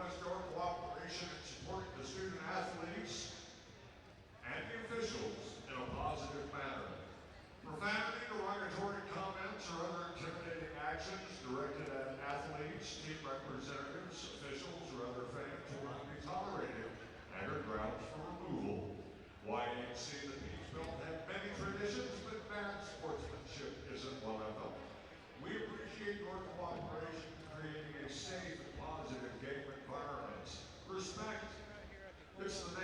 request your cooperation in supporting the student athletes and the officials in a positive manner. Profanity, derogatory comments, or other intimidating actions directed at athletes, team representatives, officials, or other fans will not be tolerated and are grounds for removal. YMC, the Peachbelt, have many traditions, but bad sportsmanship isn't one of them. We appreciate your cooperation in creating a safe and positive game environment. Respect. It's the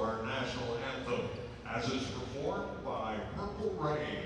our national anthem as is performed by Purple Rain.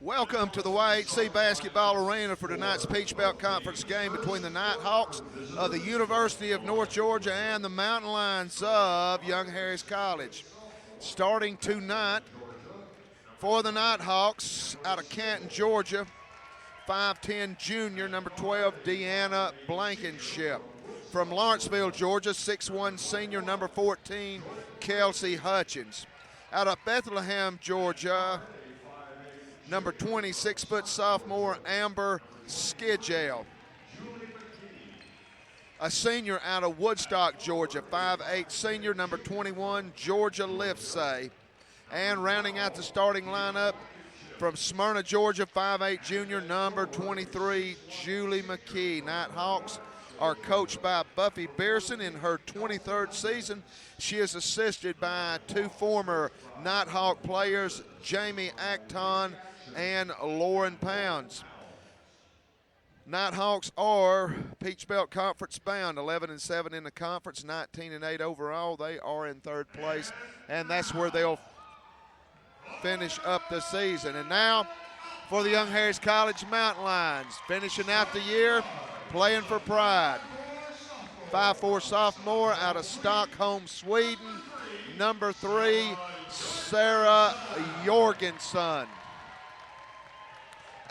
Welcome to the YHC Basketball Arena for tonight's Peach Belt Conference game between the Nighthawks of the University of North Georgia and the Mountain Lions of Young Harris College. Starting tonight for the Nighthawks out of Canton, Georgia, 5'10" junior, number 12, Deanna Blankenship. From Lawrenceville, Georgia, 6'1" senior, number 14, Kelsey Hutchins. Out of Bethlehem, Georgia, number 20, 6-foot sophomore, Amber Skidgel. A senior out of Woodstock, Georgia, 5'8" senior, number 21, Georgia Lifsay. And rounding out the starting lineup from Smyrna, Georgia, 5'8" junior, number 23, Julie McKee. Nighthawks are coached by Buffy Beerson in her 23rd season. She is assisted by two former Nighthawk players, Jamie Acton and Lauren Pounds. Nighthawks are Peach Belt Conference bound, 11-7 in the conference, 19-8 overall. They are in third place, and that's where they'll finish up the season. And now for the Young Harris College Mountain Lions, finishing out the year, playing for pride. 5'4" sophomore out of Stockholm, Sweden, number 3, Sarah Jorgensen.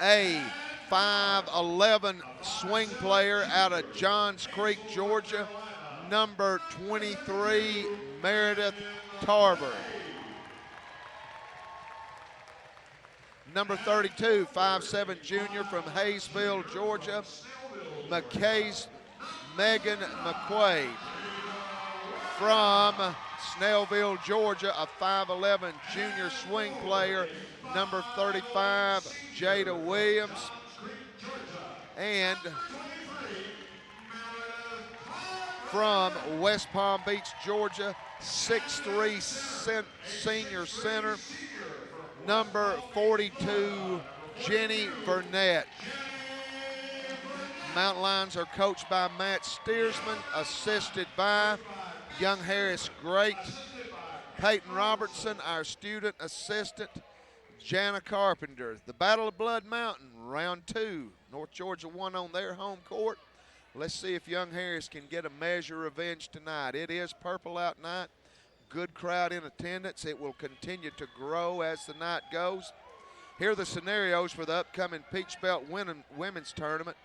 A 5'11" swing player out of Johns Creek, Georgia, number 23, Meredith Tarver. Number 32, 5'7" junior from Hayesville, Georgia, Megan McQuaid. From Snellville, Georgia, a 5'11" junior swing player, number 35, Jada Williams. And from West Palm Beach, Georgia, 6'3" senior center, number 42, Jenny Burnett. Mountain Lions are coached by Matt Steersman, assisted by Young Harris great Peyton Robertson, our student assistant, Jana Carpenter. The Battle of Blood Mountain, round 2. North Georgia won on their home court. Let's see if Young Harris can get a measure of revenge tonight. It is purple out night. Good crowd in attendance. It will continue to grow as the night goes. Here are the scenarios for the upcoming Peach Belt Women's Tournament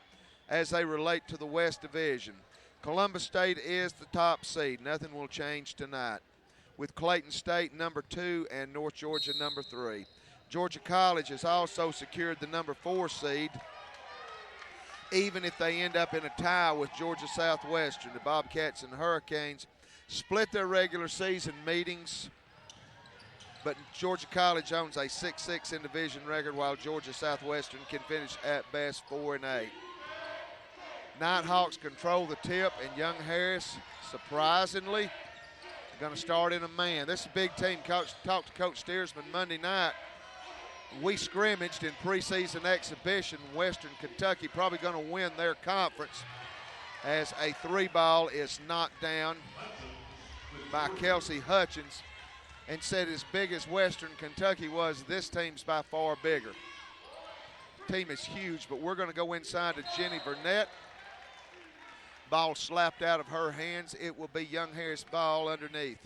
as they relate to the West Division. Columbus State is the top seed. Nothing will change tonight, with Clayton State number 2 and North Georgia number 3. Georgia College has also secured the number 4 seed, even if they end up in a tie with Georgia Southwestern. The Bobcats and Hurricanes split their regular season meetings, but Georgia College owns a 6-6 in division record, while Georgia Southwestern can finish at best 4-8. Nighthawks control the tip, and Young Harris, surprisingly, going to start in a man. This is a big team. Talked to Coach Steersman Monday night. we scrimmaged in preseason exhibition. Western Kentucky probably going to win their conference, as a 3-ball is knocked down by Kelsey Hutchins, and said as big as Western Kentucky was, this team's by far bigger. Team is huge, but we're going to go inside to Jenny Burnett. Ball slapped out of her hands. It will be Young Harris ball underneath.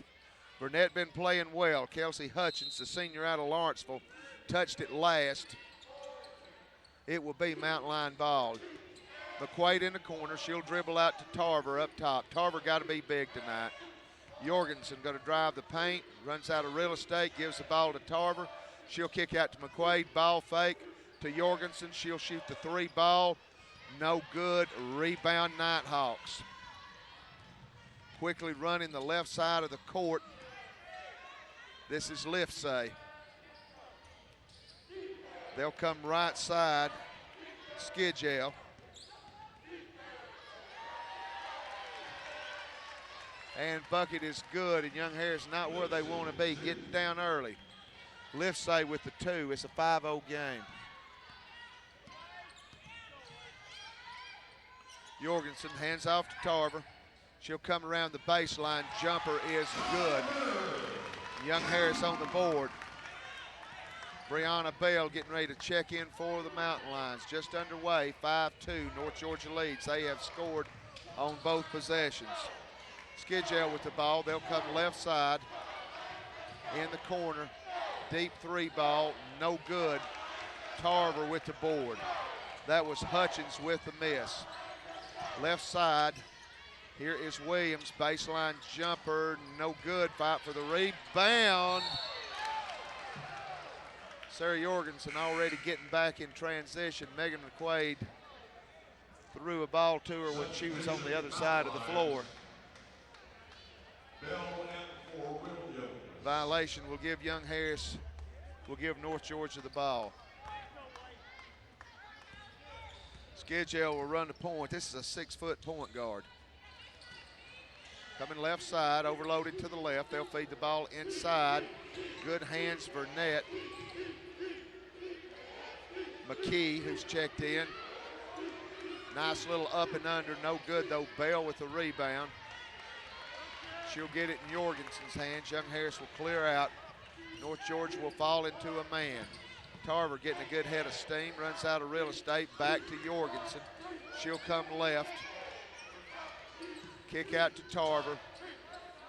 Burnett been playing well. Kelsey Hutchins, the senior out of Lawrenceville, touched it last. It will be Mountain Line ball. McQuaid in the corner. She'll dribble out to Tarver up top. Tarver got to be big tonight. Jorgensen going to drive the paint, runs out of real estate, gives the ball to Tarver. She'll kick out to McQuaid, ball fake to Jorgensen. She'll shoot the 3-ball. No good. Rebound, Nighthawks. Quickly running the left side of the court. This is Lifsay. They'll come right side. Skidgel. And bucket is good, and Young Harris not where they want to be, getting down early. Lifsay with the 2. It's a 5-0 game. Jorgensen hands off to Tarver. She'll come around the baseline. Jumper is good. Young Harris on the board. Brianna Bell getting ready to check in for the Mountain Lions. Just underway, 5-2, North Georgia leads. They have scored on both possessions. Skidgel with the ball. They'll come left side in the corner. Deep 3-ball, no good. Tarver with the board. That was Hutchins with the miss. Left side, here is Williams. Baseline jumper, no good. Fight for the rebound. Sarah Jorgensen already getting back in transition. Megan McQuaid threw a ball to her when she was on the other side of the floor. Violation will give Young Harris, will give North Georgia the ball. Skidgel will run the point. This is a 6-foot point guard. Coming left side, overloaded to the left. They'll feed the ball inside. Good hands, Burnett. McKee, who's checked in. Nice little up and under, no good though. Bell with the rebound. She'll get it in Jorgensen's hands. Young Harris will clear out. North Georgia will fall into a man. Tarver getting a good head of steam, runs out of real estate, back to Jorgensen. She'll come left. Kick out to Tarver,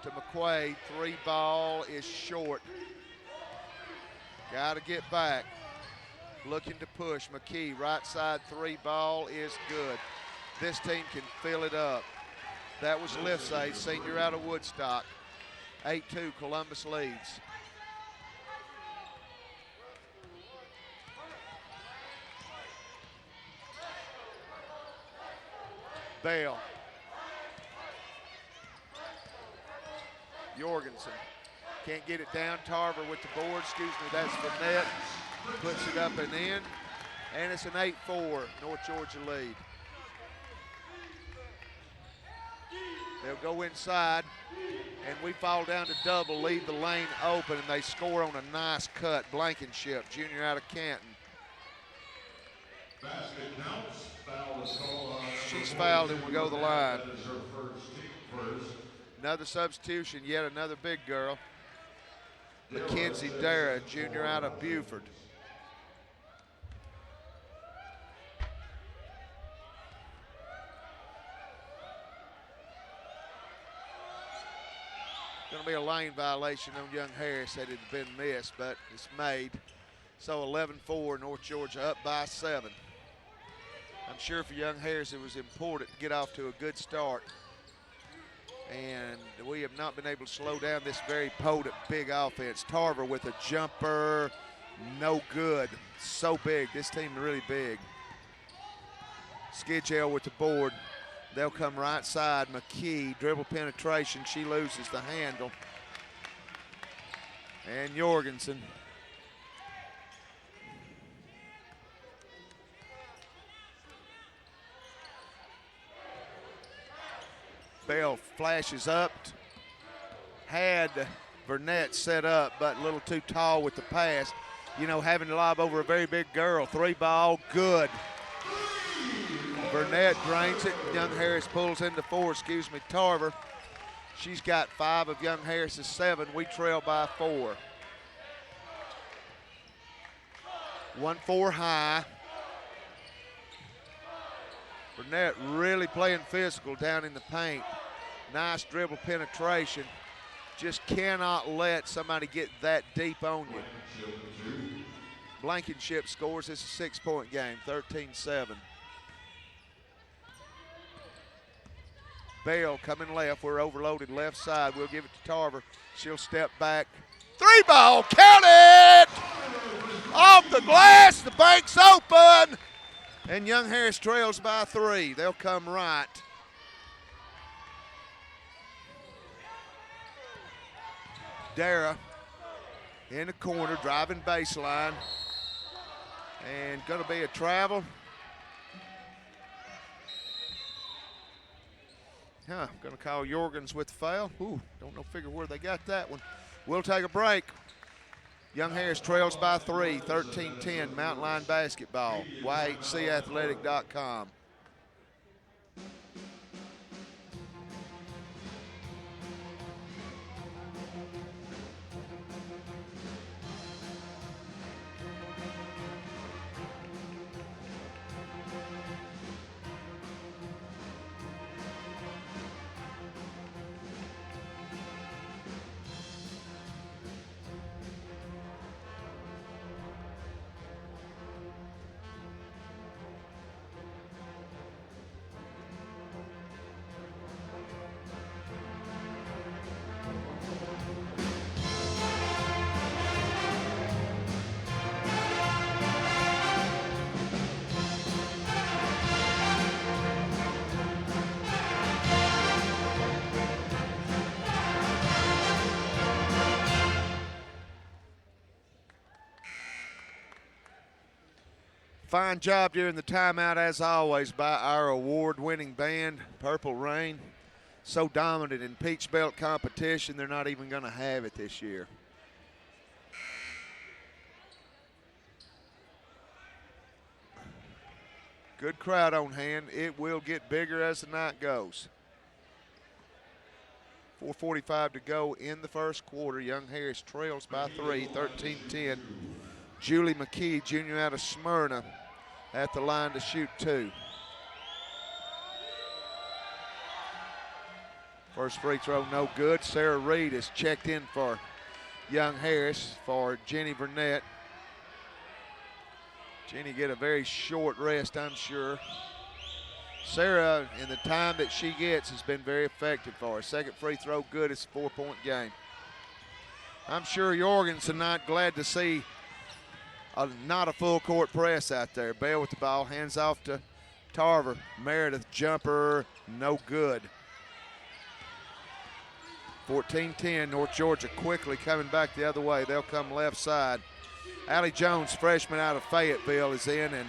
to McQuaid. 3-ball is short. Got to get back. Looking to push. McKee, right side 3-ball is good. This team can fill it up. That was Lifsay, senior out of Woodstock. 8-2, Columbus leads. Bell. Jorgensen can't get it down. Tarver with the board. Excuse me, that's Burnett. Puts it up and in. And it's an 8-4 North Georgia lead. They'll go inside, and we fall down to double, leave the lane open, and they score on a nice cut. Blankenship, junior out of Canton. Basket counts. Foul is called on. She's fouled and will go to the line. That is her first. Another substitution, yet another big girl. Mackenzie Dara, junior out of Buford. Going to be a lane violation on Young Harris that had been missed, but it's made. So 11-4, North Georgia up by 7. I'm sure for Young Harris it was important to get off to a good start. And we have not been able to slow down this very potent big offense. Tarver with a jumper, no good. So big, this team really big. Skidgel with the board. They'll come right side. McKee, dribble penetration. She loses the handle. And Jorgensen. Bell flashes up. Had Burnett set up, but a little too tall with the pass. you know, having to lob over a very big girl. 3 ball, good. Burnett drains it. Young Harris pulls into 4, Tarver. She's got 5 of Young Harris's 7. We trail by 4. 1-4 high. Burnett really playing physical down in the paint. Nice dribble penetration. Just cannot let somebody get that deep on you. Blankenship scores. It's a 6-point game, 13-7. Bell coming left. We're overloaded left side. We'll give it to Tarver. She'll step back. 3 ball, count it! Off the glass, the bank's open. And Young Harris trails by 3. They'll come right. Dara in the corner, driving baseline. And gonna be a travel. Gonna call Jorgens with the foul. Ooh, don't know, figure where they got that one. We'll take a break. Young Harris trails by 3, 13-10, Mountain Line Basketball, yhcathletic.com. Fine job during the timeout, as always, by our award-winning band, Purple Rain. So dominant in Peach Belt competition, they're not even going to have it this year. Good crowd on hand. It will get bigger as the night goes. 4:45 to go in the first quarter. Young Harris trails by 3, 13-10. Julie McKee, junior out of Smyrna, at the line to shoot 2. First free throw, no good. Sarah Reed is checked in for Young Harris for Jenny Burnett. Jenny get a very short rest, I'm sure. Sarah, in the time that she gets, has been very effective for her. Second free throw, good. It's a 4-point game. I'm sure Jorgensen not glad to see not a full court press out there. Bell with the ball, hands off to Tarver. Meredith jumper, no good. 14-10, North Georgia quickly coming back the other way. They'll come left side. Allie Jones, freshman out of Fayetteville, is in, and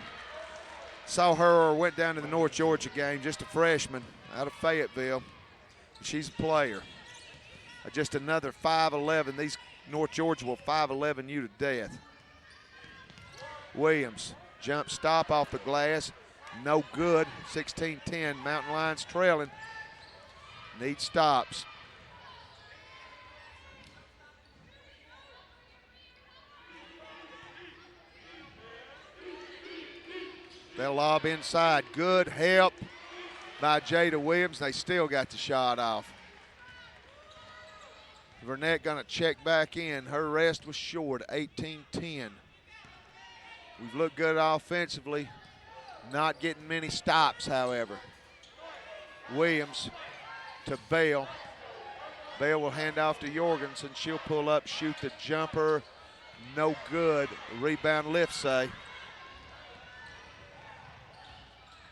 saw her or went down to the North Georgia game, just a freshman out of Fayetteville. She's a player. Just another 5'11". These North Georgia will 5'11" you to death. Williams, jump stop off the glass, no good. 16-10, Mountain Lions trailing. Need stops. They'll lob inside. Good help by Jada Williams. They still got the shot off. Burnett gonna check back in. Her rest was short, 18-10. We've looked good offensively, not getting many stops, however. Williams to Bale. Bale will hand off to Jorgensen. She'll pull up, shoot the jumper. No good. Rebound Lifsay.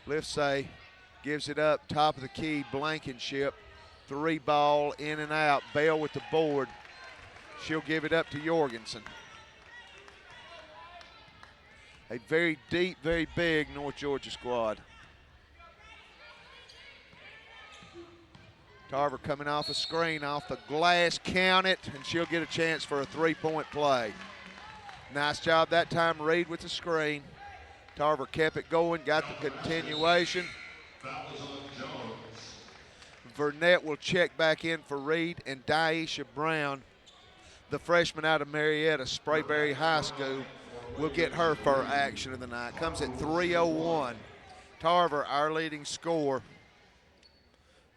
Lifsay gives it up, top of the key, Blankenship. 3 ball, in and out. Bale with the board. She'll give it up to Jorgensen. A very deep, very big North Georgia squad. Tarver coming off a screen, off the glass, count it, and she'll get a chance for a 3-point play. Nice job that time, Reed with the screen. Tarver kept it going, got the continuation. Burnett will check back in for Reed, and Daisha Brown, the freshman out of Marietta, Sprayberry High School, will get her for action of the night. Comes at 3:01. Tarver, our leading scorer.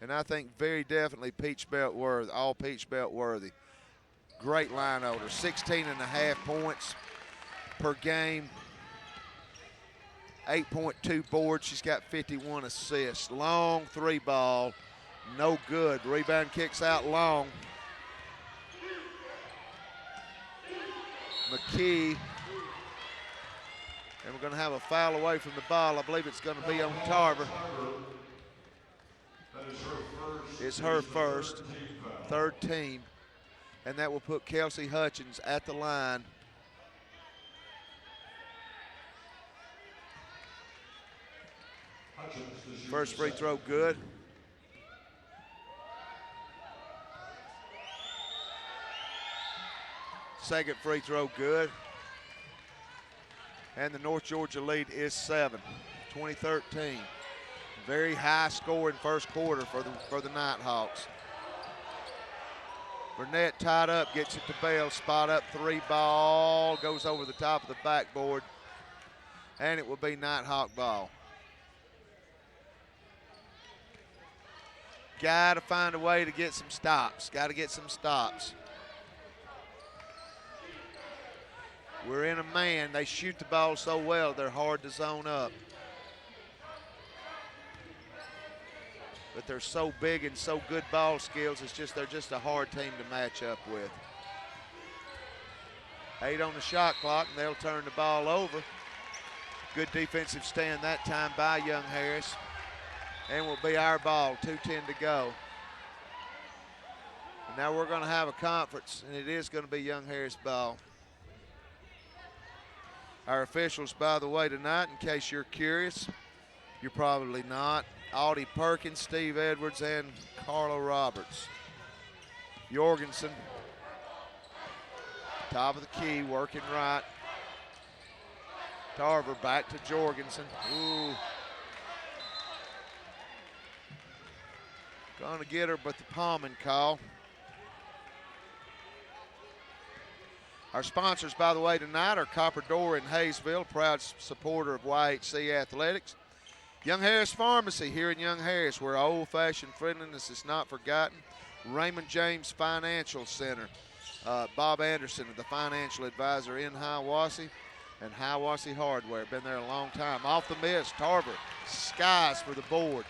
And I think very definitely Peach Belt worthy, all Peach Belt worthy. Great line holder, 16.5 points per game, 8.2 boards. She's got 51 assists. Long three ball, no good. Rebound kicks out long. McKee, and we're going to have a foul away from the ball. I believe it's going to be on Tarver. It's her first, third team, and that will put Kelsey Hutchins at the line. First free throw good. Second free throw good. And the North Georgia lead is 7, 2013. Very high scoring first quarter for the Nighthawks. Burnett tied up, gets it to Bell, spot up three ball, goes over the top of the backboard, and it will be Nighthawk ball. Got to find a way to get some stops. Got to get some stops. We're in a man. They shoot the ball so well, they're hard to zone up. But they're so big and so good ball skills, they're just a hard team to match up with. 8 on the shot clock, and they'll turn the ball over. Good defensive stand that time by Young Harris. And will be our ball, 2:10 to go. And now we're going to have a conference, and it is going to be Young Harris ball. Our officials, by the way, tonight, in case you're curious, you're probably not, Audie Perkins, Steve Edwards, and Carla Roberts. Jorgensen, top of the key, working right. Tarver back to Jorgensen. Ooh. Gonna get her, but the palming call. Our sponsors, by the way, tonight are Copper Door in Hayesville, proud supporter of YHC Athletics. Young Harris Pharmacy here in Young Harris, where old-fashioned friendliness is not forgotten. Raymond James Financial Center. Bob Anderson, the financial advisor in Hiawassee, and Hiawassee Hardware. Been there a long time. Off the miss, Tarver skies for the board.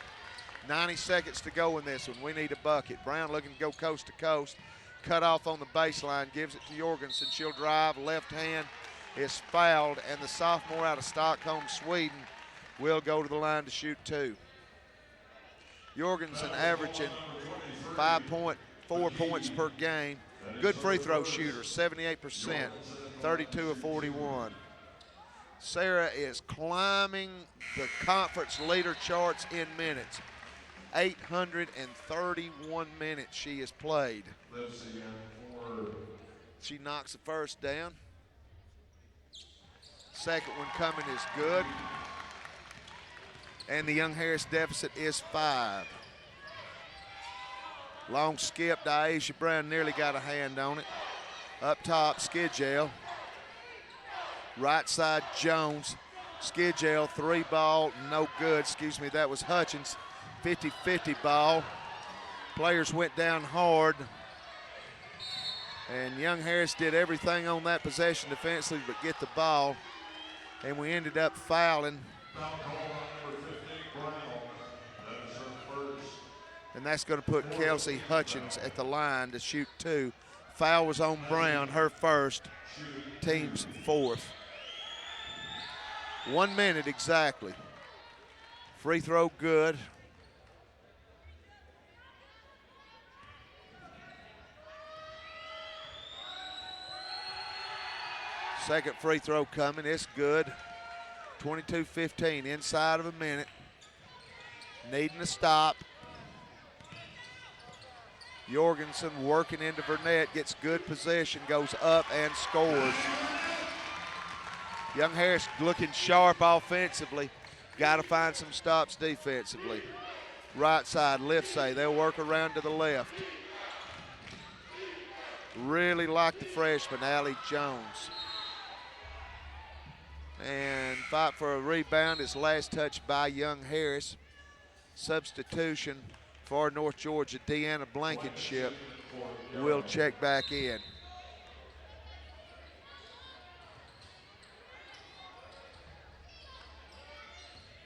90 seconds to go in this one. We need a bucket. Brown looking to go coast to coast. Cut off on the baseline, gives it to Jorgensen. She'll drive, left hand is fouled, and the sophomore out of Stockholm, Sweden, will go to the line to shoot 2. Jorgensen averaging 5.4 points per game. Good free throw shooter, 78%, 32 of 41. Sarah is climbing the conference leader charts in minutes. 831 minutes she has played. She knocks the first down. Second one coming is good. And the Young Harris deficit is 5. Long skip, Daisha Brown nearly got a hand on it. Up top, Skidgel. Right side, Jones. Skidgel, 3 ball, no good. Excuse me, that was Hutchins. 50-50 ball. Players went down hard. And Young Harris did everything on that possession defensively but get the ball. And we ended up fouling. And that's going to put Kelsey Hutchins at the line to shoot 2. Foul was on Brown, her first, team's 4th. 1 minute exactly. Free throw good. Second free throw coming, it's good. 22-15, inside of a minute. Needing to stop. Jorgensen working into Burnett, gets good possession, goes up and scores. Young Harris looking sharp offensively. Got to find some stops defensively. Right side, left side. They'll work around to the left. Really like the freshman, Allie Jones. And fight for a rebound. It's last touch by Young Harris. Substitution for North Georgia, Deanna Blankenship will check back in.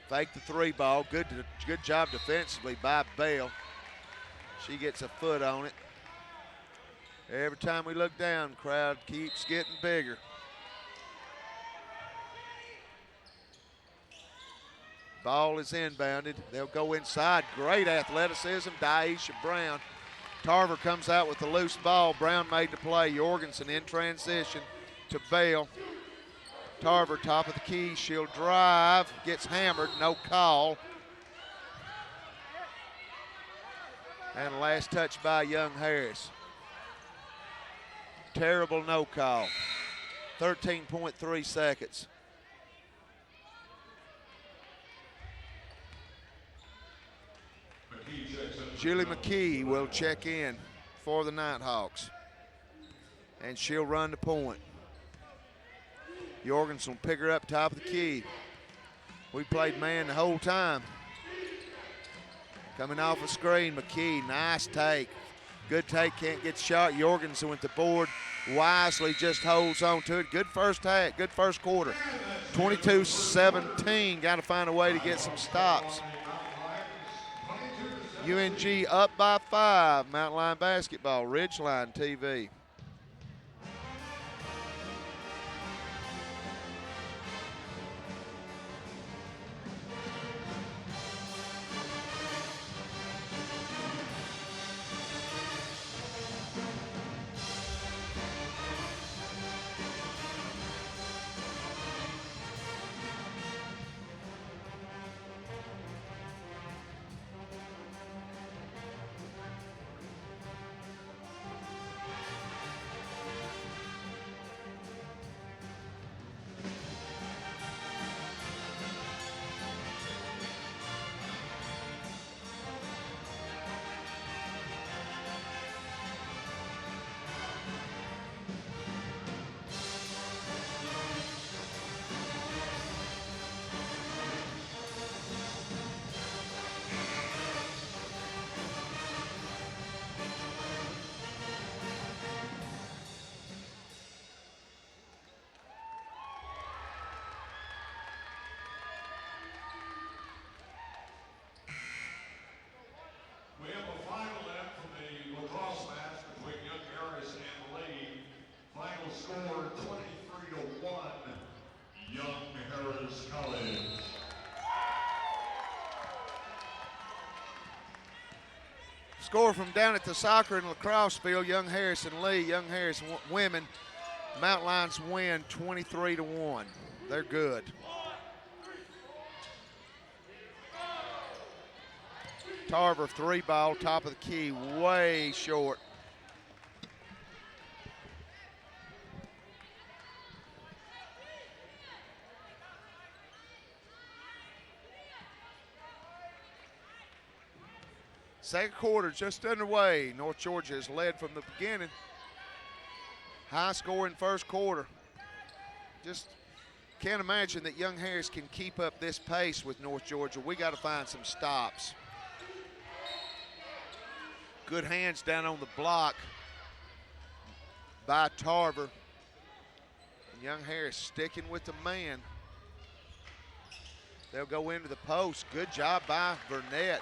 Fake the three ball. Good job defensively by Bell. She gets a foot on it. Every time we look down, crowd keeps getting bigger. Ball is inbounded. They'll go inside. Great athleticism, Daisha Brown. Tarver comes out with the loose ball. Brown made the play. Jorgensen in transition to Bell. Tarver, top of the key. She'll drive. Gets hammered. No call. And last touch by Young Harris. Terrible no call. 13.3 seconds. Julie McKee will check in for the Nighthawks. And she'll run the point. Jorgensen will pick her up top of the key. We played man the whole time. Coming off a screen, McKee, nice take. Good take, can't get shot. Jorgensen with the board. Wisely just holds on to it. Good first half, good first quarter. 22-17, got to find a way to get some stops. UNG up by 5, Mountain Line Basketball, Ridgeline TV. We have a final left from the lacrosse match between Young Harris and Lee. Final score 23-1, Young Harris College. Score from down at the soccer and lacrosse field, Young Harris and Lee. Young Harris women, Mountain Lions win 23-1. They're good. Tarver three ball, top of the key, way short. Second quarter just underway. North Georgia has led from the beginning. High scoring first quarter. Just can't imagine that Young Harris can keep up this pace with North Georgia. We got to find some stops. Good hands down on the block by Tarver. And Young Harris sticking with the man. They'll go into the post. Good job by Burnett.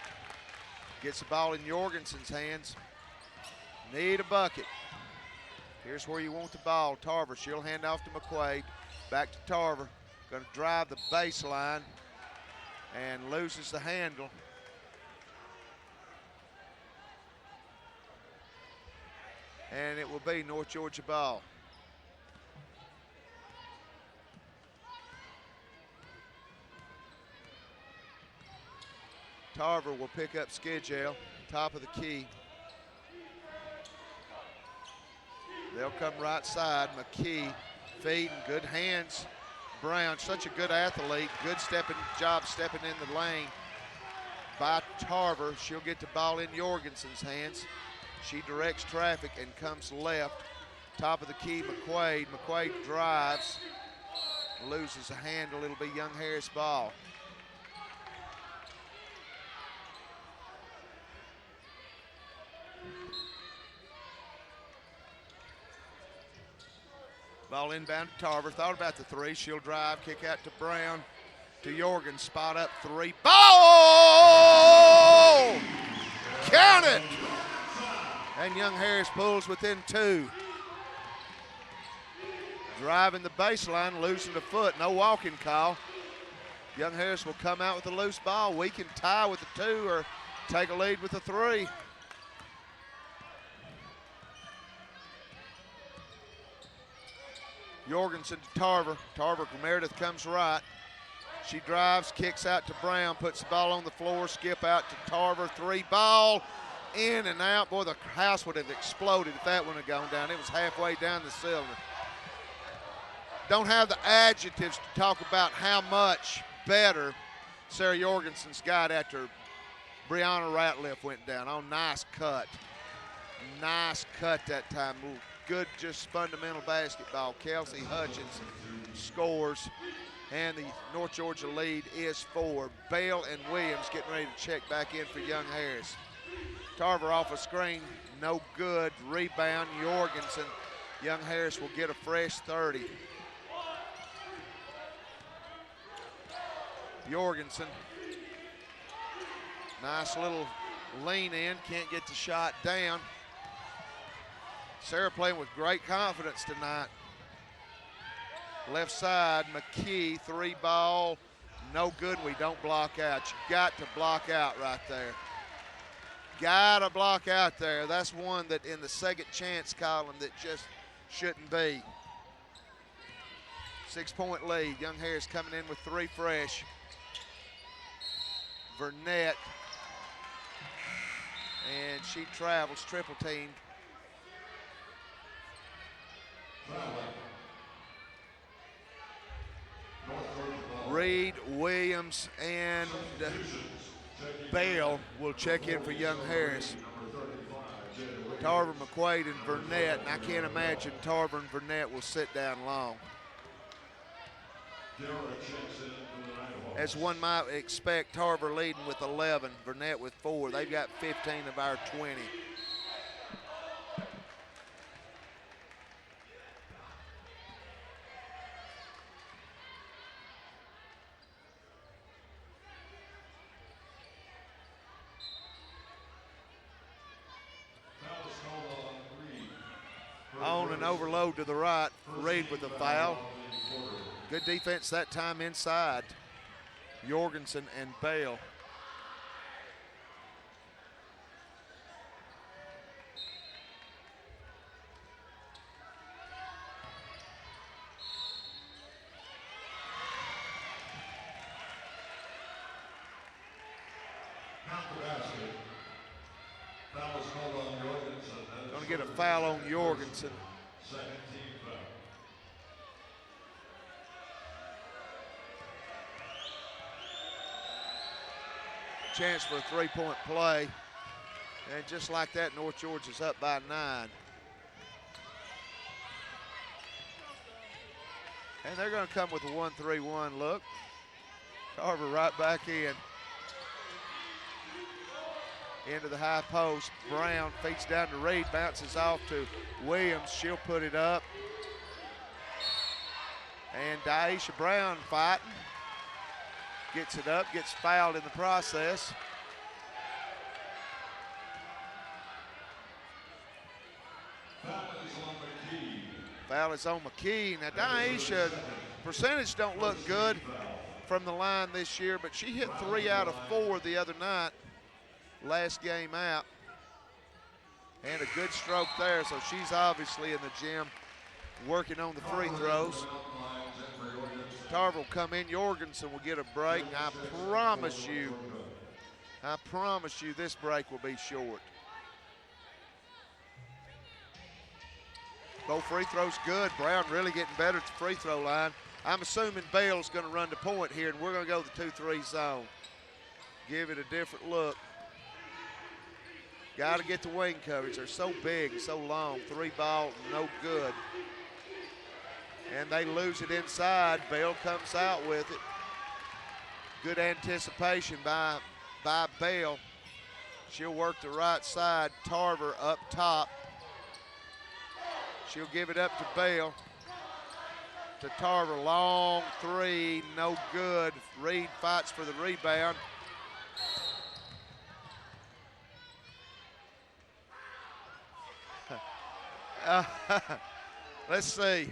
Gets the ball in Jorgensen's hands. Need a bucket. Here's where you want the ball. Tarver, she'll hand off to McQuaid. Back to Tarver. Going to drive the baseline and loses the handle. And it will be North Georgia ball. Tarver will pick up Skidgel, top of the key. They'll come right side. McKee feeding, good hands. Brown, such a good athlete, good job stepping in the lane by Tarver. She'll get the ball in Jorgensen's hands. She directs traffic and comes left. Top of the key, McQuaid. McQuaid drives, loses a handle. It'll be Young Harris ball. Ball inbound to Tarver. Thought about the three. She'll drive, kick out to Brown, to Jorgen. Spot up three. Ball! Count it! And Young Harris pulls within two. Driving the baseline, losing a foot. No walking call. Young Harris will come out with a loose ball. We can tie with the two or take a lead with the three. Jorgensen to Tarver. Tarver, Meredith comes right. She drives, kicks out to Brown, puts the ball on the floor, skip out to Tarver. Three ball, in and out. Boy, the house would have exploded if that one had gone down. It was halfway down the cylinder. Don't have the adjectives to talk about how much better Sarah Jorgensen's got after Brianna Ratliff went down. Oh, nice cut. Nice cut that time. Good, just fundamental basketball. Kelsey Hutchins scores, and the North Georgia lead is 4. Bale and Williams getting ready to check back in for Young Harris. Tarver off a screen, no good. Rebound, Jorgensen. Young Harris will get a fresh 30. Jorgensen, nice little lean in, can't get the shot down. Sarah playing with great confidence tonight. Left side, McKee, three ball, no good. We don't block out. You got to block out right there. Got to block out there. That's one that in the second chance column that just shouldn't be. 6-point lead. Young Harris coming in with three fresh. Burnett, and she travels, triple teamed. Reed, Williams, and Bale will check in for Young Harris. Tarver, McQuaid, and Burnett, and I can't imagine Tarver and Burnett will sit down long. As one might expect, Tarver leading with 11, Burnett with 4. They've got 15 of our 20. On an overload to the right, Reed with the foul. Good defense that time inside. Jorgensen and Bale. Going to get a foul on Jorgensen. Chance for a three-point play. And just like that, North Georgia's up by 9. And they're going to come with a 1-3-1 look. Tarver right back in. Into the high post. Brown feeds down to Reed, bounces off to Williams. She'll put it up. And Daisha Brown fighting. Gets it up, gets fouled in the process. Foul is on McKee. Now, Daisha, percentage don't look good from the line this year, but she hit 3 out of 4 the other night, last game out. And a good stroke there, so she's obviously in the gym working on the free throws. Tarver will come in. Jorgensen will get a break. I promise you this break will be short. Both free throws good. Brown really getting better at the free throw line. I'm assuming Bell's going to run the point here, and we're going to go the 2-3 zone. Give it a different look. Got to get the wing coverage. They're so big and so long. 3 ball, no good. And they lose it inside. Bell comes out with it. Good anticipation by Bell. She'll work the right side. Tarver up top. She'll give it up to Bell. To Tarver, long 3, no good. Reed fights for the rebound. Let's see.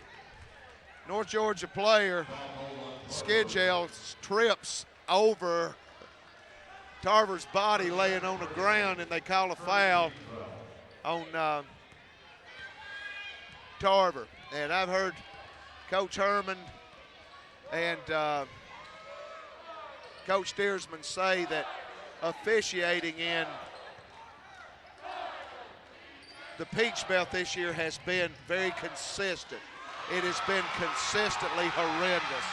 North Georgia player, Skidgel, trips over Tarver's body laying on the ground, and they call a foul on Tarver. And I've heard Coach Herman and Coach Steersman say that officiating in the Peach Belt this year has been very consistent. It has been consistently horrendous.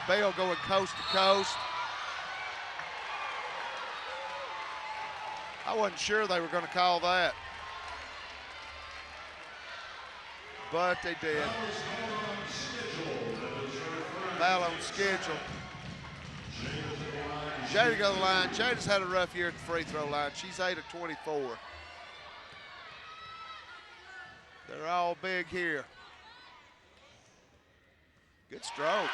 Bell going coast to coast. I wasn't sure they were going to call that, but they did. Foul on schedule. Jada go to the line. Jada's had a rough year at the free throw line. She's 8 of 24. They're all big here. Good stroke.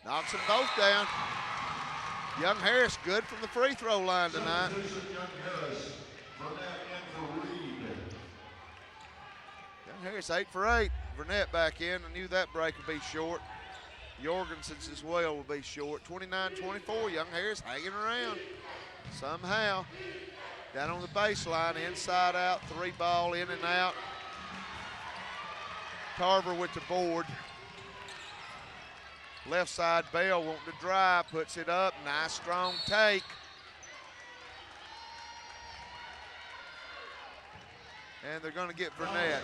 Knocks them both down. Young Harris good from the free throw line tonight. Young Harris 8 for 8. Burnett back in. I knew that break would be short. Jorgensen's as well will be short. 29-24. Young Harris hanging around somehow. Down on the baseline, inside out, 3 ball in and out. Tarver with the board. Left side, Bell wanting to drive, puts it up. Nice strong take. And they're going to get Burnett.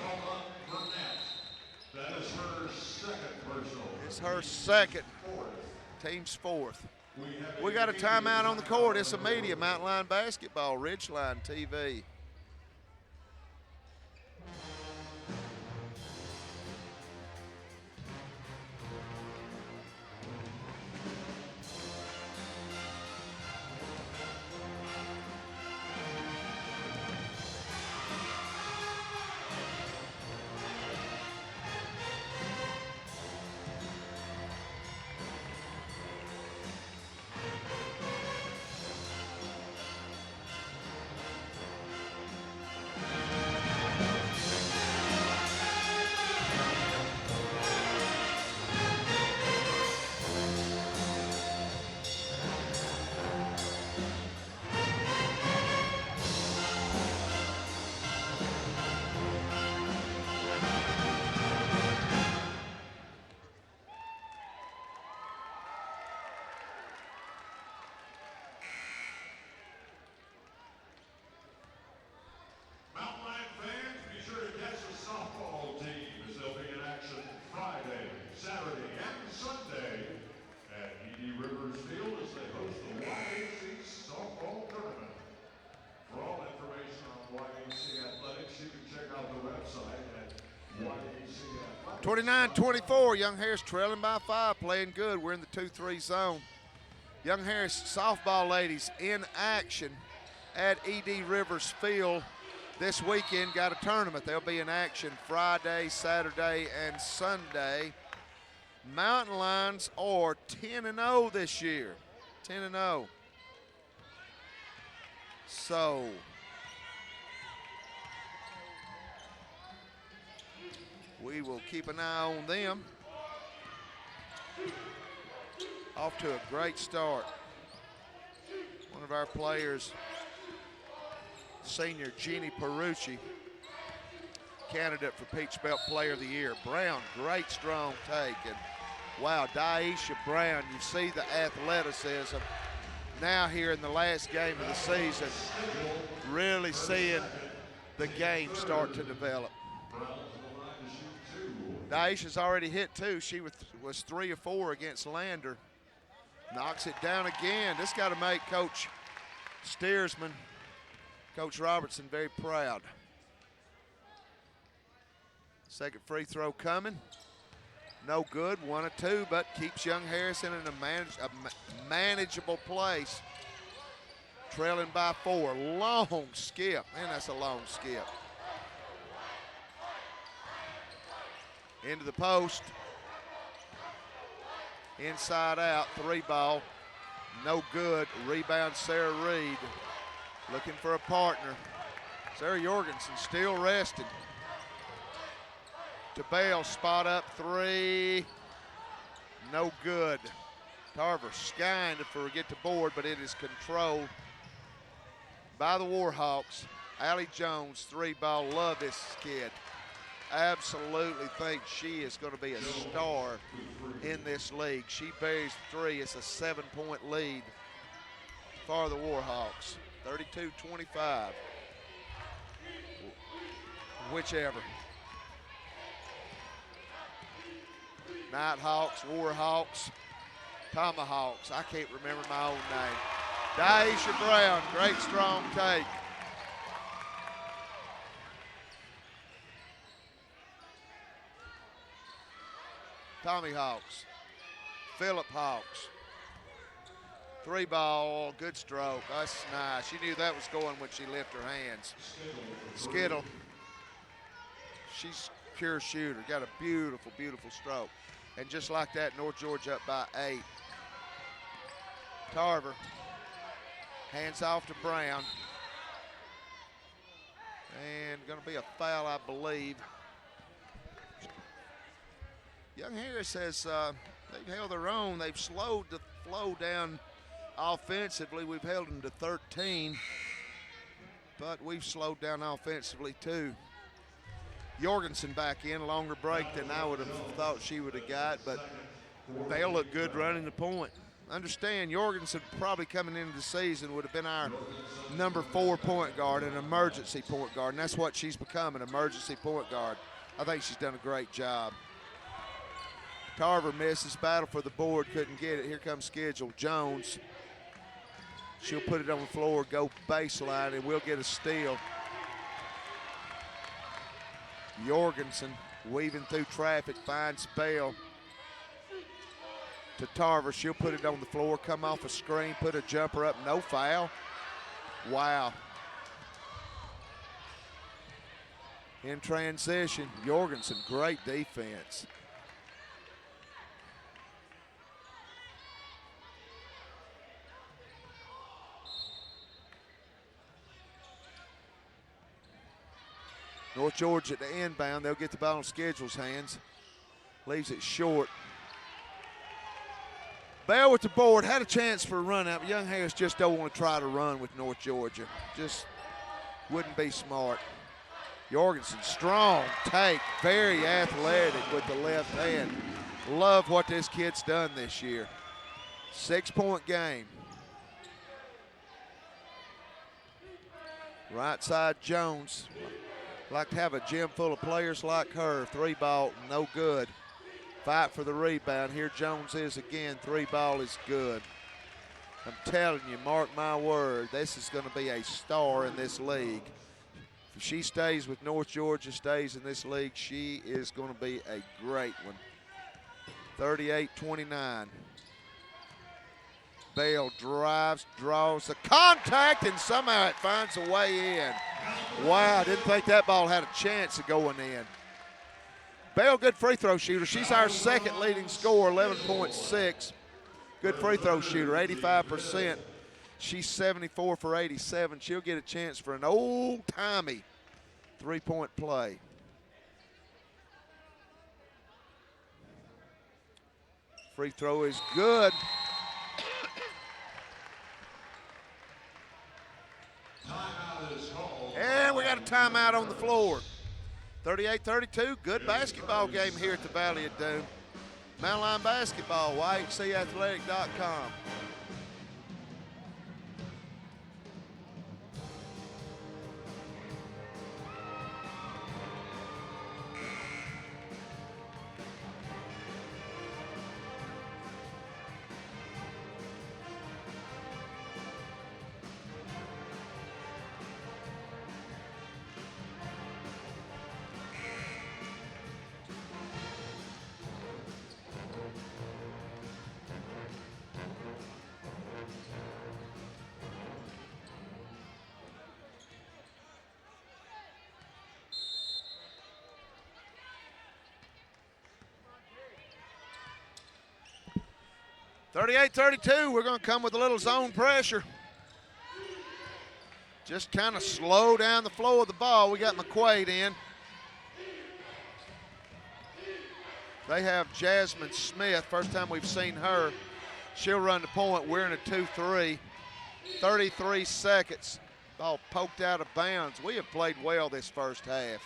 That is her second personal. It's her second. Team's 4th. We got a timeout on the court. It's a media, Mountain Line Basketball, Ridgeline TV. YAC 29-24, Young Harris trailing by 5, playing good. We're in the 2-3 zone. Young Harris softball ladies in action at E.D. Rivers Field this weekend. Got a tournament. They'll be in action Friday, Saturday, and Sunday. Mountain Lions are 10-0 this year. 10-0. So we will keep an eye on them. Off to a great start. One of our players, senior Jeannie Perucci, candidate for Peach Belt Player of the Year. Brown, great strong take, and Wow, Daisha Brown, you see the athleticism now here in the last game of the season, really seeing the game start to develop. Daisha's already hit 2. She was 3 or 4 against Lander. Knocks it down again. This got to make Coach Steersman, Coach Robertson, very proud. Second free throw coming. No good, 1 or 2, but keeps Young Harrison in a manageable place. Trailing by 4. Long skip. Man, that's a long skip. Into the post. Inside out, 3 ball. No good. Rebound, Sarah Reed. Looking for a partner. Sarah Jorgensen still resting. To Bale, spot up 3. No good. Tarver skying to get the board, but it is controlled by the Warhawks. Allie Jones, 3 ball. Love this kid. Absolutely think she is going to be a star in this league. She buries 3. It's a 7-point lead for the Warhawks. 32-25. Whichever. Nighthawks, Warhawks, Tomahawks. I can't remember my own name. Daisha Brown, great strong take. Tommy Hawks, Phillip Hawks. 3 ball, good stroke. That's nice. She knew that was going when she lifted her hands. Skittle. She's a pure shooter. Got a beautiful, beautiful stroke. And just like that, North Georgia up by 8. Tarver. Hands off to Brown. And going to be a foul, I believe. Young Harris has, they've held their own. They've slowed the flow down offensively. We've held them to 13, but we've slowed down offensively too. Jorgensen back in, longer break than I would have thought she would have got, but they'll look good running the point. Understand, Jorgensen probably coming into the season would have been our number 4 point guard, an emergency point guard, and that's what she's become, an emergency point guard. I think she's done a great job. Tarver misses, battle for the board, couldn't get it. Here comes Schedule. Jones. She'll put it on the floor, go baseline, and we'll get a steal. Jorgensen weaving through traffic, finds Bale. To Tarver, she'll put it on the floor, come off a screen, put a jumper up, no foul. Wow. In transition, Jorgensen, great defense. North Georgia at the inbound. They'll get the ball in Schedule's hands. Leaves it short. Bell with the board. Had a chance for a run out, but Young Harris just don't want to try to run with North Georgia. Just wouldn't be smart. Jorgensen, strong take. Very athletic with the left hand. Love what this kid's done this year. 6-point game. Right side, Jones. Like to have a gym full of players like her. 3 ball, no good. Fight for the rebound. Here Jones is again. 3 ball is good. I'm telling you, mark my word, this is going to be a star in this league. If she stays with North Georgia, stays in this league, she is going to be a great one. 38-29. Bale drives, draws the contact, and somehow it finds a way in. Wow, I didn't think that ball had a chance of going in. Bale, good free throw shooter. She's our second leading scorer, 11.6. Good free throw shooter, 85%. She's 74 for 87. She'll get a chance for an old-timey 3-point play. Free throw is good. And we got a timeout on the floor. 38-32, good basketball game here at the Valley of Doom. Mountain Line Basketball, YHCathletic.com. (38-32), we're going to come with a little zone pressure. Just kind of slow down the flow of the ball. We got McQuaid in. They have Jasmine Smith. First time we've seen her. She'll run the point. We're in a 2-3. 33 seconds. Ball poked out of bounds. We have played well this first half.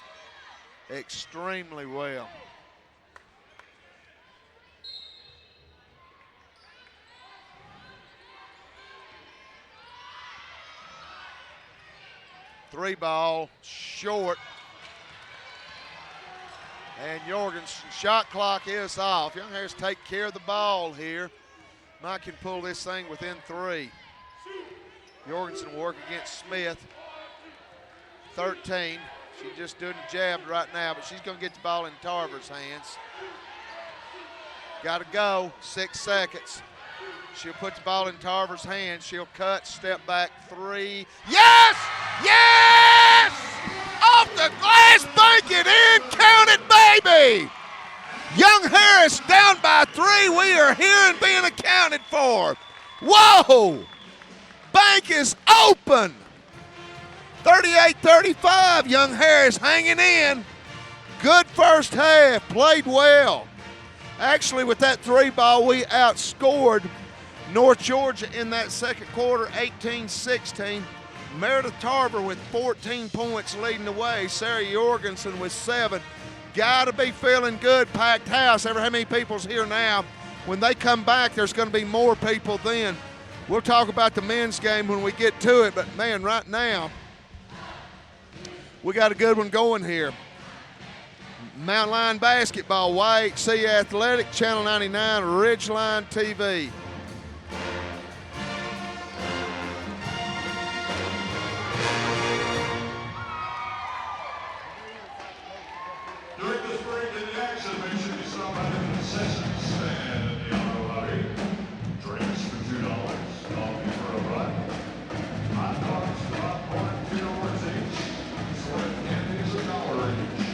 Extremely well. Three ball, short. And Jorgensen, shot clock is off. Young Harris take care of the ball here. Mike can pull this thing within 3. Jorgensen will work against Smith. 13. She's just doing the jab right now, but she's going to get the ball in Tarver's hands. Got to go, 6 seconds. She'll put the ball in Tarver's hands. She'll cut, step back, 3. Yes! Yes! Off the glass, bank it in, count it, baby! Young Harris down by 3. We are here and being accounted for. Whoa! Bank is open. 38-35, Young Harris hanging in. Good first half, played well. Actually, with that 3 ball, we outscored North Georgia in that second quarter, 18-16. Meredith Tarver with 14 points leading the way. Sarah Jorgensen with 7. Got to be feeling good, packed house. Ever how many people's here now? When they come back, there's going to be more people then. We'll talk about the men's game when we get to it, but man, right now, we got a good one going here. Mountain Line Basketball, YHC Athletic, Channel 99, Ridgeline TV. During this break in the action, make sure you stop by the concession stand in the auto lobby. Drinks for $2, coffee for $1, hot dogs for popcorn, $2 each, slim candies $1 each.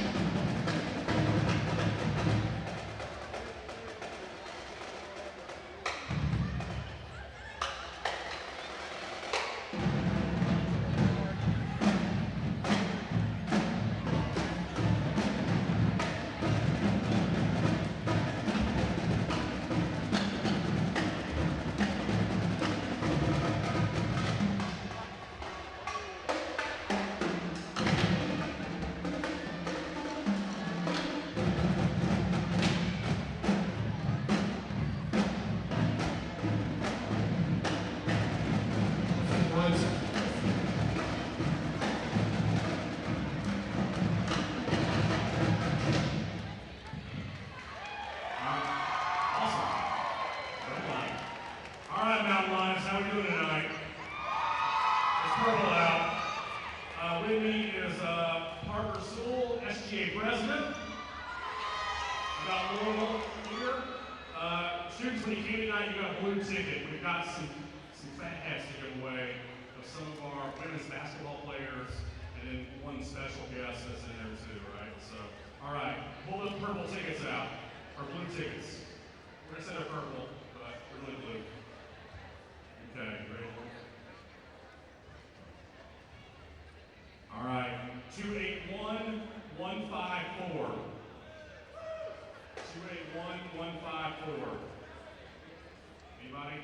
Anybody?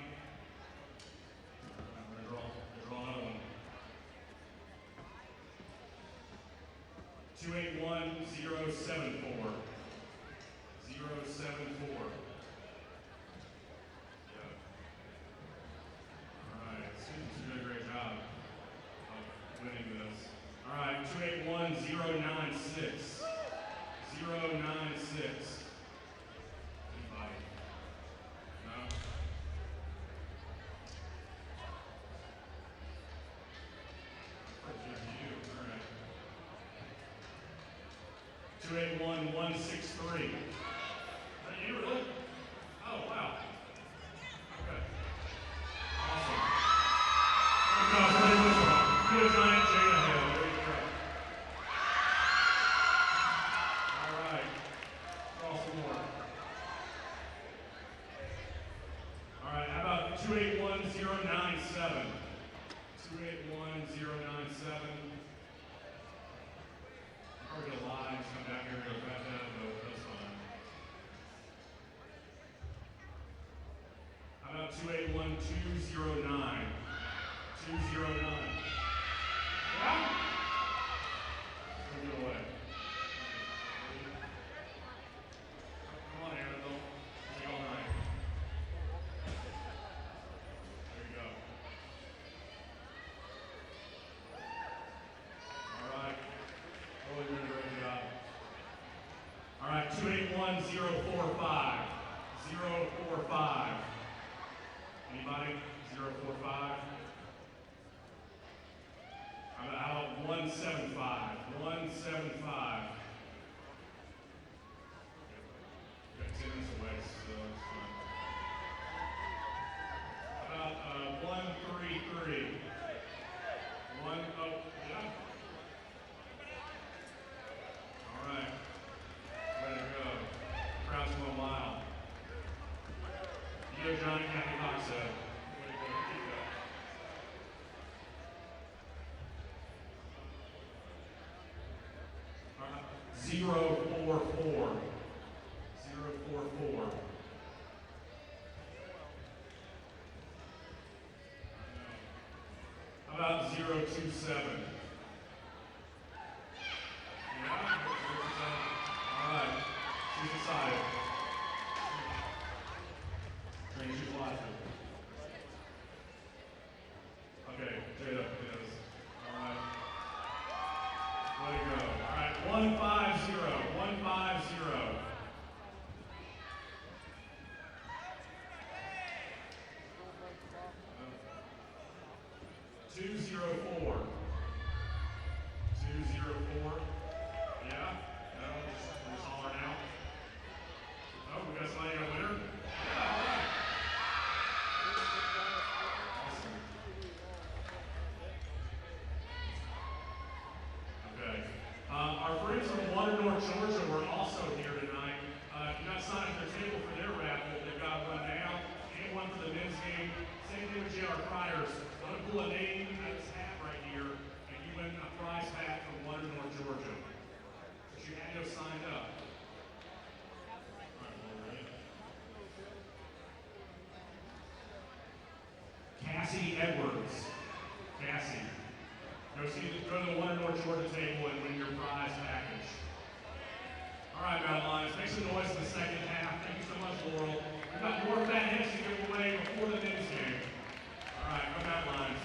Draw another one. 281074. 074. 281-096. 096. Anybody? No? Just you. All right. 281-163. You really? Oh, wow. Okay. Awesome. Oh, no, somebody was wrong. Good giant Jada Hill. There you go. All right. Draw some more. All right, how about 281-097? 281-097. Probably get a line, come down here and go back down, but that's fine. How about 281-209? 209. Yeah? Move it away. Come on, Aaron, don't be all night. There you go. All right. Really doing a great job. All right, 281-045. 045. Anybody? 045. How about 175? 175. We've got 10 minutes away, so it's fine. How about 133? Oh, yeah. All right. Way to go. Crowd's going wild. You know Johnny Kathy Hawk said. Way to go. Keep that. All right. 044. 044. How about 027? Yeah, 027. All right. She's excited. Train shoes watching. Okay, Jada, yes. All right. Way to go. All right, 150. 150. 204. 204. Yeah? No, just hollering out. Oh, we got somebody got a winner? Yeah, all right. Awesome. Okay. Our friends from Waternorth, Georgia were also here tonight. If you're not signed at their table for their raffle, they've got one now and one for the men's game. Same thing with J.R. Criers. I'm going to pull a name out of this hat right here, and you win a prize hat from Waternorth, Georgia. But you had to have signed up. All right, well, ready? Cassie Edwards. Cassie. Go to the Waternorth, Georgia table and win your prize package. All right, Mountain Lions, make some noise in the second half. Thank you so much, Laurel. We've got more fat hits to give away before the men's game. All right, go Mountain Lions.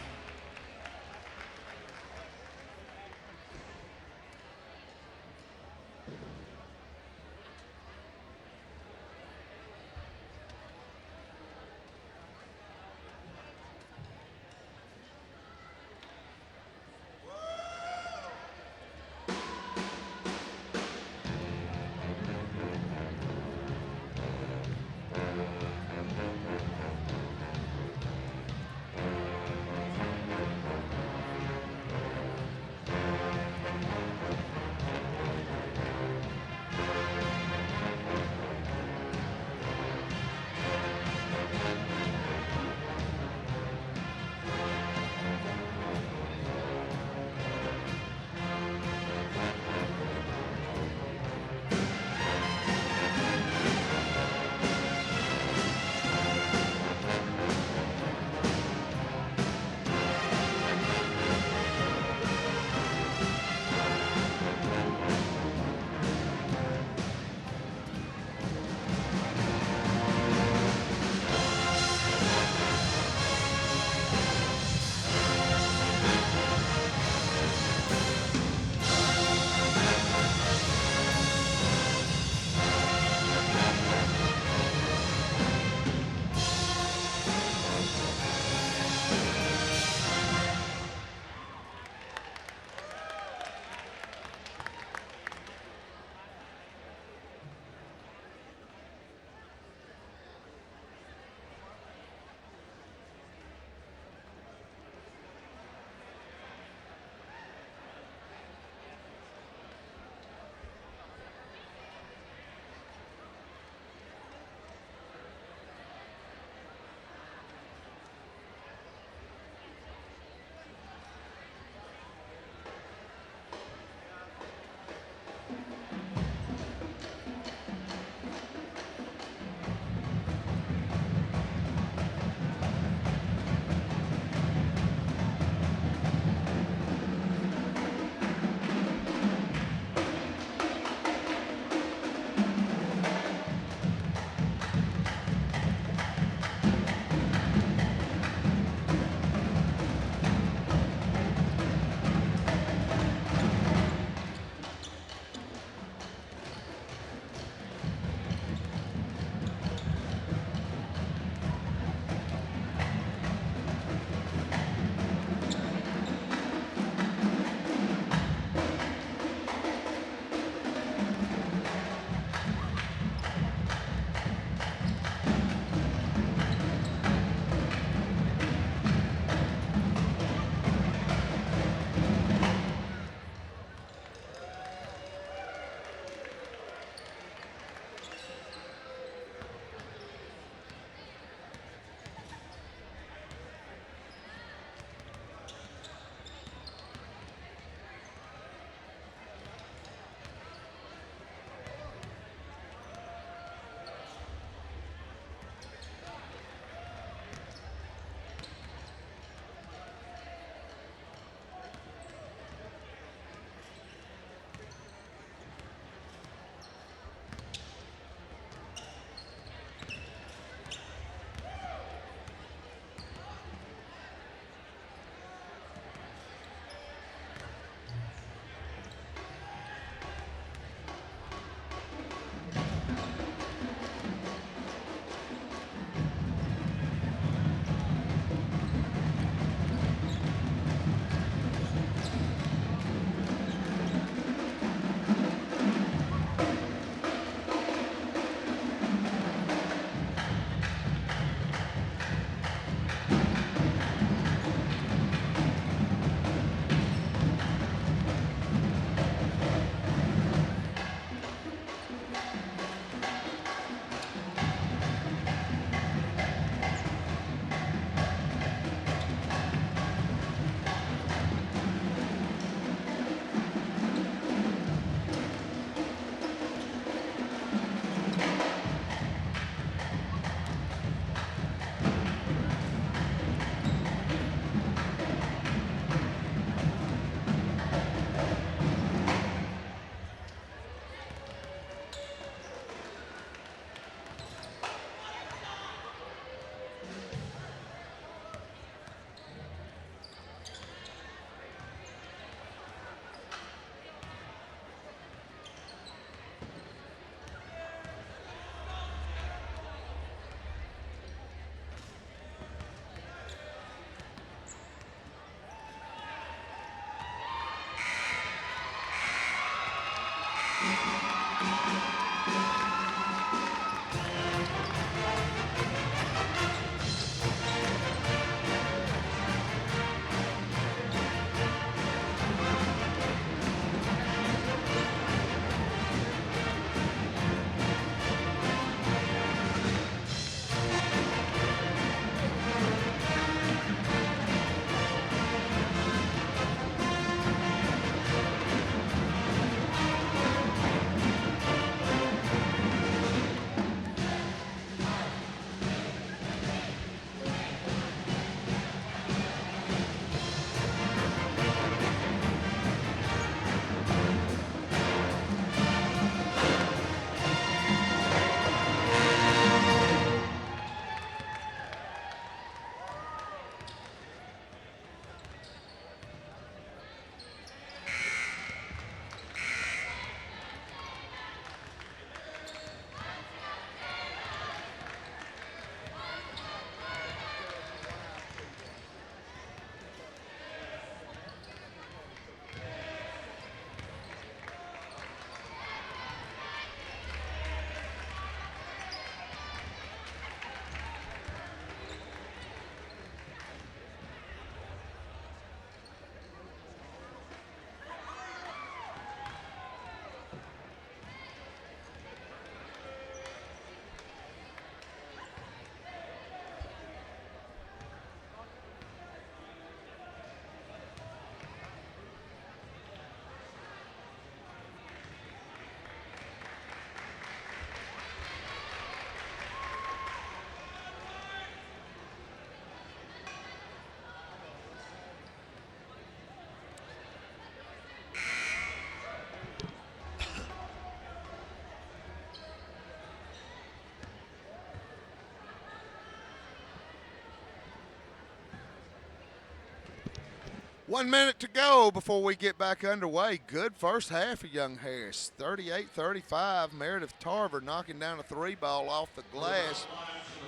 1 minute to go before we get back underway. Good first half of Young Harris. 38-35. Meredith Tarver knocking down a 3-ball off the glass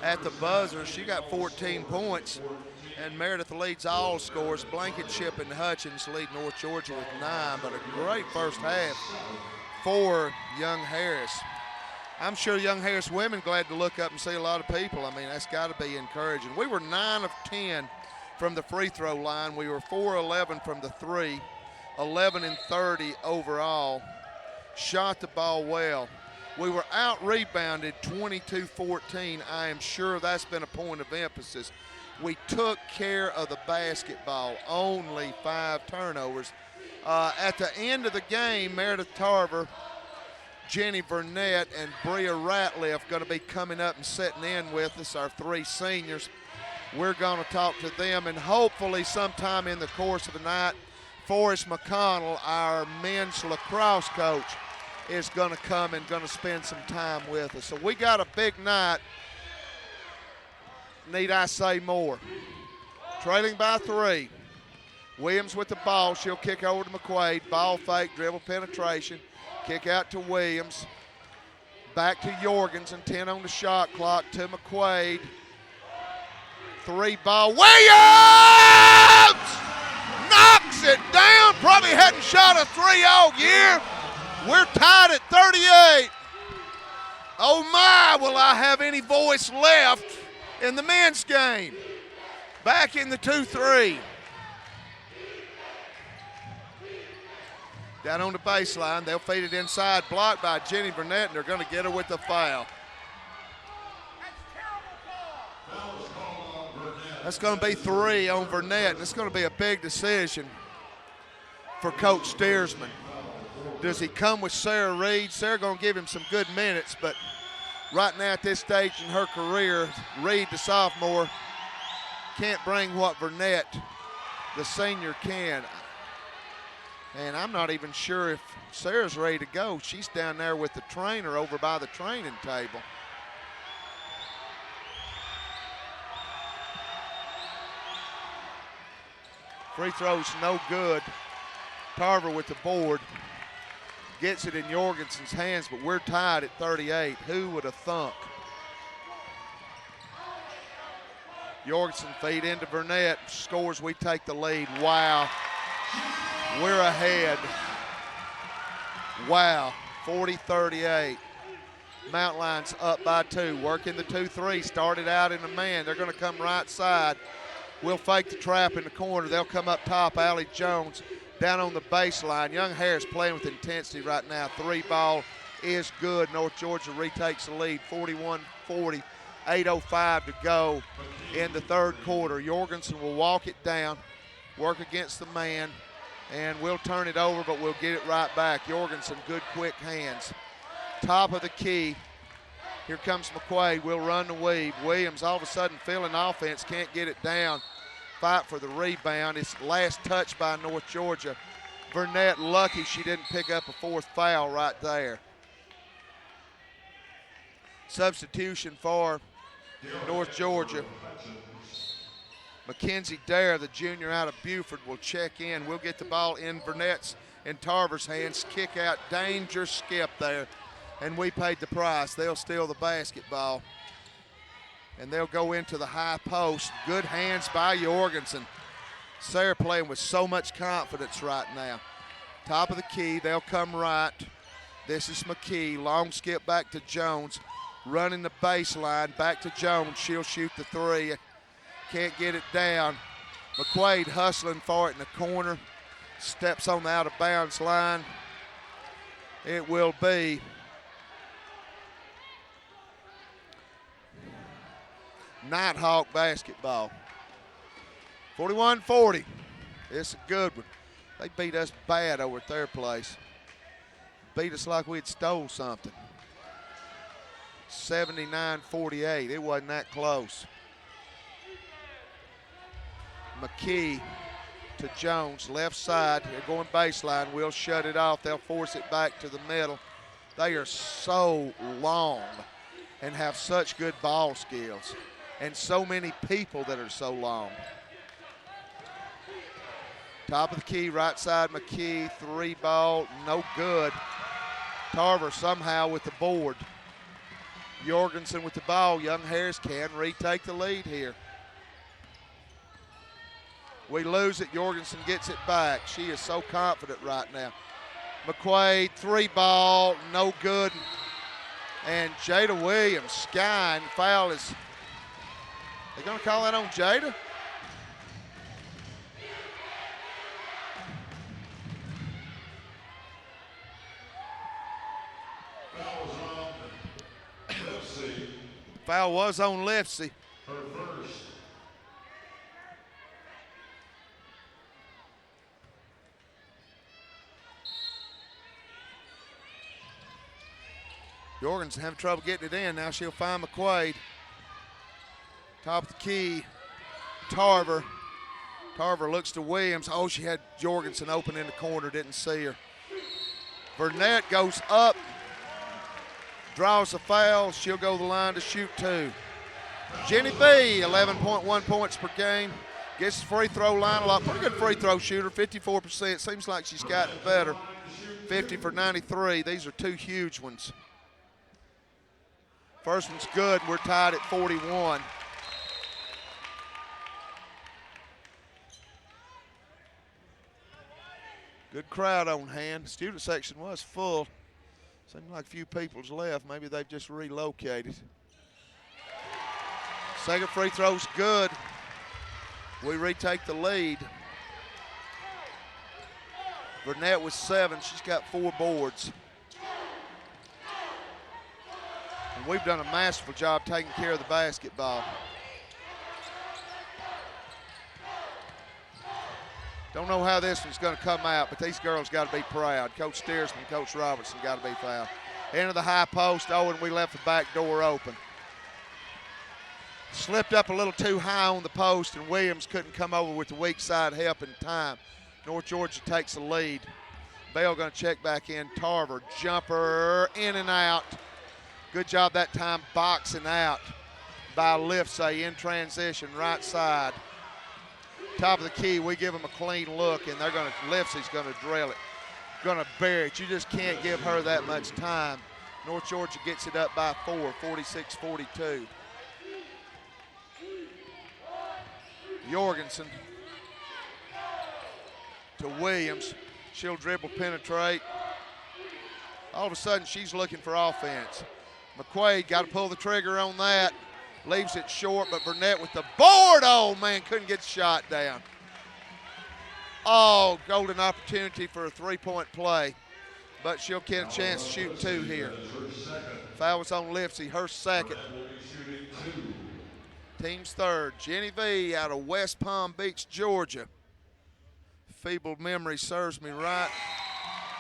at the buzzer. She got 14 points, and Meredith leads all scores. Blankenship and Hutchins lead North Georgia with 9, but a great first half for Young Harris. I'm sure Young Harris women glad to look up and see a lot of people. I mean, that's got to be encouraging. We were 9 of 10 from the free throw line. We were 4-11 from the 3, 11-30 overall. Shot the ball well. We were out-rebounded 22-14. I am sure that's been a point of emphasis. We took care of the basketball, only 5 turnovers. At the end of the game, Meredith Tarver, Jenny Burnett, and Bria Ratliff going to be coming up and sitting in with us, our 3 seniors. We're going to talk to them, and hopefully sometime in the course of the night, Forrest McConnell, our men's lacrosse coach, is going to come and going to spend some time with us. So we got a big night. Need I say more? Trailing by 3. Williams with the ball. She'll kick over to McQuaid. Ball fake, dribble penetration. Kick out to Williams. Back to Jorgensen. 10 on the shot clock to McQuaid. 3-ball. Williams knocks it down. Probably hadn't shot a 3 all year. We're tied at 38. Oh my, will I have any voice left in the men's game? Back in the 2-3. Down on the baseline, they'll feed it inside, blocked by Jenny Burnett, and they're going to get her with the foul. That's going to be 3 on Burnett, and it's going to be a big decision for Coach Steersman. Does he come with Sarah Reed? Sarah going to give him some good minutes, but right now at this stage in her career, Reed, the sophomore, can't bring what Burnett, the senior, can. And I'm not even sure if Sarah's ready to go. She's down there with the trainer over by the training table. Free throw's no good. Tarver with the board. Gets it in Jorgensen's hands, but we're tied at 38. Who would have thunk? Jorgensen feed into Burnett. Scores, we take the lead. Wow. We're ahead. Wow. 40-38. Mountain Lions up by 2. Working the 2-3. Started out in a man. They're going to come right side. We'll fake the trap in the corner. They'll come up top. Allie Jones down on the baseline. Young Harris playing with intensity right now. 3-ball is good. North Georgia retakes the lead, 41-40. 8:05 to go in the third quarter. Jorgensen will walk it down, work against the man, and we'll turn it over, but we'll get it right back. Jorgensen, good quick hands. Top of the key. Here comes McQuaid. We'll run the weave. Williams all of a sudden feeling offense, can't get it down. Fight for the rebound. It's last touch by North Georgia. Burnett lucky she didn't pick up a 4th foul right there. Substitution for North Georgia. Mackenzie Dare, the junior out of Buford, will check in. We'll get the ball in Burnett's and Tarver's hands. Kick out, danger skip there. And we paid the price. They'll steal the basketball. And they'll go into the high post. Good hands by Jorgensen. Sarah playing with so much confidence right now. Top of the key, they'll come right. This is McKee. Long skip back to Jones. Running the baseline, back to Jones. She'll shoot the 3. Can't get it down. McQuaid hustling for it in the corner. Steps on the out-of-bounds line. It will be Nighthawk basketball. 41-40. It's a good one. They beat us bad over at their place. Beat us like we'd stole something. 79-48. It wasn't that close. McKee to Jones, left side. They're going baseline. We'll shut it off. They'll force it back to the middle. They are so long and have such good ball skills, and so many people that are so long. Top of the key, right side McKee, 3 ball, no good. Tarver somehow with the board. Jorgensen with the ball. Young Harris can retake the lead here. We lose it. Jorgensen gets it back. She is so confident right now. McQuaid, 3 ball, no good. And Jada Williams, skying. Foul is, they going to call that on Jada? Foul was on Lipsy. Her first. Jorgensen having trouble getting it in. Now she'll find McQuaid. Top of the key, Tarver. Tarver looks to Williams. Oh, she had Jorgensen open in the corner, didn't see her. Burnett goes up, draws a foul. She'll go the line to shoot 2. Jenny B, 11.1 points per game. Gets the free throw line a lot. Pretty good free throw shooter, 54%. Seems like she's gotten better. 50 for 93. These are 2 huge ones. First one's good. We're tied at 41. Good crowd on hand. The student section was full. Seemed like a few people's left. Maybe they've just relocated. Second free throw's good. We retake the lead. Burnett with 7. She's got 4 boards. And we've done a masterful job taking care of the basketball. Don't know how this one's going to come out, but these girls got to be proud. Coach Steersman, Coach Robertson got to be proud. Into the high post. Oh, and we left the back door open. Slipped up a little too high on the post, and Williams couldn't come over with the weak side help in time. North Georgia takes the lead. Bell going to check back in. Tarver, jumper, in and out. Good job that time boxing out by Lipsey in transition, right side. Top of the key, we give them a clean look, and they're going to, Lipsey's going to drill it. Going to bury it. You just can't give her that much time. North Georgia gets it up by 4, 46-42. Jorgensen to Williams. She'll dribble, penetrate. All of a sudden, she's looking for offense. McQuaid got to pull the trigger on that. Leaves it short, but Burnett with the board. Oh, man, couldn't get the shot down. Oh, golden opportunity for a 3-point play, but she'll get a chance to shoot 2 here. Foul was on Lipsey, her second. Team's third. Jenny V out of West Palm Beach, Georgia. Feeble memory serves me right.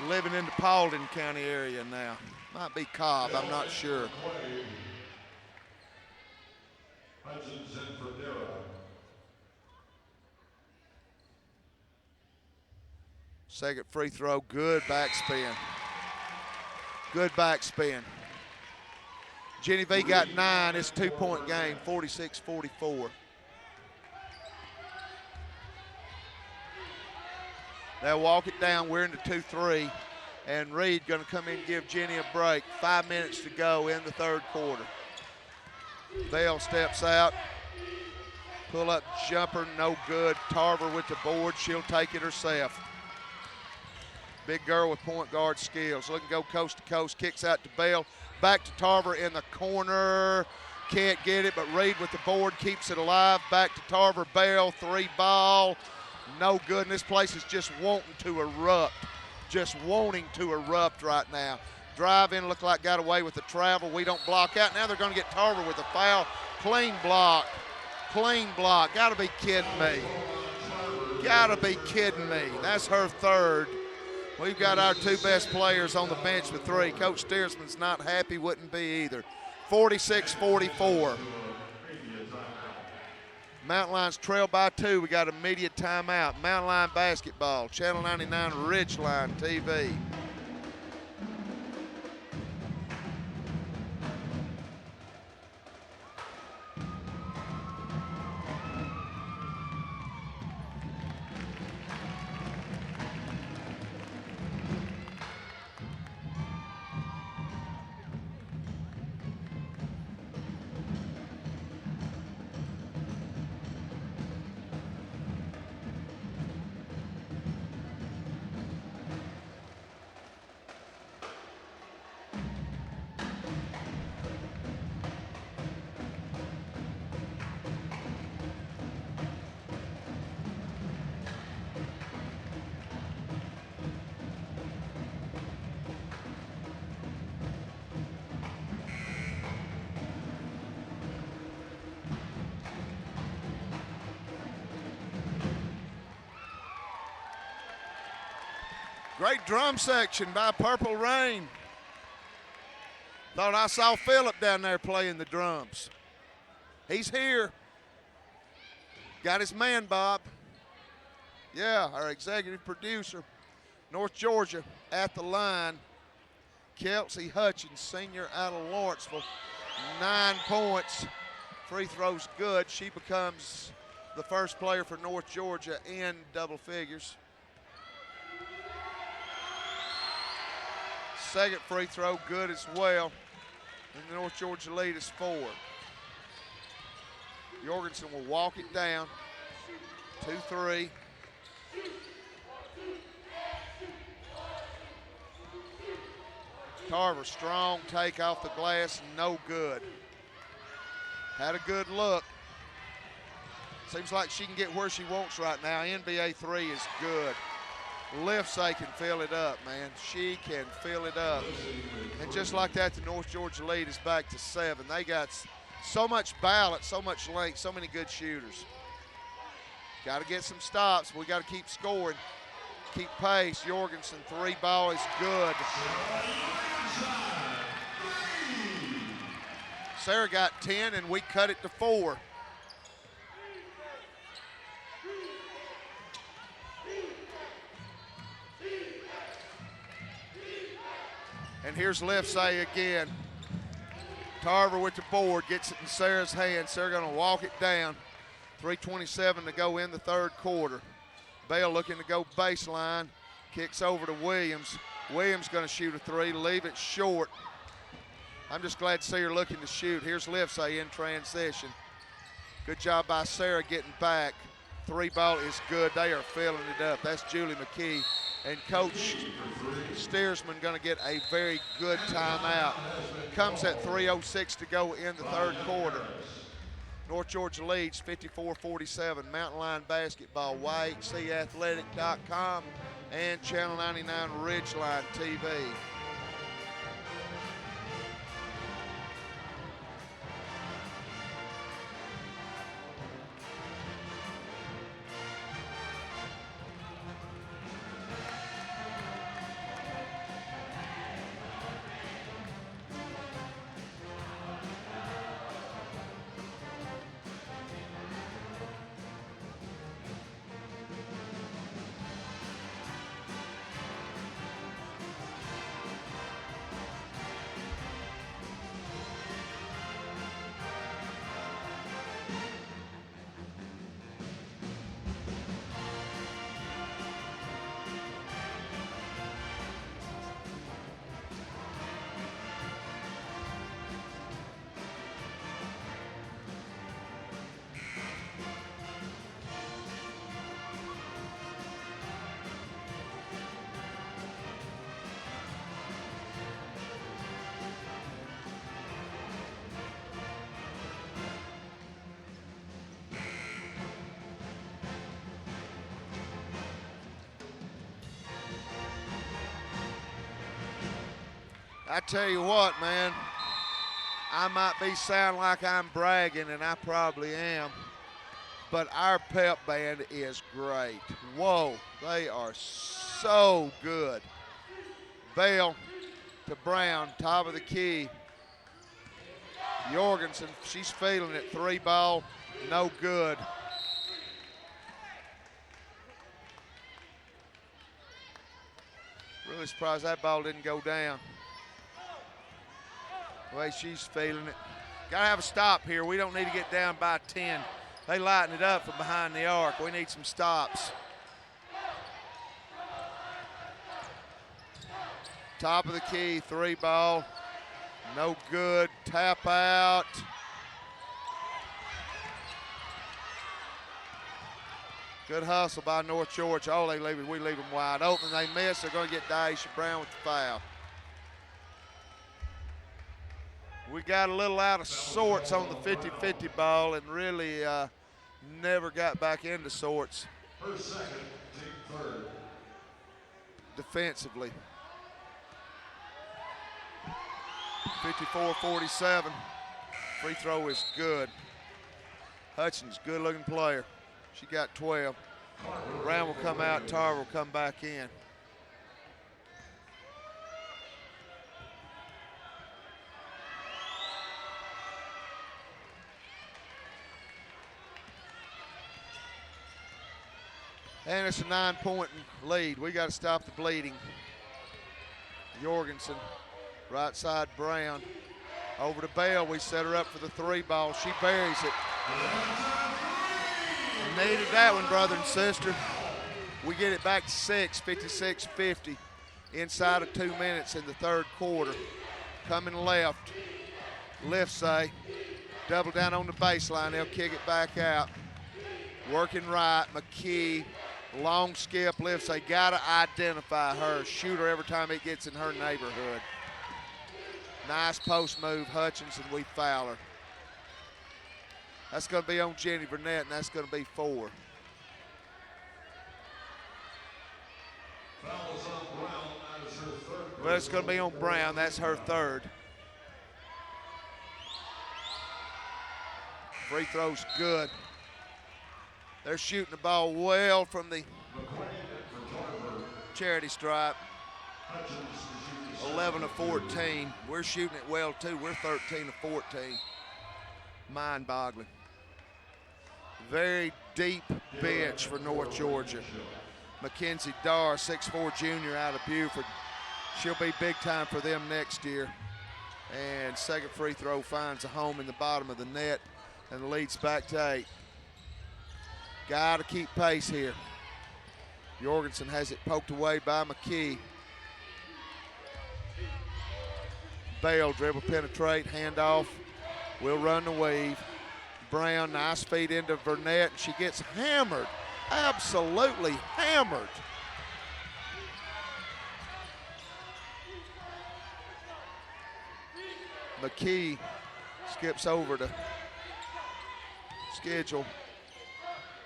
Living in the Paulding County area now. Might be Cobb, I'm not sure. Second free throw, good backspin. Good backspin. Jenny V got 9. It's a 2-point game, 46-44. They'll walk it down. We're into 2-3. And Reed going to come in and give Jenny a break. 5 minutes to go in the third quarter. Bell steps out. Pull up jumper, no good. Tarver with the board. She'll take it herself. Big girl with point guard skills. Looking to go coast to coast. Kicks out to Bell. Back to Tarver in the corner. Can't get it, but Reed with the board keeps it alive. Back to Tarver. Bell, 3 ball. No good. And this place is just wanting to erupt. Just wanting to erupt right now. Drive in, look like got away with the travel. We don't block out. Now they're going to get Tarver with a foul. Clean block. Clean block. Got to be kidding me. Got to be kidding me. That's her third. We've got our 2 best players on the bench with 3. Coach Steersman's not happy, wouldn't be either. 46-44. Mountain Lions trail by 2. We got immediate timeout. Mountain Lion basketball, Channel 99 Ridgeline TV. Great drum section by Purple Rain. Thought I saw Phillip down there playing the drums. He's here. Got his man, Bob. Yeah, our executive producer. North Georgia at the line. Kelsey Hutchins, senior out of Lawrenceville. 9 points. Free throw's good. She becomes the first player for North Georgia in double figures. Second free throw good as well. And the North Georgia lead is 4. Jorgensen will walk it down. 2-3. Tarver, strong take off the glass, no good. Had a good look. Seems like she can get where she wants right now. NBA 3 is good. Liftsay can fill it up, man. She can fill it up. And just like that, the North Georgia lead is back to 7. They got so much balance, so much length, so many good shooters. Got to get some stops. We got to keep scoring. Keep pace. Jorgensen, 3 ball is good. Sarah got 10, and we cut it to 4. And here's Liftsay again. Tarver with the board, gets it in Sarah's hand. Sarah gonna walk it down. 3:27 to go in the third quarter. Bell looking to go baseline. Kicks over to Williams. Williams gonna shoot a 3, leave it short. I'm just glad to see her looking to shoot. Here's Liftsay in transition. Good job by Sarah getting back. 3 ball is good. They are filling it up. That's Julie McKee. And Coach Steersman going to get a very good timeout. Comes at 3:06 to go in the third quarter. North Georgia leads 54-47. Mountain Line Basketball, YHCathletic.com and Channel 99 Ridgeline TV. I tell you what, man, I might be sound like I'm bragging, and I probably am, but our pep band is great. Whoa, they are so good. Bell to Brown, top of the key. Jorgensen, she's feeling it. 3 ball, no good. Really surprised that ball didn't go down. The way she's feeling it. Got to have a stop here. We don't need to get down by 10. They lighten it up from behind the arc. We need some stops. Top of the key, 3 ball. No good. Tap out. Good hustle by North Georgia. Oh, we leave them wide open. They miss. They're going to get Daisha Brown with the foul. We got a little out of sorts on the 50-50 ball and really never got back into sorts. First, second, take third. Defensively. 54-47. Free throw is good. Hutchins, good looking player. She got 12. Brown will come out, Tarver will come back in. And it's a 9-point lead. We got to stop the bleeding. Jorgensen, right side Brown. Over to Bell. We set her up for the 3 ball. She buries it. Needed that one, brother and sister. We get it back to 6, 56-50. Inside of 2 minutes in the third quarter. Coming left. Liftsay. Double down on the baseline. They'll kick it back out. Working right. McKee. Long skip. Liftsay. Got to identify her. Shoot her every time it gets in her neighborhood. Nice post move. Hutchinson. We foul her. That's going to be on Jenny Burnett, and that's going to be 4. Well, it's going to be on Brown. That's her 3rd. Free throw's good. They're shooting the ball well from the charity stripe. 11 of 14. We're shooting it well, too. We're 13 of 14. Mind-boggling. Very deep bench for North Georgia. Mackenzie Darr, 6'4" junior out of Buford. She'll be big time for them next year. And second free throw finds a home in the bottom of the net, and the lead's back to 8. Got to keep pace here. Jorgensen has it poked away by McKee. Bale dribble penetrate, handoff. Will run the weave. Brown, nice feed into Burnett. She gets hammered, absolutely hammered. McKee skips over to Schedule.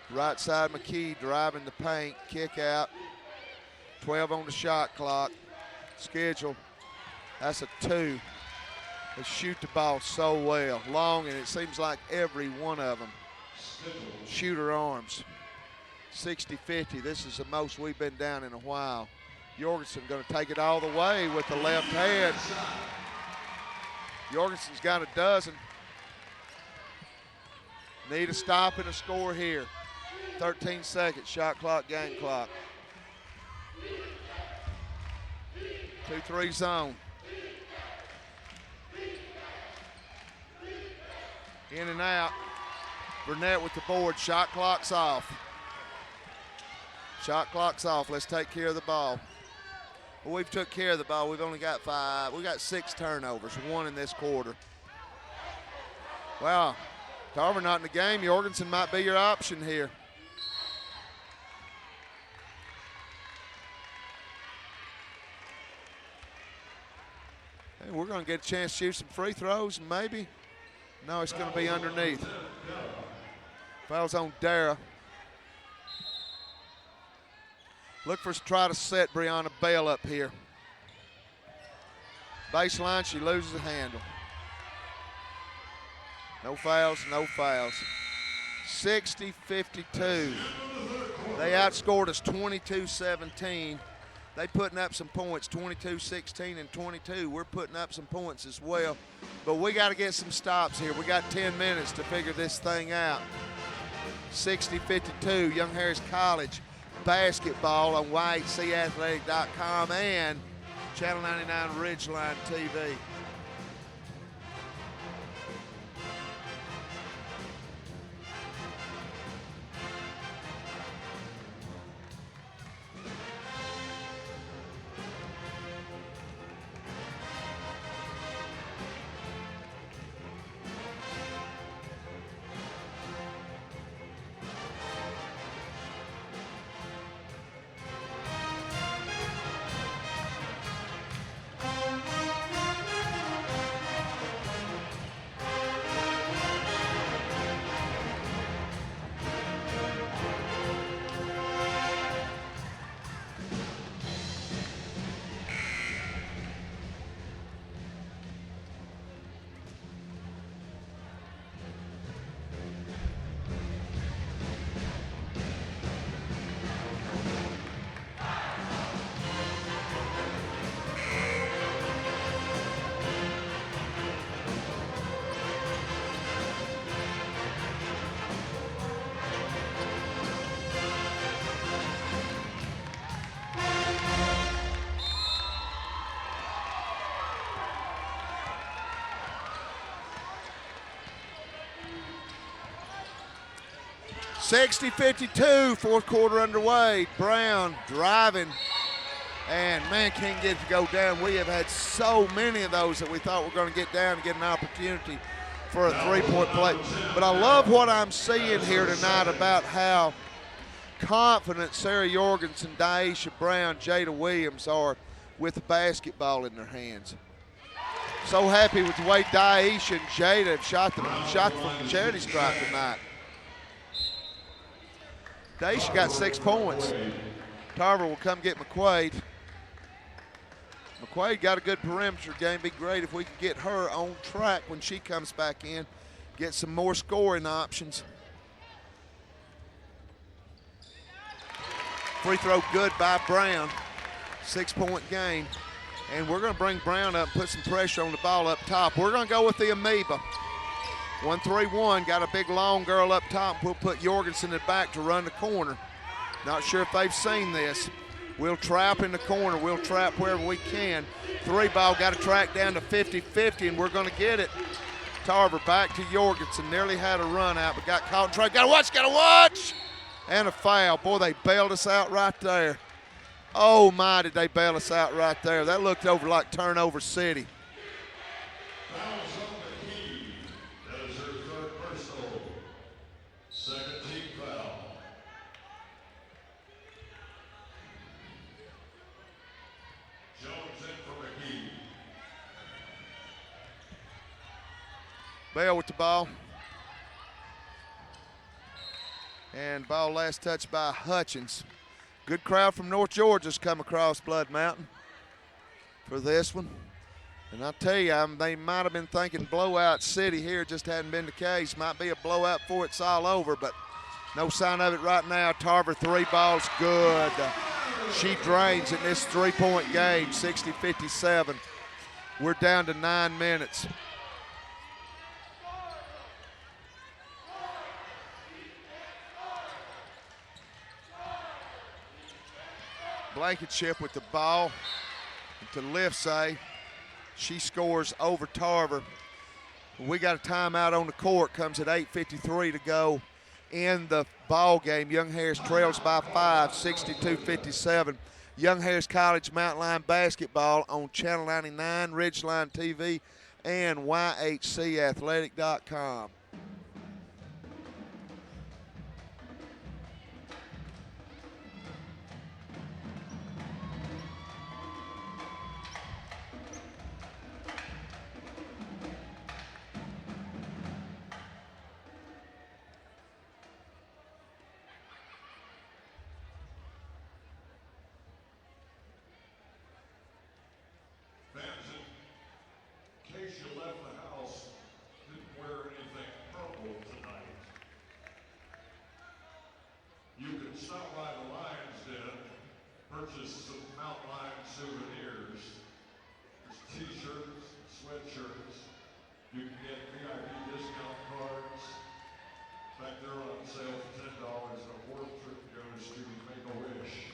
Right side McKee driving the paint, kick out. 12 on the shot clock. Schedule, that's a 2. They shoot the ball so well, long, and it seems like every one of them shoot her arms. 60-50, this is the most we've been down in a while. Jorgensen going to take it all the way with the left hand. Jorgensen's got a dozen. Need a stop and a score here. 13 seconds, shot clock, game clock. 2-3 zone. In and out. Burnett with the board. Shot clock's off. Shot clock's off. Let's take care of the ball. Well, we've took care of the ball. We've only got 5. We got 6 turnovers, 1 in this quarter. Well, Tarver not in the game. Jorgensen might be your option here. Hey, we're going to get a chance to shoot some free throws, maybe. No, it's going to be underneath. Foul's on Dara. Look for us to try to set Brianna Bell up here. Baseline, she loses the handle. No fouls, no fouls. 60-52. They outscored us 22-17. They putting up some points, 22-16 and 22. We're putting up some points as well. But we got to get some stops here. We got 10 minutes to figure this thing out. 60-52, Young Harris College basketball on YHCathletic.com and Channel 99 Ridgeline TV. 60-52, fourth quarter underway. Brown driving, and man, can't get it to go down. We have had so many of those that we thought were going to get down and get an opportunity for a three-point play. But I love what I'm seeing here tonight about how confident Sarah Jorgensen, Daisha Brown, Jada Williams are with the basketball in their hands. So happy with the way Daisha and Jada have shot from the charity stripe tonight. Daisha got 6 points. Tarver will come get McQuaid. McQuaid got a good perimeter game. Be great if we could get her on track when she comes back in, get some more scoring options. Free throw good by Brown. 6-point game. And we're going to bring Brown up and put some pressure on the ball up top. We're going to go with the amoeba. 1-3-1, got a big long girl up top. We'll put Jorgensen in the back to run the corner. Not sure if they've seen this. We'll trap in the corner. We'll trap wherever we can. 3-ball got to track down to 50-50, and we're going to get it. Tarver back to Jorgensen. Nearly had a run out, but got caught in trap. Got to watch! And a foul. Boy, they bailed us out right there. Oh, my, did they bail us out right there. That looked over like turnover city. That is her third personal. Second team foul. Jones in for McGee. Bell with the ball. And ball last touched by Hutchins. Good crowd from North Georgia's come across Blood Mountain for this one. And I'll tell you, they might have been thinking blowout city here, just hadn't been the case. Might be a blowout before it's all over, but no sign of it right now. Tarver 3-ball's good. She drains in this 3-point game, 60-57. We're down to 9 minutes. Blankenship with the ball to Livesay. She scores over Tarver. We got a timeout on the court. Comes at 8:53 to go in the ball game. Young Harris trails by 5, 62-57. Young Harris College Mountain Line basketball on Channel 99, Ridgeline TV, and YHCathletic.com. Stop by the Lions Den, purchase some Mountain Lion souvenirs. There's t-shirts, sweatshirts. You can get VIP discount cards. In fact, they're on sale for $10. A world trip goes to Make-A-Wish.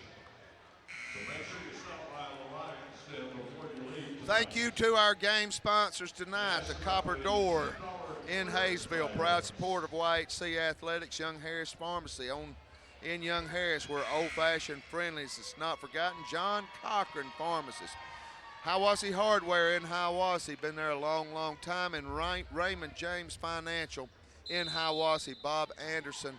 So make sure you stop by the Lions Den before you leave. Thank you to our game sponsors tonight, the Copper Door in Hayesville, proud supporter of YHC Athletics, Young Harris Pharmacy in Young Harris, where old-fashioned friendliness is not forgotten. John Cochran Pharmacist. Hiawassee Hardware in Hiawassee, been there a long, long time. And Raymond James Financial in Hiawassee. Bob Anderson,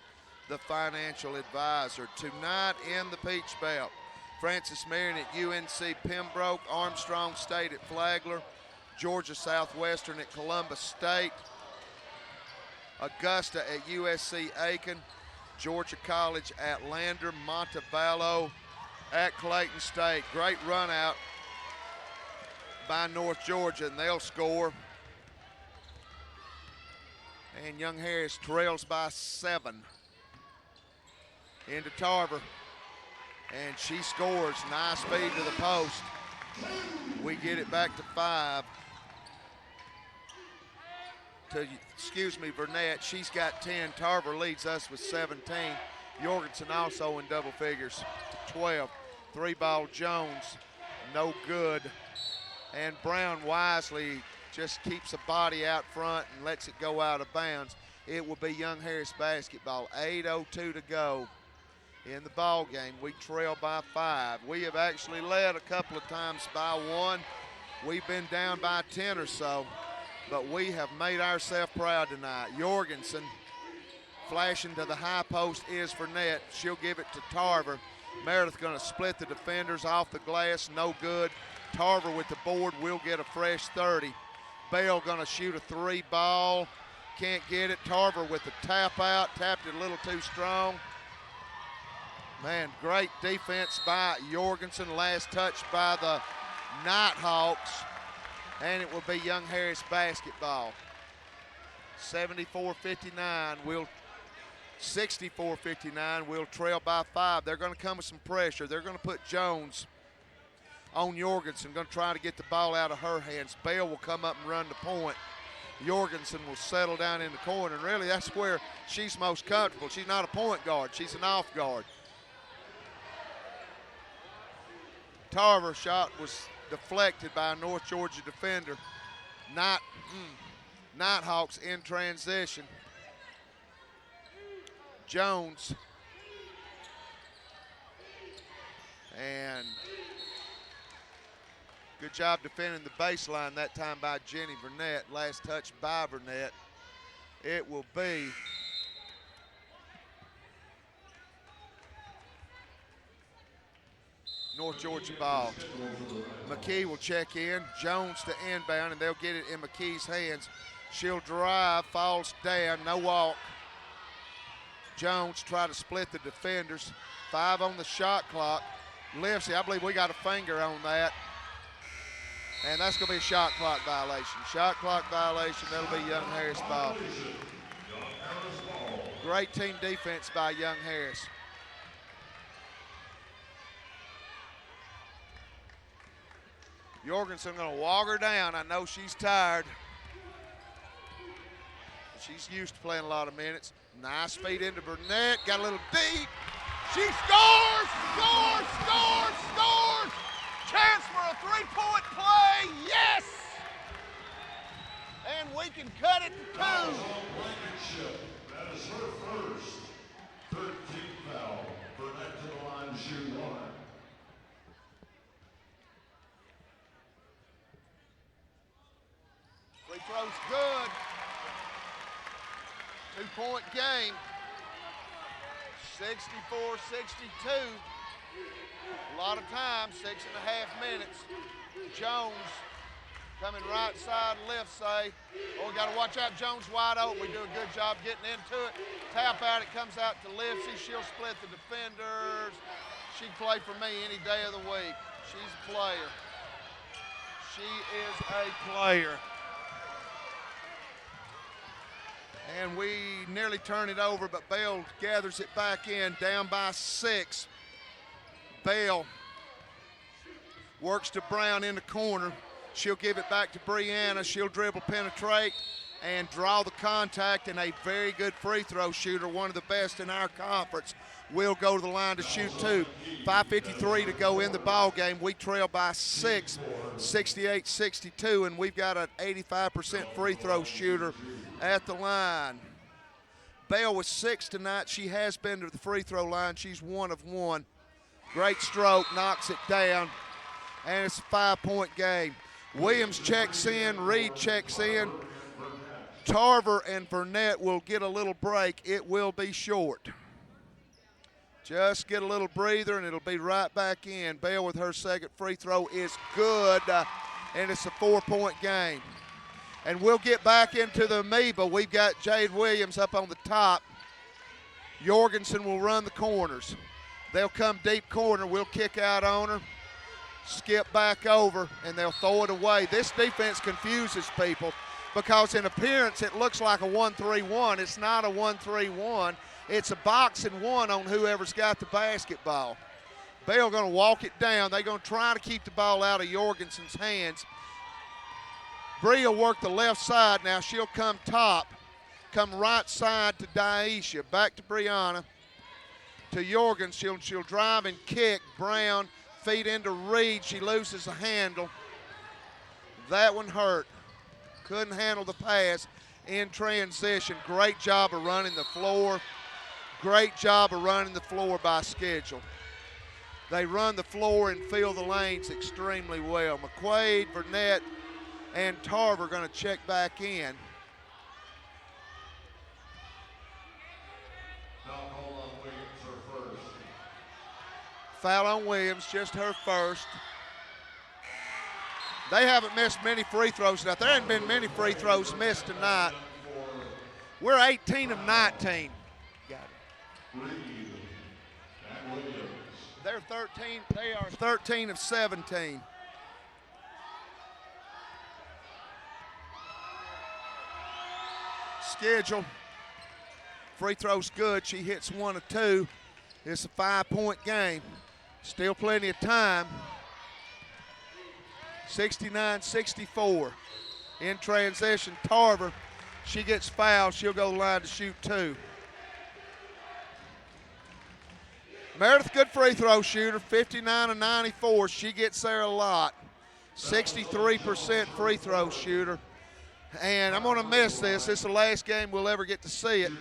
the financial advisor. Tonight in the Peach Belt, Francis Marion at UNC Pembroke, Armstrong State at Flagler, Georgia Southwestern at Columbus State, Augusta at USC Aiken, Georgia College at Lander, Montevallo at Clayton State. Great run out by North Georgia, and they'll score. And Young Harris trails by 7. Into Tarver, and she scores. Nice speed to the post. We get it back to 5. Burnett, she's got 10. Tarver leads us with 17. Jorgensen also in double figures, 12. 3-ball Jones, no good. And Brown wisely just keeps a body out front and lets it go out of bounds. it will be Young Harris basketball. 8:02 to go in the ball game. We trail by 5. We have actually led a couple of times by 1. We've been down by 10 or so, but we have made ourselves proud tonight. Jorgensen flashing to the high post is for net. She'll give it to Tarver. Meredith going to split the defenders off the glass. No good. Tarver with the board will get a fresh 30. Bell going to shoot a 3 ball. Can't get it. Tarver with the tap out. Tapped it a little too strong. Man, great defense by Jorgensen. Last touch by the Nighthawks. And it will be Young Harris basketball. 74-59. 64-59. We'll trail by 5. They're going to come with some pressure. They're going to put Jones on Jorgensen. Going to try to get the ball out of her hands. Bell will come up and run the point. Jorgensen will settle down in the corner. And really, that's where she's most comfortable. She's not a point guard. She's an off guard. Tarver shot was deflected by a North Georgia defender. Nighthawks in transition. Jones. And good job defending the baseline that time by Jenny Burnett. Last touch by Burnett. It will be North Georgia ball. McKee will check in. Jones to inbound, and they'll get it in McKee's hands. She'll drive, falls down, no walk. Jones try to split the defenders. 5 on the shot clock. Livesey, I believe we got a finger on that. And that's going to be a shot clock violation. Shot clock violation, that'll be Young Harris ball. Great team defense by Young Harris. Jorgensen going to walk her down. I know she's tired. She's used to playing a lot of minutes. Nice feed into Burnett. Got a little deep. She scores! Scores! Scores! Scores! Chance for a 3-point play. Yes! And we can cut it to 2. That is her first 13th foul. Burnett to the line to shoot 1. Free throw's good. 2-point game. 64-62. A lot of time, 6.5 minutes. Jones coming right side, left side. Oh, we got to watch out. Jones wide open. We do a good job getting into it. Tap out, it comes out to Livesey. She'll split the defenders. She'd play for me any day of the week. She's a player. She is a player. And we nearly turn it over, but Bell gathers it back in, down by 6. Bell works to Brown in the corner. She'll give it back to Brianna. She'll dribble, penetrate, and draw the contact, and a very good free throw shooter, one of the best in our conference, will go to the line to shoot 2. 5:53 to go in the ball game. We trail by 6, 68-62, and we've got an 85% free throw shooter at the line. Bell was 6 tonight. She has been to the free throw line. She's 1 of 1. Great stroke, knocks it down, and it's a 5-point game. Williams checks in, Reed checks in. Tarver and Burnett will get a little break. It will be short. Just get a little breather, and it'll be right back in. Bell with her second free throw is good, and it's a 4-point game. And we'll get back into the amoeba. We've got Jade Williams up on the top. Jorgensen will run the corners. They'll come deep corner. We'll kick out on her, skip back over, and they'll throw it away. This defense confuses people because in appearance it looks like a 1-3-1. It's not a 1-3-1. It's a box and 1 on whoever's got the basketball. Bell going to walk it down. They're going to try to keep the ball out of Jorgensen's hands. Bree will work the left side. Now she'll come top, come right side to Daisha. Back to Brianna, to Jorgensen. She'll drive and kick. Brown, feed into Reed. She loses a handle. That one hurt. Couldn't handle the pass. in transition. Great job of running the floor. Great job of running the floor by Schedule. They run the floor and fill the lanes extremely well. McQuaid, Burnett, and Tarver going to check back in. Foul on Williams, just her first. They haven't missed many free throws tonight. There haven't been many free throws missed tonight. We're 18 of 19. Got it. They're 13. They are 13 of 17. Schedule. Free throw's good. She hits 1 of 2. It's a 5-point game. Still plenty of time. 69-64. In transition, Tarver, she gets fouled. She'll go to the line to shoot 2. Meredith, good free throw shooter, 59 of 94. She gets there a lot. 63% free throw shooter. And I'm going to miss this. This is the last game we'll ever get to see it.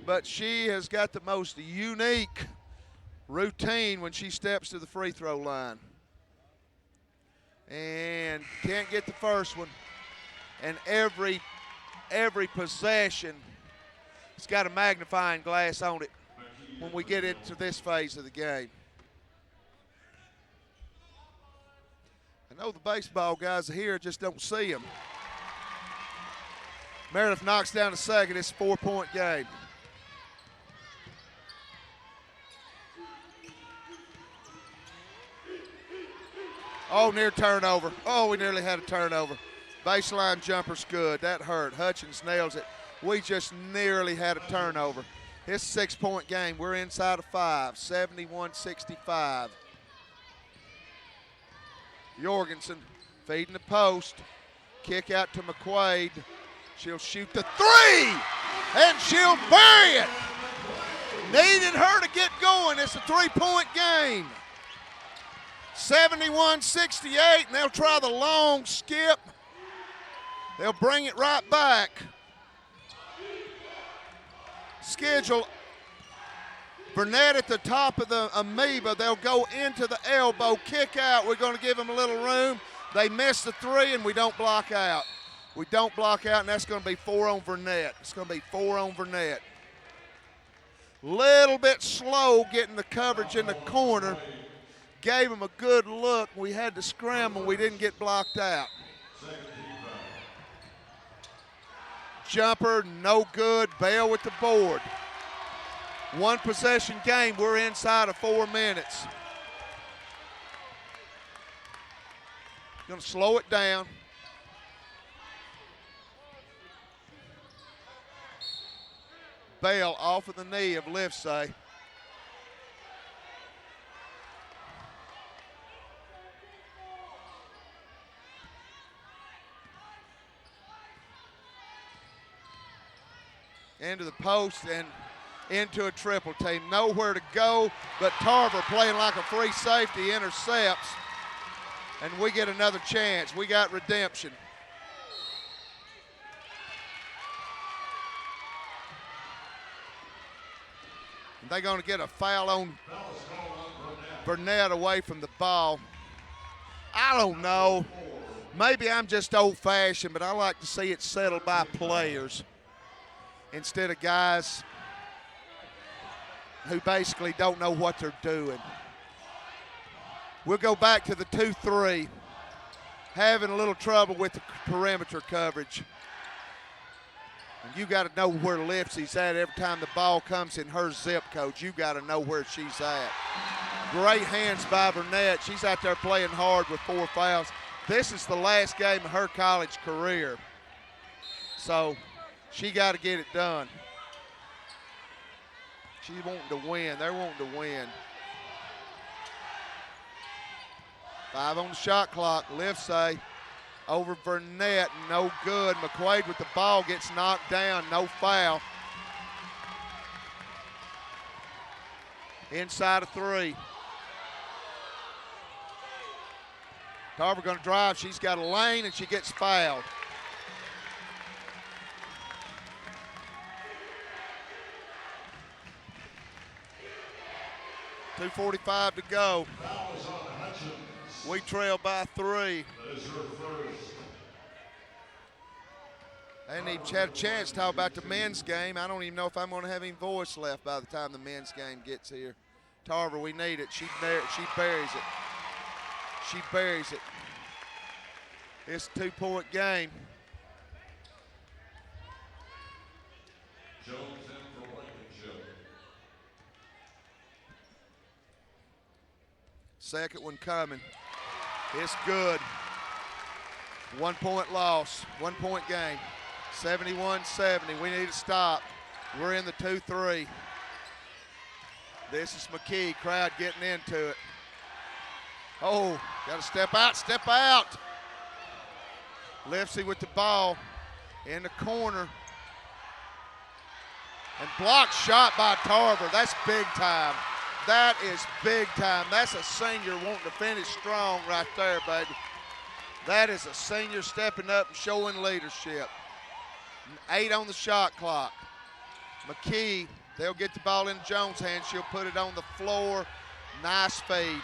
But she has got the most unique routine when she steps to the free throw line. And can't get the first one. And every possession, it's got a magnifying glass on it when we get into this phase of the game. I know the baseball guys are here, just don't see them. Meredith knocks down a second. It's a 4-point game. Oh, near turnover. Oh, we nearly had a turnover. Baseline jumper's good. That hurt. Hutchins nails it. We just nearly had a turnover. It's a 6-point game. We're inside of 5, 71-65. Jorgensen feeding the post. Kick out to McQuaid. She'll shoot the 3, and she'll bury it. Needed her to get going. It's a 3-point game. 71-68, and they'll try the long skip. They'll bring it right back. Schedule. Burnett at the top of the amoeba. They'll go into the elbow, kick out. We're going to give them a little room. They miss the 3, and we don't block out. We don't block out, and that's going to be 4 on Burnett. It's going to be 4 on Burnett. Little bit slow getting the coverage in the corner. Gave him a good look. We had to scramble. We didn't get blocked out. Jumper, no good. Bell with the board. 1 possession game. We're inside of 4 minutes. Going to slow it down. Bell off of the knee of Livesay. Into the post and into a triple team. Nowhere to go, but Tarver playing like a free safety intercepts, and we get another chance. We got redemption. They're going to get a foul on Burnett away from the ball. I don't know. Maybe I'm just old-fashioned, but I like to see it settled by players instead of guys who basically don't know what they're doing. We'll go back to the 2-3. Having a little trouble with the perimeter coverage. And you got to know where Lipsy's at every time the ball comes in her zip code. You got to know where she's at. Great hands by Burnett. She's out there playing hard with 4 fouls. This is the last game of her college career. So she got to get it done. She's wanting to win. They're wanting to win. 5 on the shot clock. Livesay over Burnett. No good. McQuaid with the ball gets knocked down. No foul. Inside of 3. Tarver going to drive. She's got a lane, and she gets fouled. 2:45 to go. Foul is on Hutchins. We trail by 3. That is her first. I ain't even had a chance to talk about the men's game. I don't even know if I'm going to have any voice left by the time the men's game gets here. Tarver, we need it. She buries it. She buries it. It's a 2-point game. Jones in for Blankenship. Second one coming. It's good. 1-point loss. 1-point game. 71-70. We need to stop. We're in the 2-3. This is McKee. Crowd getting into it. Oh, got to step out. Step out. Lipsy with the ball in the corner. And blocked shot by Tarver. That's big time. That is big time. That's a senior wanting to finish strong right there, baby. That is a senior stepping up and showing leadership. 8 on the shot clock. McKee, they'll get the ball in Jones' hands. She'll put it on the floor. Nice feed.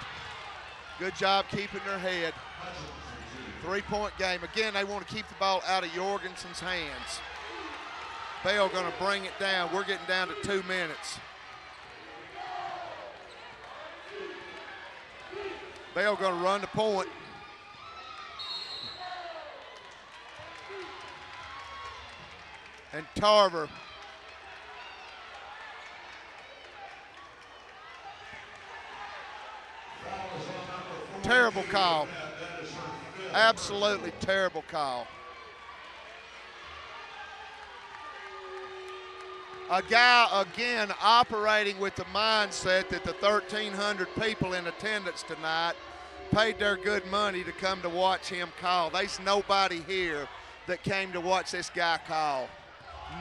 Good job keeping her head. 3-point game. Again, they want to keep the ball out of Jorgensen's hands. Bell going to bring it down. We're getting down to 2 minutes. Bell going to run the point. And Tarver. Terrible call. Absolutely terrible call. A guy, again, operating with the mindset that the 1,300 people in attendance tonight paid their good money to come to watch him call. There's nobody here that came to watch this guy call.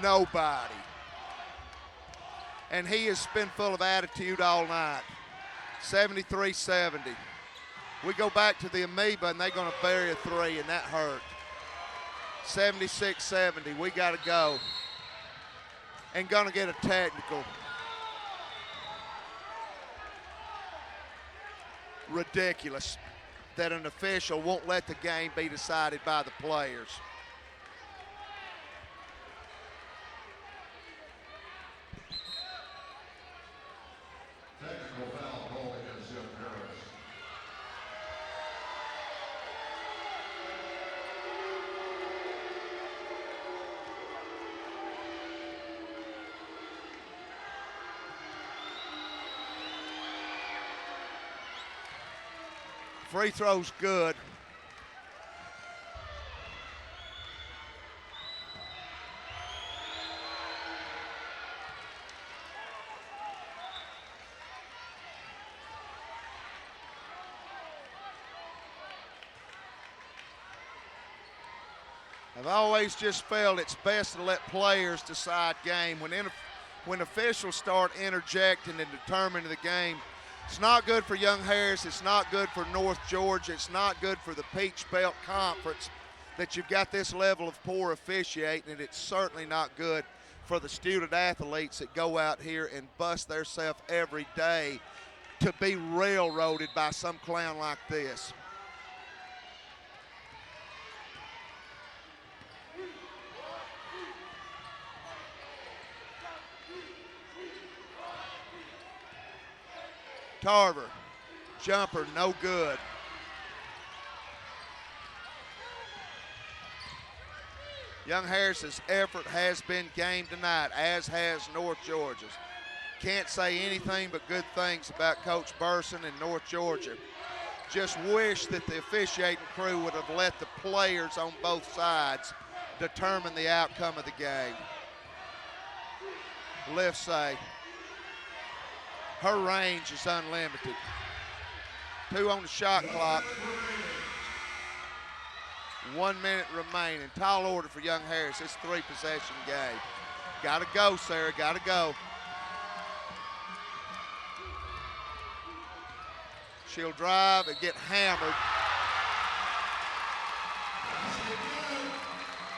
Nobody. And he has been full of attitude all night. 73-70. We go back to the amoeba, and they're going to bury a 3, and that hurt. 76-70. We got to go. And going to get a technical. Ridiculous that an official won't let the game be decided by the players. Technical foul called against Young Harris. Free throw's good. I've always just felt it's best to let players decide game. When officials start interjecting and determining the game, it's not good for Young Harris. It's not good for North Georgia. It's not good for the Peach Belt Conference that you've got this level of poor officiating, and it's certainly not good for the student athletes that go out here and bust theirself every day to be railroaded by some clown like this. Tarver, jumper, no good. Young Harris's effort has been game tonight, as has North Georgia's. Can't say anything but good things about Coach Burson and North Georgia. Just wish that the officiating crew would have let the players on both sides determine the outcome of the game. Left side. Her range is unlimited. 2 on the shot clock. 1 minute remaining. Tall order for Young Harris. It's a 3-possession game. Got to go, Sarah. Got to go. She'll drive and get hammered.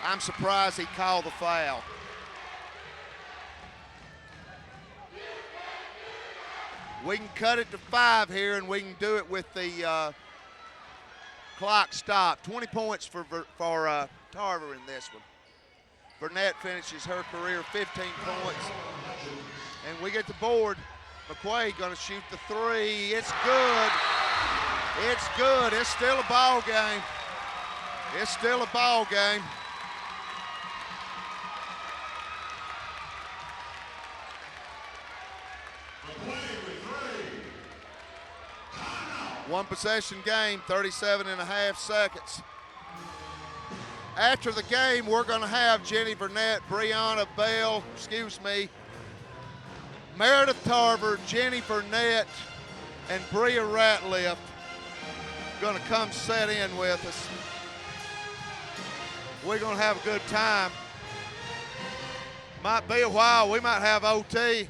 I'm surprised he called the foul. We can cut it to 5 here, and we can do it with the clock stop. 20 points for Tarver in this one. Burnett finishes her career 15 points. And we get the board. McQuaid going to shoot the 3. It's good. It's good. It's still a ball game. It's still a ball game. One possession game, 37.5 seconds. After the game, we're going to have Jenny Burnett, Brianna Bell, Meredith Tarver, Jenny Burnett, and Bria Ratliff going to come set in with us. We're going to have a good time. Might be a while. We might have OT.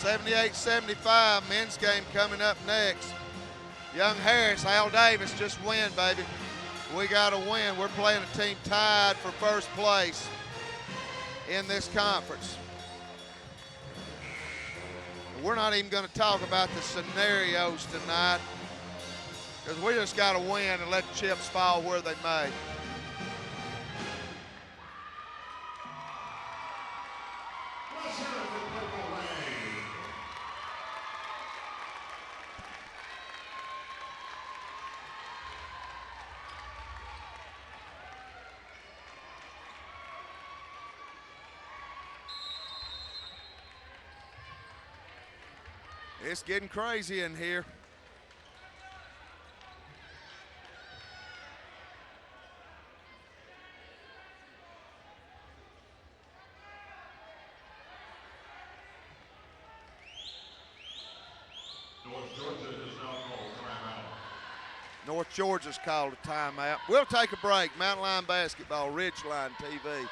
78-75, men's game coming up next. Young Harris, Al Davis, just win, baby. We got to win. We're playing a team tied for first place in this conference. We're not even going to talk about the scenarios tonight because we just got to win and let the chips fall where they may. It's getting crazy in here. North Georgia's called a timeout. We'll take a break. Mountain Line Basketball, Ridgeline TV.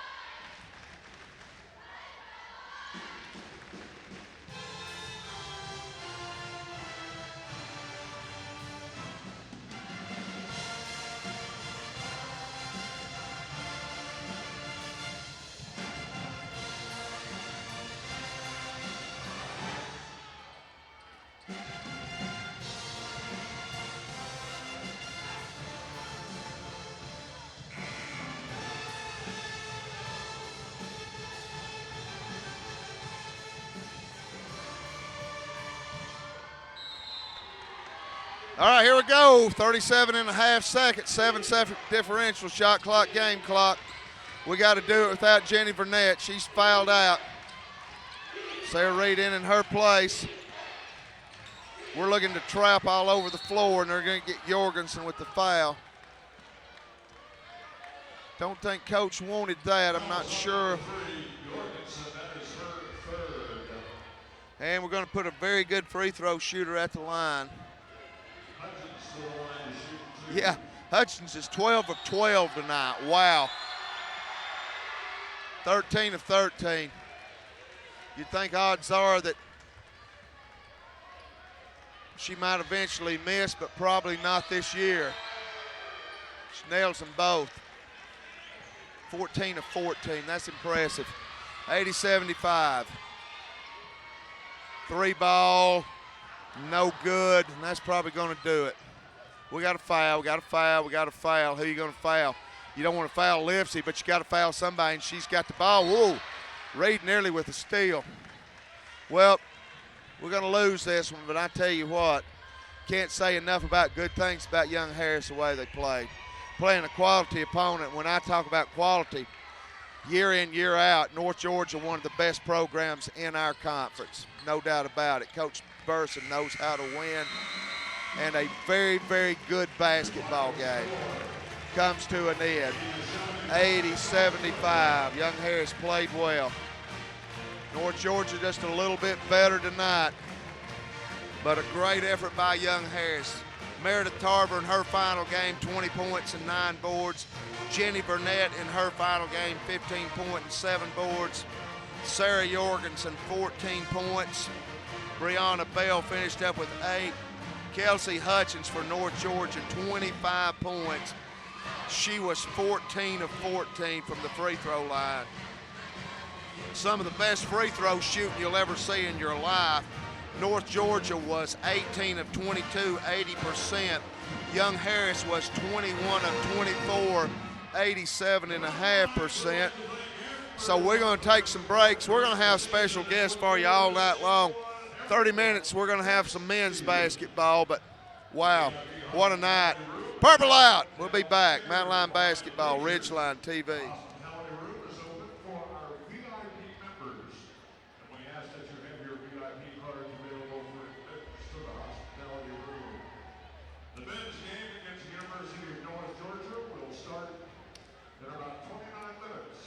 All right, here we go. 37.5 seconds, 7-second differential, shot clock, game clock. We got to do it without Jenny Burnett. She's fouled out. Sarah Reed in her place. We're looking to trap all over the floor, and they're going to get Jorgensen with the foul. Don't think Coach wanted that. I'm not sure. And we're going to put a very good free throw shooter at the line. Yeah, Hutchins is 12 of 12 tonight. Wow. 13 of 13. You'd think odds are that she might eventually miss, but probably not this year. She nails them both. 14 of 14. That's impressive. 80-75. 3 ball, no good, and that's probably going to do it. We got a foul, we got a foul, we got a foul. Who are you going to foul? You don't want to foul Lipsy, but you got to foul somebody, and she's got the ball. Whoa, Reed nearly with a steal. Well, we're going to lose this one, but I tell you what, can't say enough about good things about Young Harris the way they played. Playing a quality opponent. When I talk about quality, year in, year out, North Georgia, one of the best programs in our conference. No doubt about it. Coach Burson knows how to win. And a very, very good basketball game comes to an end. 80-75. Young Harris played well. North Georgia just a little bit better tonight, but a great effort by Young Harris. Meredith Tarver in her final game, 20 points and 9 boards. Jenny Burnett in her final game, 15 points and 7 boards. Sarah Jorgensen, 14 points. Brianna Bell finished up with 8. Kelsey Hutchins for North Georgia, 25 points. She was 14 of 14 from the free throw line. some of the best free throw shooting you'll ever see in your life. North Georgia was 18 of 22, 80%. Young Harris was 21 of 24, 87.5%. So we're going to take some breaks. We're going to have special guests for you all night long. 30 minutes, we're going to have some men's basketball, but wow, what a night. Purple out. We'll be back. Mountain Line Basketball, Ridgeline TV. Hospitality room is open for our VIP members. And we ask that you have your VIP cards available for admittance to the hospitality room. The men's game against the University of North Georgia will start in about 29 minutes.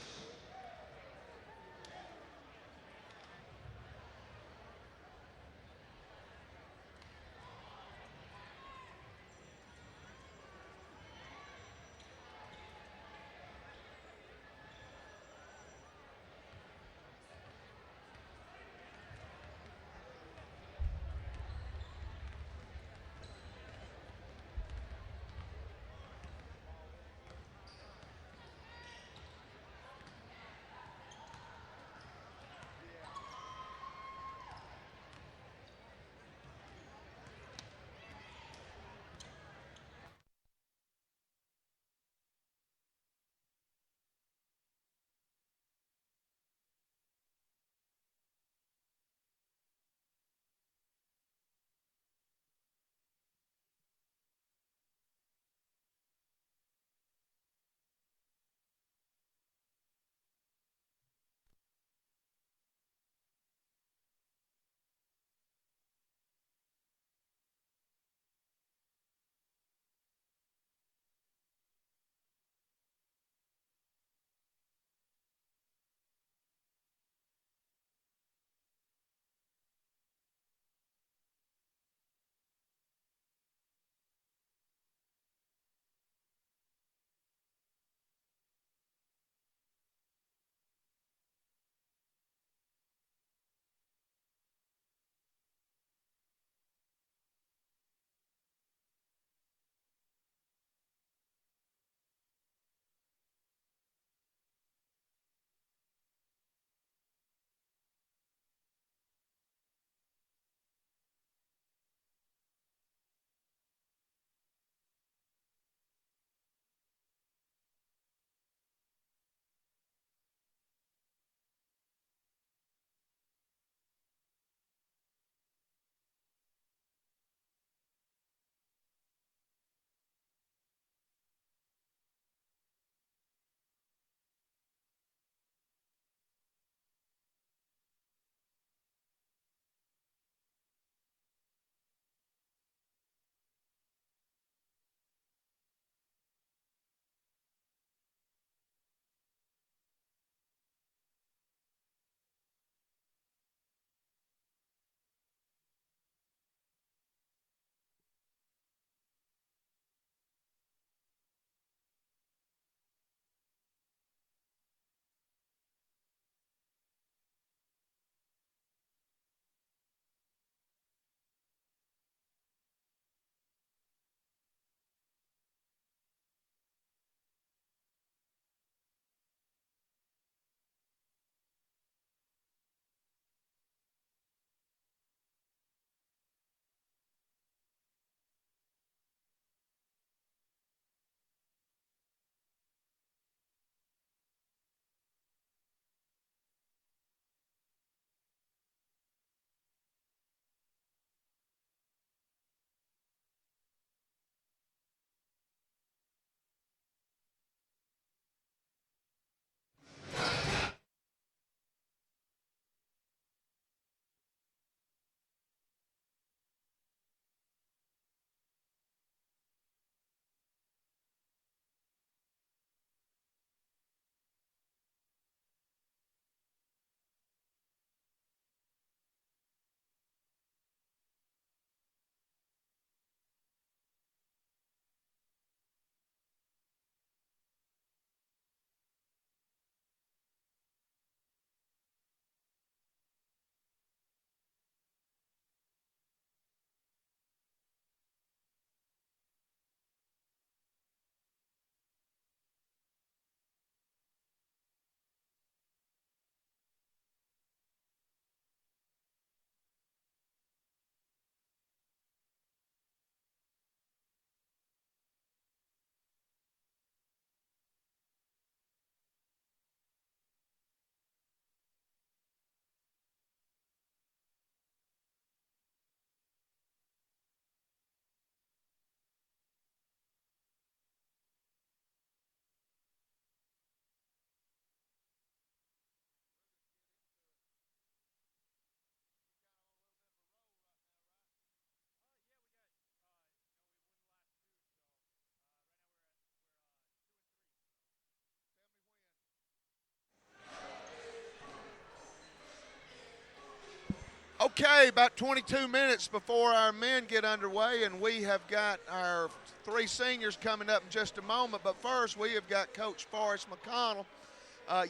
Okay, about 22 minutes before our men get underway, and we have got our 3 seniors coming up in just a moment. But first, we have got Coach Forrest McConnell,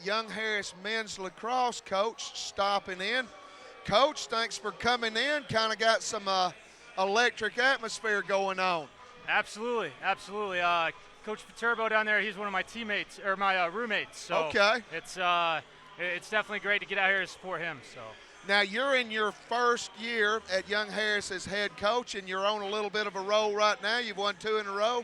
Young Harris men's lacrosse coach, stopping in. Coach, thanks for coming in. Kind of got some electric atmosphere going on. Absolutely. Coach Paterbo down there, he's one of my teammates, or my roommates. So okay. It's definitely great to get out here to support him. So. Now, you're in your first year at Young Harris as head coach, and you're on a little bit of a roll right now. You've won 2 in a row.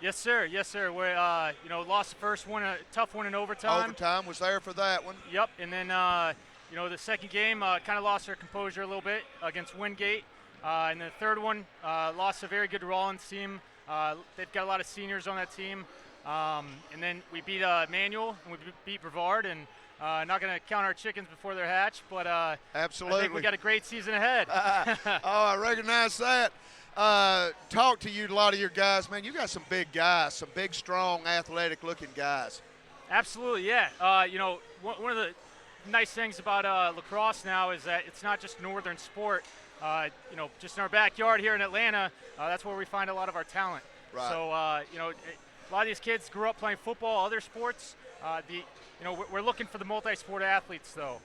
Yes, sir. We lost the first one, a tough one in overtime. Overtime was there for that one. Yep, and then the second game kind of lost our composure a little bit against Wingate. And the third one lost a very good Rollins team. They've got a lot of seniors on that team. And then we beat Manual, and we beat Brevard, and not going to count our chickens before they're hatched, but absolutely. I think we got a great season ahead. I recognize that. Talk to you, a lot of your guys, man. You got some big guys, some big, strong, athletic-looking guys. Absolutely, yeah. One of the nice things about lacrosse now is that it's not just northern sport. Just in our backyard here in Atlanta, that's where we find a lot of our talent. Right. So, a lot of these kids grew up playing football, other sports. We're looking for the multi-sport athletes, though.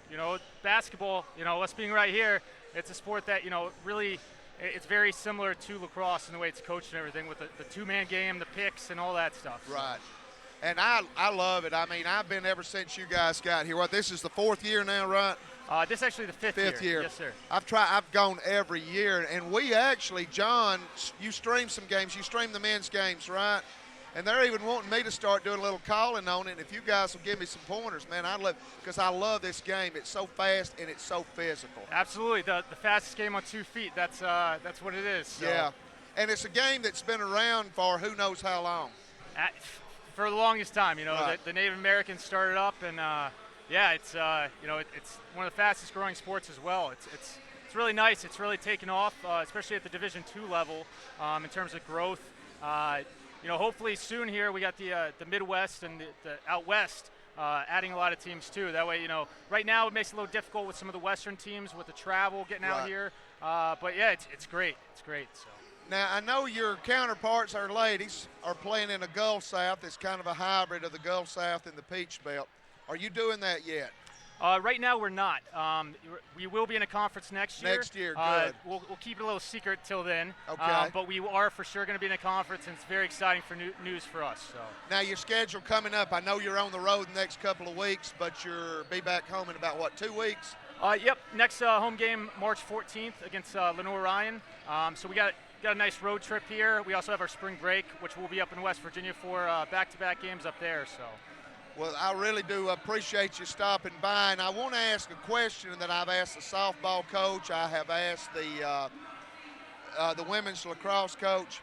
Basketball, us being right here, it's a sport that, really, it's very similar to lacrosse in the way it's coached and everything, with the two-man game, the picks, and all that stuff. So. Right. And I love it. I mean, I've been ever since you guys got here. This is the 4th year now, right? This is actually the fifth year. Yes, sir. I've gone every year, and we actually, John, you stream some games. You stream the men's games, right? And they're even wanting me to start doing a little calling on it. And if you guys will give me some pointers, man, because I love this game. It's so fast and it's so physical. Absolutely, the fastest game on 2 feet. That's what it is. So. Yeah, and it's a game that's been around for who knows how long. For the longest time, right. the Native Americans started up, and it's one of the fastest growing sports as well. It's really nice. It's really taken off, especially at the Division II level, in terms of growth. Hopefully soon here we got the Midwest and the out west adding a lot of teams too. That way, right now it makes it a little difficult with some of the Western teams with the travel getting out here. But yeah, it's great. It's great. So. Now, I know your counterparts, our ladies, are playing in a Gulf South. It's kind of a hybrid of the Gulf South and the Peach Belt. Are you doing that yet? Right now we're not. We will be in a conference next year. Next year, good. We'll keep it a little secret till then. Okay. But we are for sure going to be in a conference, and it's very exciting for news for us. So. Now, your schedule coming up, I know you're on the road the next couple of weeks, but you'll be back home in about, 2 weeks? Yep. Next home game, March 14th against Lenore Ryan. So we got a nice road trip here. We also have our spring break, which will be up in West Virginia for back-to-back games up there. So. Well, I really do appreciate you stopping by, and I want to ask a question that I've asked the softball coach. I have asked the women's lacrosse coach.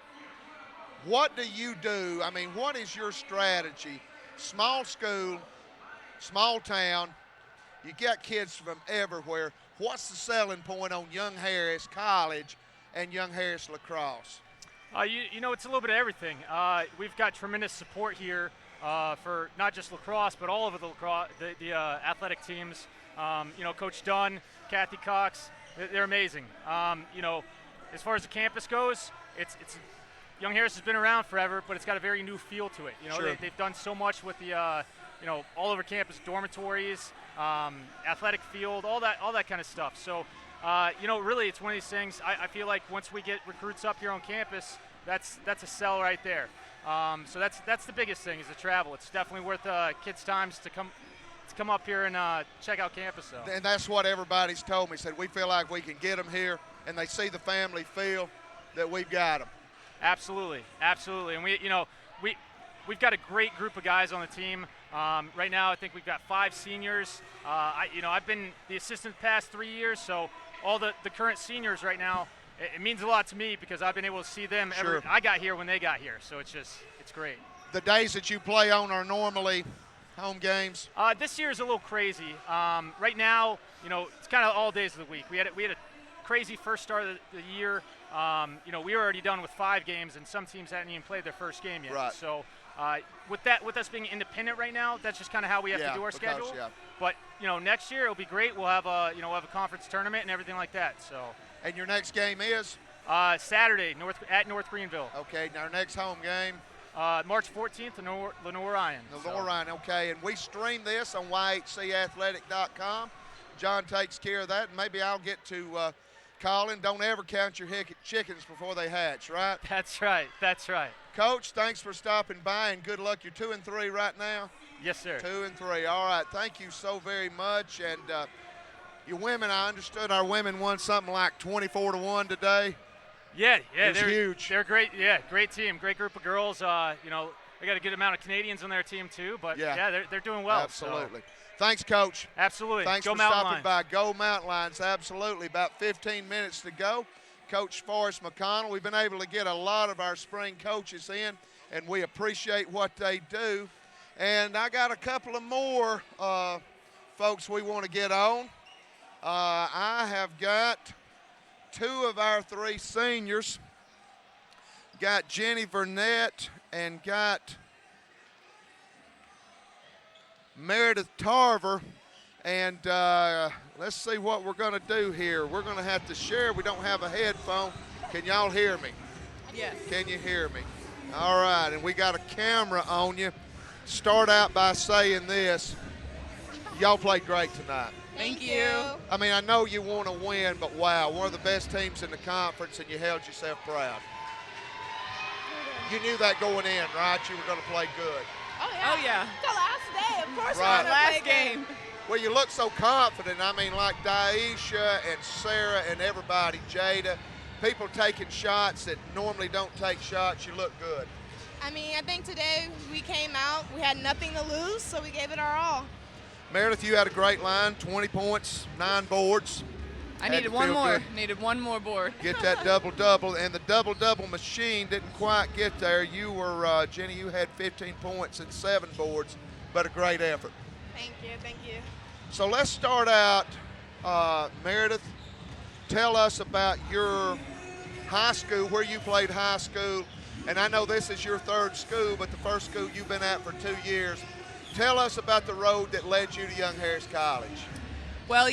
What do you do? I mean, what is your strategy? Small school, small town, you got kids from everywhere. What's the selling point on Young Harris College and Young Harris lacrosse? It's a little bit of everything. We've got tremendous support here. For not just lacrosse, but all of the athletic teams. Coach Dunn, Kathy Cox, they're amazing. As far as the campus goes, it's Young Harris has been around forever, but it's got a very new feel to it. Sure. They've done so much with the all over campus dormitories, athletic field, all that kind of stuff. So really, it's one of these things. I feel like once we get recruits up here on campus, that's a sell right there. So that's the biggest thing is the travel. It's definitely worth kids' times to come up here and check out campus. Though. And that's what everybody's told me. Said we feel like we can get them here, and they see the family feel that we've got them. Absolutely, and we've got a great group of guys on the team. Right now, I think we've got 5 seniors. I've been the assistant the past 3 years, so all the current seniors right now. It means a lot to me because I've been able to see them. Sure. I got here when they got here, so it's great. The days that you play on are normally home games? This year is a little crazy. Right now, it's kind of all days of the week. We had a crazy first start of the year. We were already done with 5 games, and some teams hadn't even played their first game yet. Right. So With us being independent right now, that's just kind of how we have to do our schedule. Yeah. But next year it'll be great. We'll have a conference tournament and everything like that. So. And your next game is? Saturday, at North Greenville. Okay. Now our next home game. March 14th, Lenore Ryan. Ryan, okay. And we stream this on yhcathletic.com. John takes care of that, and maybe I'll get to Colin. Don't ever count your chickens before they hatch, right? That's right. Coach, thanks for stopping by, and good luck. You're 2-3 right now? Yes, sir. 2-3. All right. Thank you so very much. And your women, I understood our women won something like 24-1 today. Yeah, they're huge. They're great. Yeah, great team, great group of girls. They got a good amount of Canadians on their team too. But they're doing well. Absolutely. So. Thanks, Coach. Absolutely. Thanks for stopping by. Go Mountain Lions. Absolutely. About 15 minutes to go. Coach Forrest McConnell. We've been able to get a lot of our spring coaches in, and we appreciate what they do. And I got a couple of more folks we want to get on. I have got 2 of our 3 seniors. Got Jenny Burnett and got Meredith Tarver. And let's see what we're going to do here. We're going to have to share. We don't have a headphone. Can y'all hear me? Yes. Can you hear me? All right, and we got a camera on you. Start out by saying this. Y'all played great tonight. Thank you. I mean, I know you want to win, but wow, one of the best teams in the conference, and you held yourself proud. You knew that going in, right? You were going to play good. Oh, yeah. The last day, of course. Right. We're Last game. Well, you look so confident. I mean, like Daisha and Sarah and everybody, Jada, people taking shots that normally don't take shots. You look good. I mean, I think today we came out, we had nothing to lose, so we gave it our all. Meredith, you had a great line, 20 points, 9 boards. I needed one more. Needed one more board. Get that double-double, and the double-double machine didn't quite get there. You were, Jenny, you had 15 points and 7 boards, but a great effort. Thank you. So let's start out, Meredith, tell us about your high school, where you played high school. And I know this is your 3rd school, but the first school you've been at for 2 years. Tell us about the road that led you to Young Harris College. Well,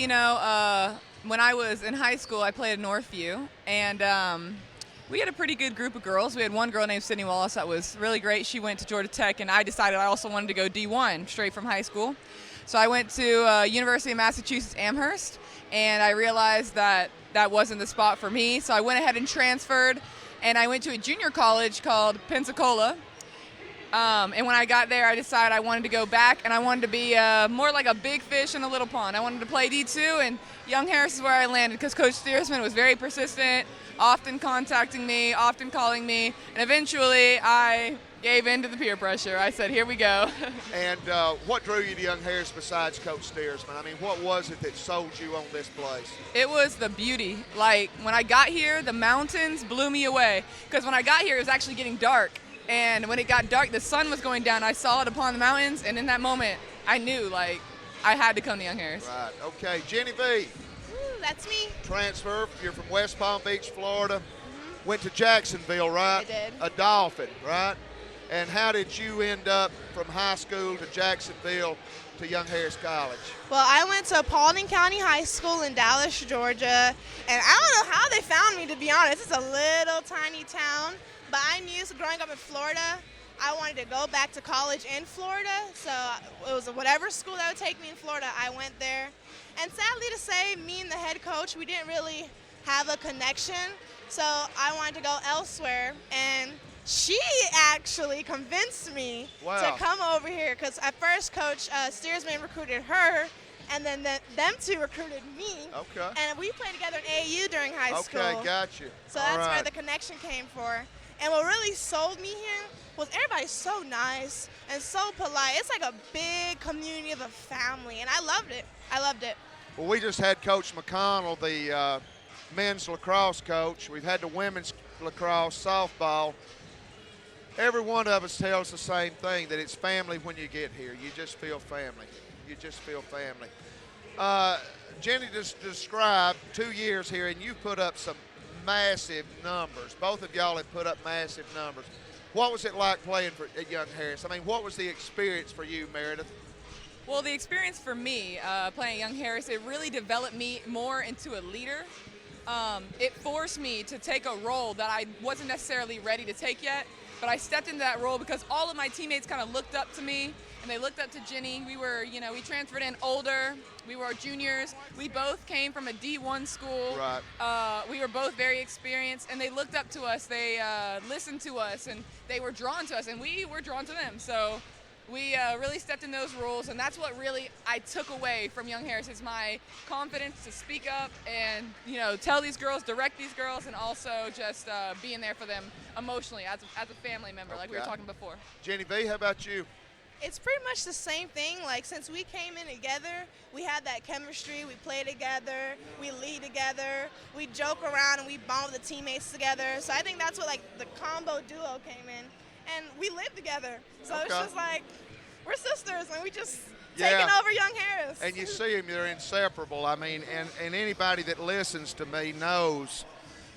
when I was in high school, I played at Northview, and we had a pretty good group of girls. We had one girl named Sydney Wallace that was really great. She went to Georgia Tech, and I decided I also wanted to go D1 straight from high school. So I went to University of Massachusetts Amherst, and I realized that wasn't the spot for me. So I went ahead and transferred, and I went to a junior college called Pensacola. And when I got there, I decided I wanted to go back, and I wanted to be more like a big fish in a little pond. I wanted to play D2, and Young Harris is where I landed because Coach Steersman was very persistent, often contacting me, often calling me, and eventually I gave in to the peer pressure. I said, here we go. And what drew you to Young Harris besides Coach Steersman? I mean, what was it that sold you on this place? It was the beauty. Like, when I got here, the mountains blew me away because when I got here, it was actually getting dark. And when it got dark, the sun was going down. I saw it upon the mountains, and in that moment, I knew, like, I had to come to Young Harris. Right. Okay. Jenny V. That's me. Transfer. You're from West Palm Beach, Florida. Mm-hmm. Went to Jacksonville, right? I did. A Dolphin, right? And how did you end up from high school to Jacksonville to Young Harris College? Well, I went to Paulding County High School in Dallas, Georgia, and I don't know how they found me, to be honest. It's a little tiny town, but I knew growing up in Florida, I wanted to go back to college in Florida, so it was whatever school that would take me in Florida, I went there. And sadly to say, me and the head coach, we didn't really have a connection, so I wanted to go elsewhere, and she actually convinced me to come over here because at first Coach Steersman recruited her, and then them two recruited me. Okay. And we played together in AAU during high school. Okay, got you. So that's where the connection came for. And what really sold me here was everybody's so nice and so polite. It's like a big community of a family, and I loved it. Well, we just had Coach McConnell, the men's lacrosse coach. We've had the women's lacrosse, softball. Every one of us tells the same thing, that it's family when you get here. You just feel family. Jenny just described 2 years here, and you put up some massive numbers. Both of y'all have put up massive numbers. What was it like playing at Young Harris? I mean, what was the experience for you, Meredith? Well, the experience for me playing at Young Harris, it really developed me more into a leader. It forced me to take a role that I wasn't necessarily ready to take yet, but I stepped into that role because all of my teammates kind of looked up to me, and they looked up to Jenny. We were, we transferred in older. We were juniors. We both came from a D1 school. Right. We were both very experienced, and they looked up to us. They listened to us, and they were drawn to us, and we were drawn to them. So we really stepped in those roles, and that's what really I took away from Young Harris is my confidence to speak up and, tell these girls, direct these girls, and also just being there for them emotionally as a family member, like we were talking before. Jenny V, how about you? It's pretty much the same thing. Like, since we came in together, we had that chemistry. We play together. We lead together. We joke around and we bond with the teammates together. So I think that's what, the combo duo came in. And we live together. So it's just like, we're sisters, and we just taking over Young Harris. And you see them, they're inseparable. I mean, and anybody that listens to me knows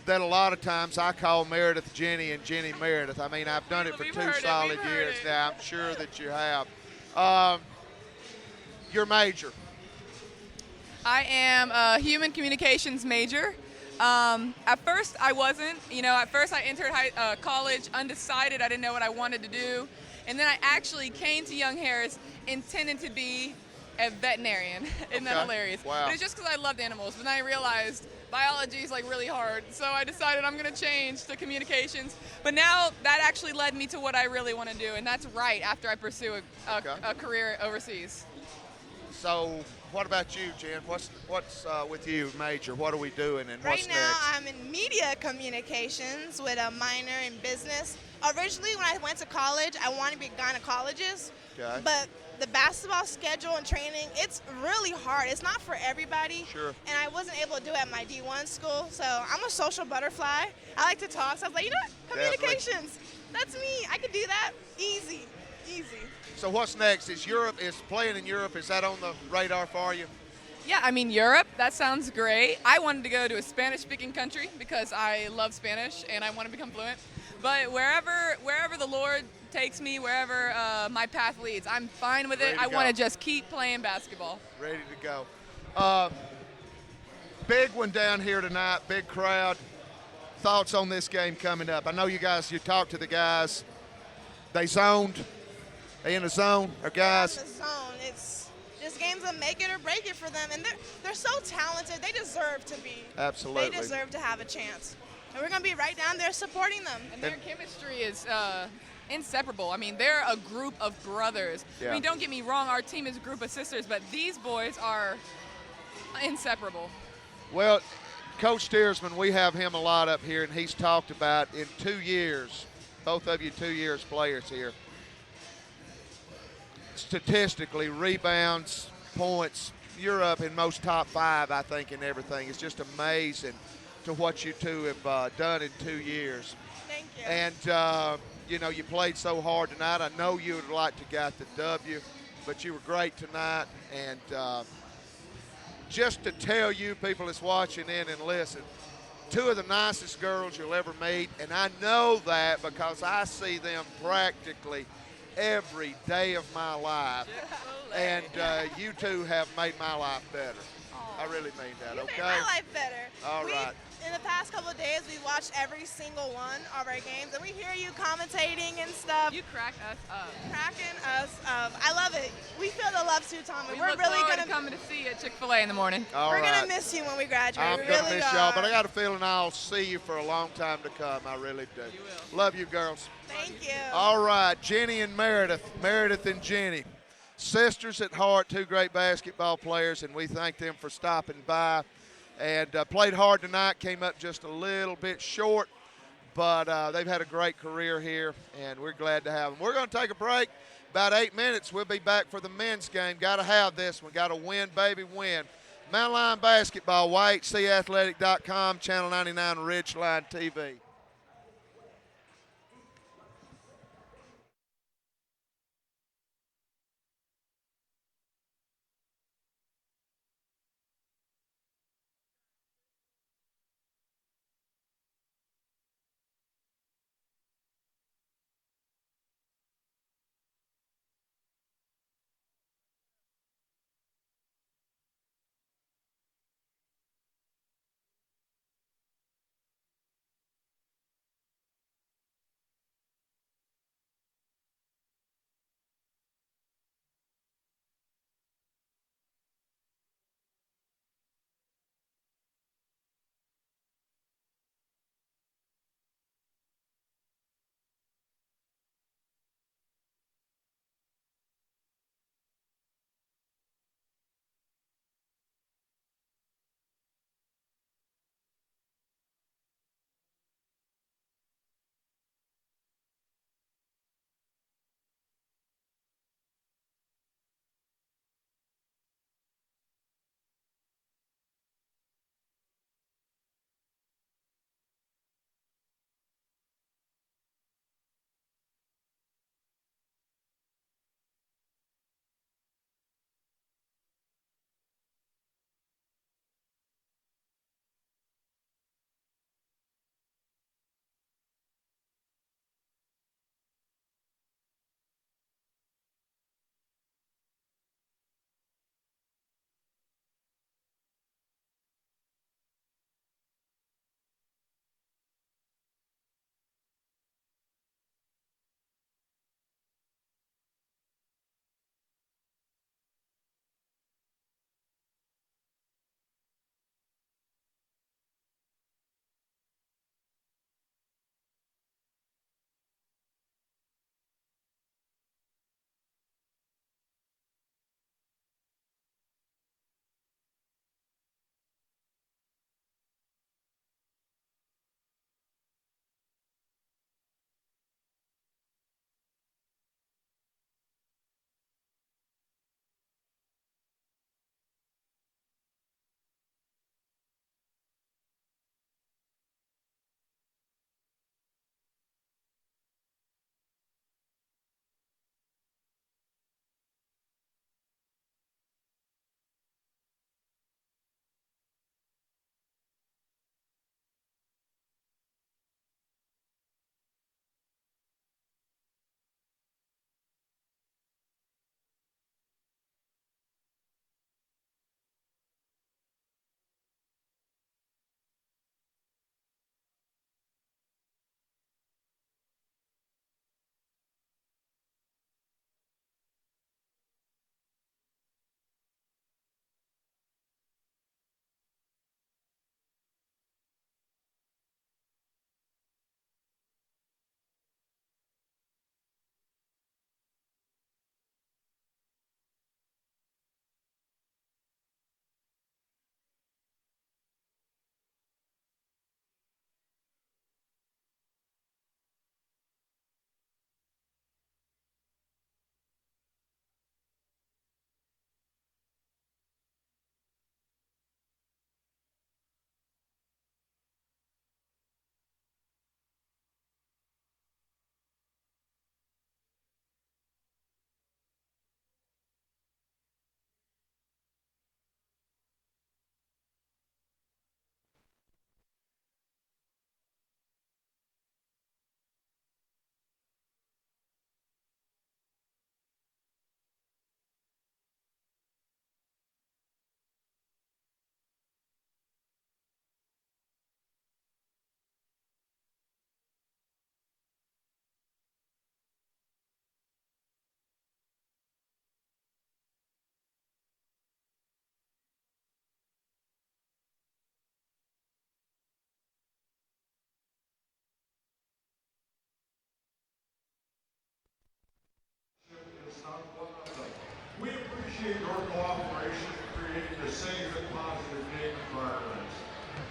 that a lot of times I call Meredith Jenny and Jenny Meredith. I mean, I've done it for 2 solid years now. I'm sure that you have. Your major? I am a human communications major. At first, I wasn't. At first I entered college undecided. I didn't know what I wanted to do. And then I actually came to Young Harris intending to be a veterinarian. Isn't that hilarious? Wow. But it's just because I loved animals. But then I realized biology is really hard. So I decided I'm going to change to communications. But now that actually led me to what I really want to do. And that's right after I pursue a career overseas. So what about you, Jen? What's with you, major? What are we doing and what's next? Right now, I'm in media communications with a minor in business. Originally, when I went to college, I wanted to be a gynecologist. Okay. But the basketball schedule and training, it's really hard. It's not for everybody. Sure. And I wasn't able to do it at my D1 school. So I'm a social butterfly. I like to talk. So I was like, you know what? Communications. That's me. I could do that. Easy. So what's next? Is playing in Europe, is that on the radar for you? Yeah, I mean, Europe, that sounds great. I wanted to go to a Spanish-speaking country because I love Spanish and I want to become fluent. But wherever the Lord takes me, wherever my path leads, I'm fine with it. I want to just keep playing basketball. Ready to go. Big one down here tonight, big crowd. Thoughts on this game coming up? I know you talked to the guys. They zoned. They in the zone, our guys? In the zone. This game's a make it or break it for them, and they're so talented. They deserve to be. Absolutely. They deserve to have a chance, and we're gonna be right down there supporting them. And their chemistry is inseparable. I mean, they're a group of brothers. Yeah. I mean, don't get me wrong, our team is a group of sisters, but these boys are inseparable. Well, Coach Steersman, we have him a lot up here, and he's talked about in 2 years, both of you 2 years players here, statistically, rebounds, points, you're up in most top 5, I think, in everything. It's just amazing to what you two have done in 2 years. Thank you. And, you played so hard tonight. I know you would have liked to got the W, but you were great tonight. And just to tell you, people that's watching in and listen, 2 of the nicest girls you'll ever meet, and I know that because I see them practically every day of my life. And you two have made my life better. I really mean that, okay? You made my life better. All right. In the past couple of days, we watched every single one of our games, and we hear you commentating and stuff. You crack us up. Cracking us up. I love it. We feel the love too, Tom. We We're look really forward going to coming to see you at Chick-fil-A in the morning. We're going to miss you when we graduate. I'm we going to really miss y'all, but I got a feeling I'll see you for a long time to come. I really do. You will. Love you, girls. Thank you. All right, Jenny and Meredith. Meredith and Jenny. Sisters at heart, 2 great basketball players, and we thank them for stopping by. And played hard tonight, came up just a little bit short, but they've had a great career here, and we're glad to have them. We're going to take a break. About 8 minutes, we'll be back for the men's game. Got to have this one. Got to win, baby, win. Mountain Lion Basketball, YHCathletic.com, Channel 99 Ridgeline TV.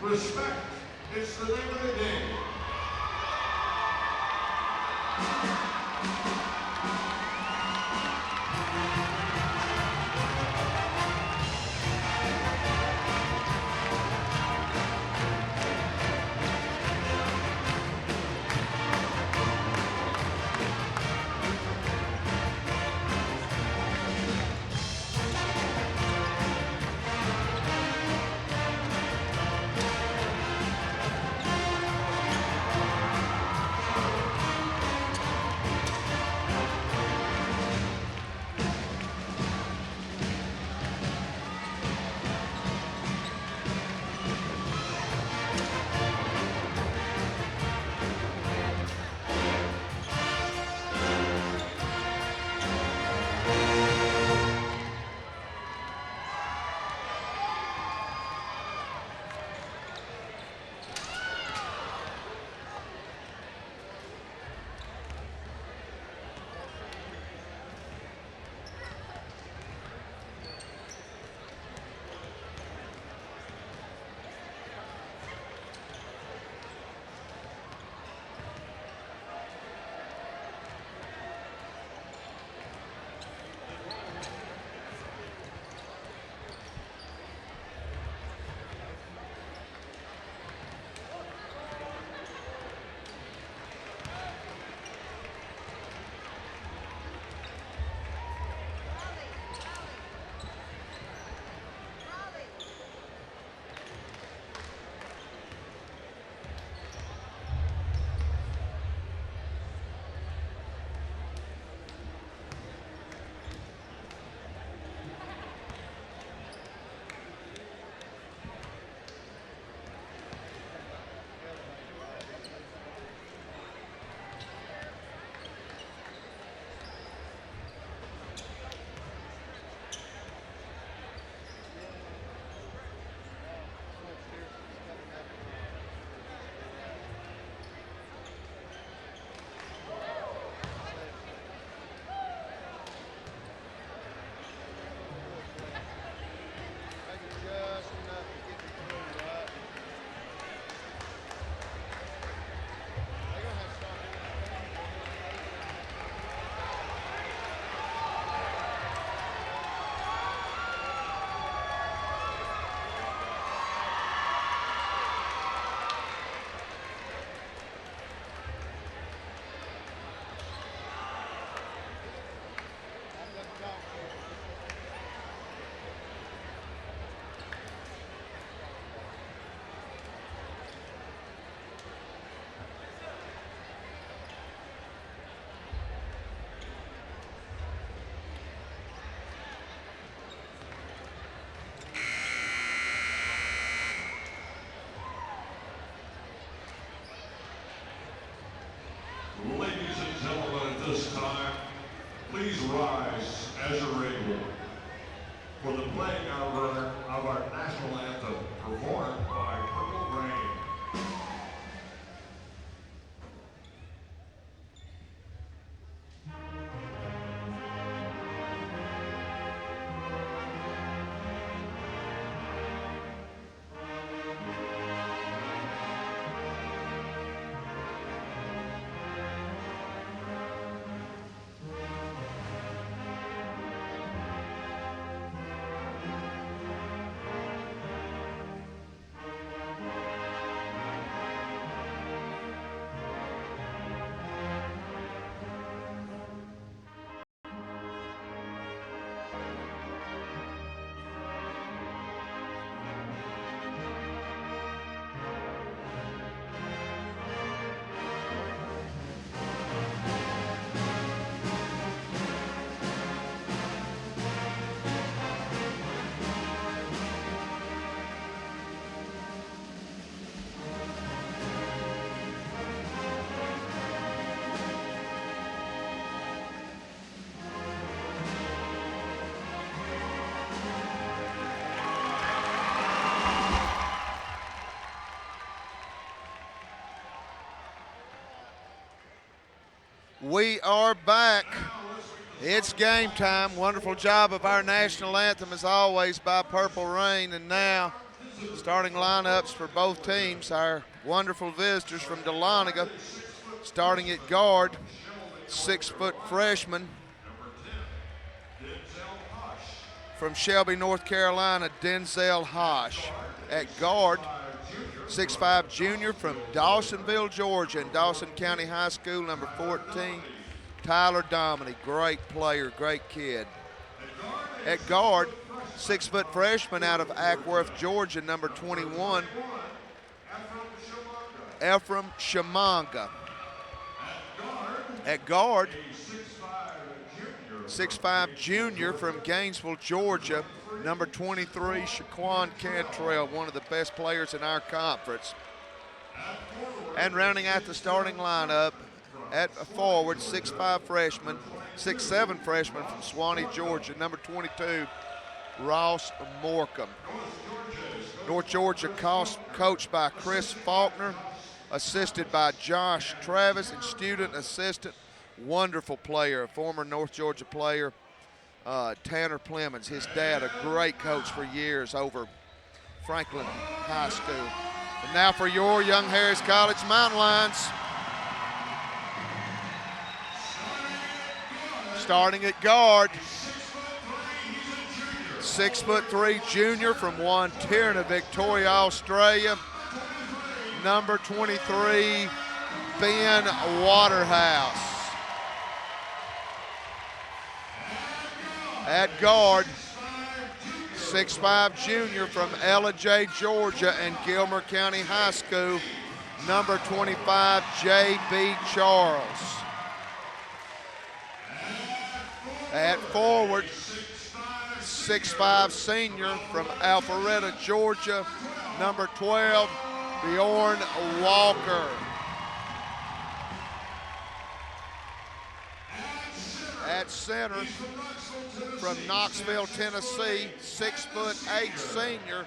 Respect. It's the name of the game. Ladies and gentlemen, at this time, please rise as you're able for the playing of our national anthem performed by Purple Rain. We are back. It's game time. Wonderful job of our national anthem as always by Purple Rain. And now Starting lineups for both teams, our wonderful visitors from Dahlonega. Starting at guard, 6-foot freshman from Shelby, North Carolina, Denzel Hosh. At guard, 6'5" junior from Dawsonville, Georgia, in Dawson County High School, number 14, Tyler Dominy. Great player, great kid. At guard, 6-foot freshman out of Ackworth, Georgia, number 21, Ephraim Shamanga. At guard, 6'5" junior from Gainesville, Georgia, number 23, Shaquan Cantrell, one of the best players in our conference. And rounding out the starting lineup, at forward, 6'5" freshman, 6'7" freshman from Swanee, Georgia, number 22, Ross Morcom. North Georgia coached by Chris Faulkner, assisted by Josh Travis, and student assistant, wonderful player, a former North Georgia player, Tanner Plemons. His dad, a great coach for years over Franklin High School. And now for your Young Harris College Mountain Lions. Starting at guard, 6'3" junior from Wantirna, Victoria, Australia, number 23, Ben Waterhouse. At guard, 6'5" junior from Ella-J, Georgia, and Gilmer County High School, number 25, J.B. Charles. At forward, 6'5" senior from Alpharetta, Georgia, number 12, Bjorn Walker. At center, from Knoxville, Tennessee, 6'8" senior,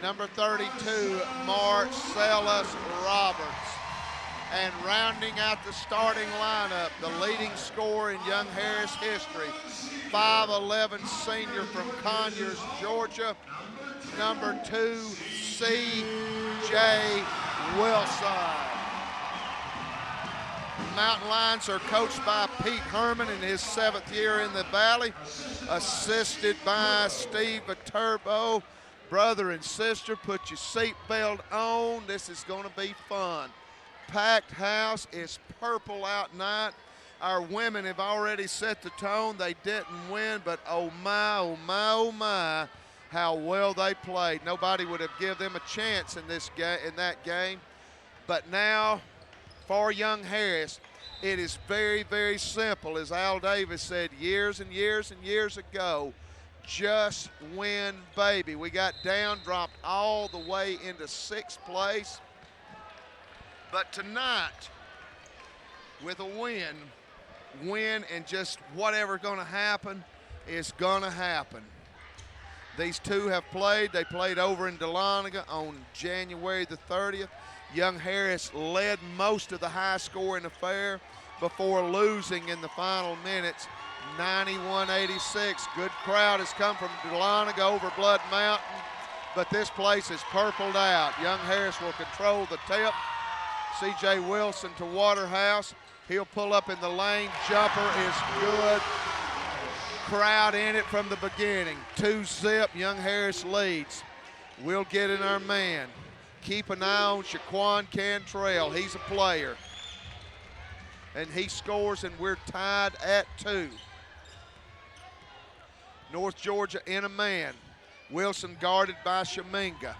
number 32, Marcellus Roberts. And rounding out the starting lineup, the leading scorer in Young Harris history, 5'11" senior from Conyers, Georgia, number 2, C.J. Wilson. Mountain Lions are coached by Pete Herman in his 7th year in the Valley, assisted by Steve Viterbo. Brother and sister, put your seatbelt on. This is going to be fun. Packed house. It's purple out night. Our women have already set the tone. They didn't win, but oh my, oh my, oh my, how well they played. Nobody would have given them a chance in that game. But now, for Young Harris, it is very, very simple. As Al Davis said years and years and years ago, just win, baby. We got down, dropped all the way into 6th place. But tonight, with a win and just whatever going to happen is going to happen. These two have played. They played over in Dahlonega on January the 30th. Young Harris led most of the high-scoring affair before losing in the final minutes, 91-86. Good crowd has come from Dahlonega over Blood Mountain, but this place is purpled out. Young Harris will control the tip. C.J. Wilson to Waterhouse. He'll pull up in the lane. Jumper is good. Crowd in it from the beginning. 2-zip. Young Harris leads. We'll get in our man. Keep an eye on Shaquan Cantrell. He's a player. And he scores, and we're tied at 2. North Georgia in a man. Wilson guarded by Shaminga.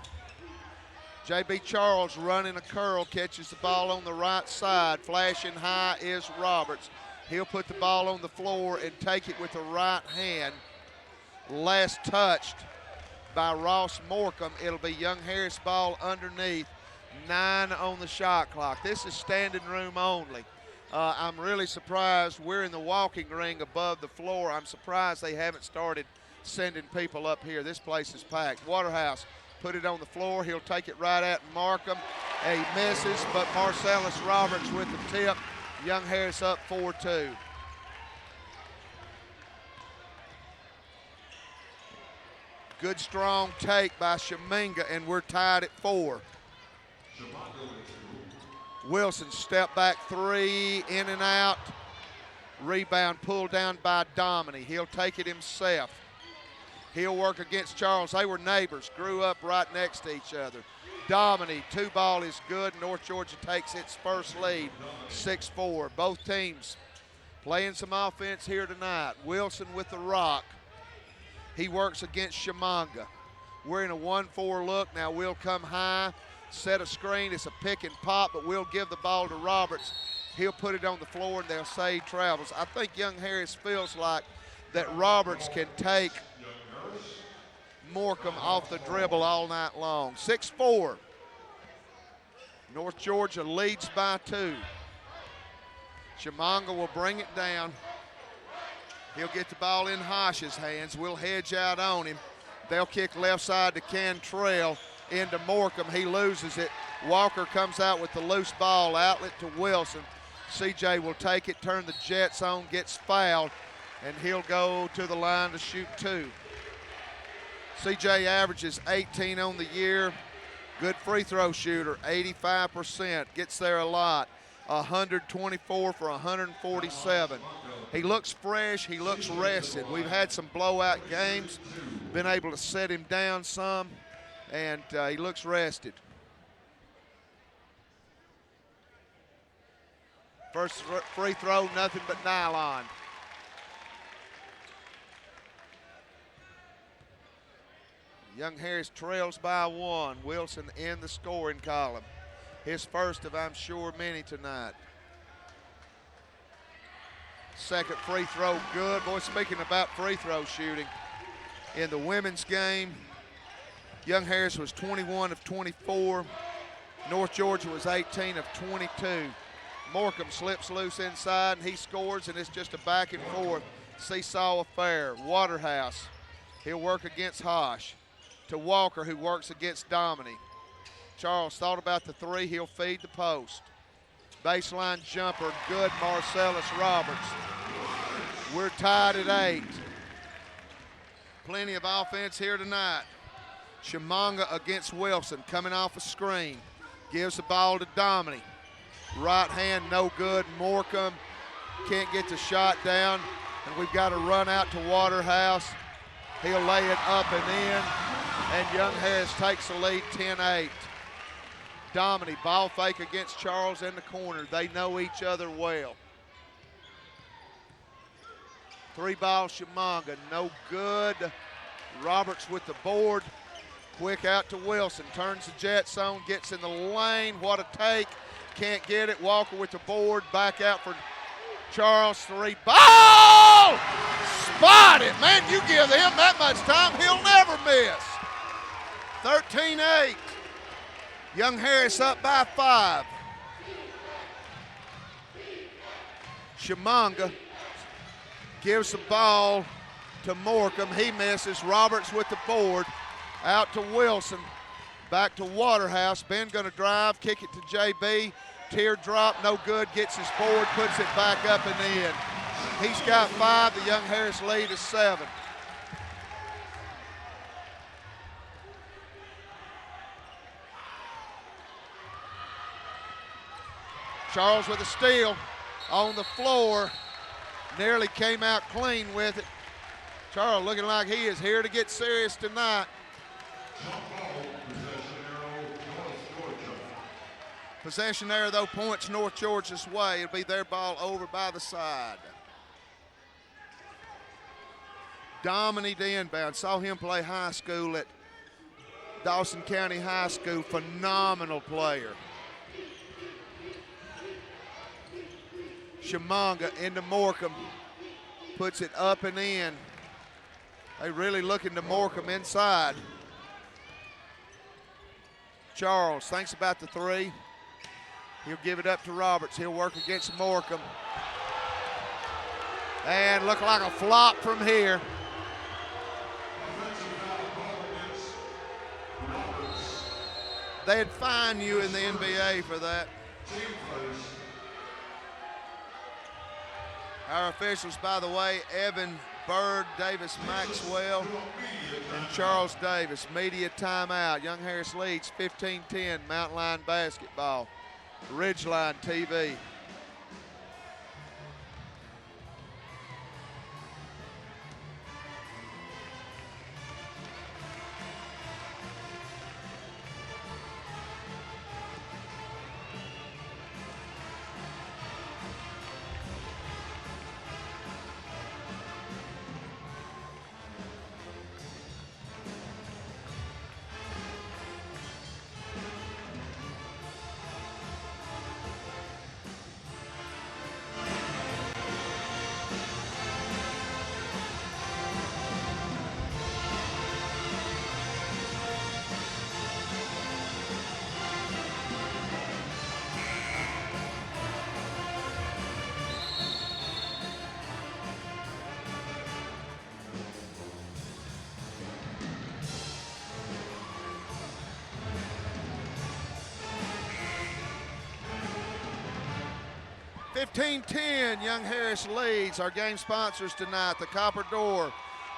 J.B. Charles running a curl, catches the ball on the right side. Flashing high is Roberts. He'll put the ball on the floor and take it with the right hand. Last touched by Ross Morcom. It'll be Young Harris ball underneath. 9 on the shot clock. This is standing room only. I'm really surprised. We're in the walking ring above the floor. I'm surprised they haven't started sending people up here. This place is packed. Waterhouse put it on the floor. He'll take it right at Markham. He misses, but Marcellus Roberts with the tip. Young Harris up 4-2. Good strong take by Shaminga, and we're tied at 4. Wilson step back 3, in and out. Rebound pulled down by Dominy. He'll take it himself. He'll work against Charles. They were neighbors, grew up right next to each other. Dominy, 2 ball is good. North Georgia takes its first lead, 6-4. Both teams playing some offense here tonight. Wilson with the rock. He works against Shaminga. We're in a 1-4 look. Now we'll come high, set a screen. It's a pick and pop, but we'll give the ball to Roberts. He'll put it on the floor, and they'll say he travels. I think Young Harris feels like that Roberts can take Morecambe off the dribble all night long. 6-4. North Georgia leads by 2. Shaminga will bring it down. He'll get the ball in Hosh's hands. We'll hedge out on him. They'll kick left side to Cantrell into Morecambe. He loses it. Walker comes out with the loose ball, outlet to Wilson. CJ will take it, turn the Jets on, gets fouled, and he'll go to the line to shoot 2. CJ averages 18 on the year. Good free throw shooter, 85%. Gets there a lot. 124 for 147. He looks fresh. He looks rested. We've had some blowout games. Been able to set him down some, and he looks rested. First free throw, nothing but nylon. Young Harris trails by 1. Wilson in the scoring column. His first of, I'm sure, many tonight. Second free throw, good. Boy, speaking about free throw shooting, in the women's game, Young Harris was 21 of 24. North Georgia was 18 of 22. Morecambe slips loose inside, and he scores, and it's just a back and forth seesaw affair. Waterhouse, he'll work against Hosh. To Walker, who works against Dominy. Charles thought about the 3. He'll feed the post. Baseline jumper, good. Marcellus Roberts. We're tied at 8. Plenty of offense here tonight. Shaminga against Wilson, coming off a screen. Gives the ball to Dominy. Right hand, no good. Morecambe can't get the shot down, and we've got to run out to Waterhouse. He'll lay it up and in, and Young Harris takes the lead 10-8. Dominy, ball fake against Charles in the corner. They know each other well. 3 ball Shaminga, no good. Roberts with the board. Quick out to Wilson, turns the Jets on, gets in the lane. What a take. Can't get it. Walker with the board. Back out for Charles. 3 ball! Spot it. Man, you give him that much time, he'll never miss. 13-8. Young Harris up by 5. Shaminga gives the ball to Morecambe. He misses. Roberts with the board. Out to Wilson. Back to Waterhouse. Ben going to drive, kick it to JB. Teardrop, no good. Gets his board, puts it back up and in. He's got 5. The Young Harris lead is 7. Charles with a steal on the floor. Nearly came out clean with it. Charles looking like he is here to get serious tonight. Possession there, though, points North Georgia's way. It'll be their ball over by the side. Dominy to inbound. Saw him play high school at Dawson County High School. Phenomenal player. Shaminga into Morecambe. Puts it up and in. They really looking to Morecambe inside. Charles thinks about the 3. He'll give it up to Roberts. He'll work against Morecambe. And look like a flop from here. They'd fine you in the NBA for that. Our officials, by the way, Evan Bird, Davis Maxwell, and Charles Davis. Media timeout. Young Harris leads 15-10, Mountain Line basketball. Ridgeline TV. Young Harris leads. Our game sponsors tonight, the Copper Door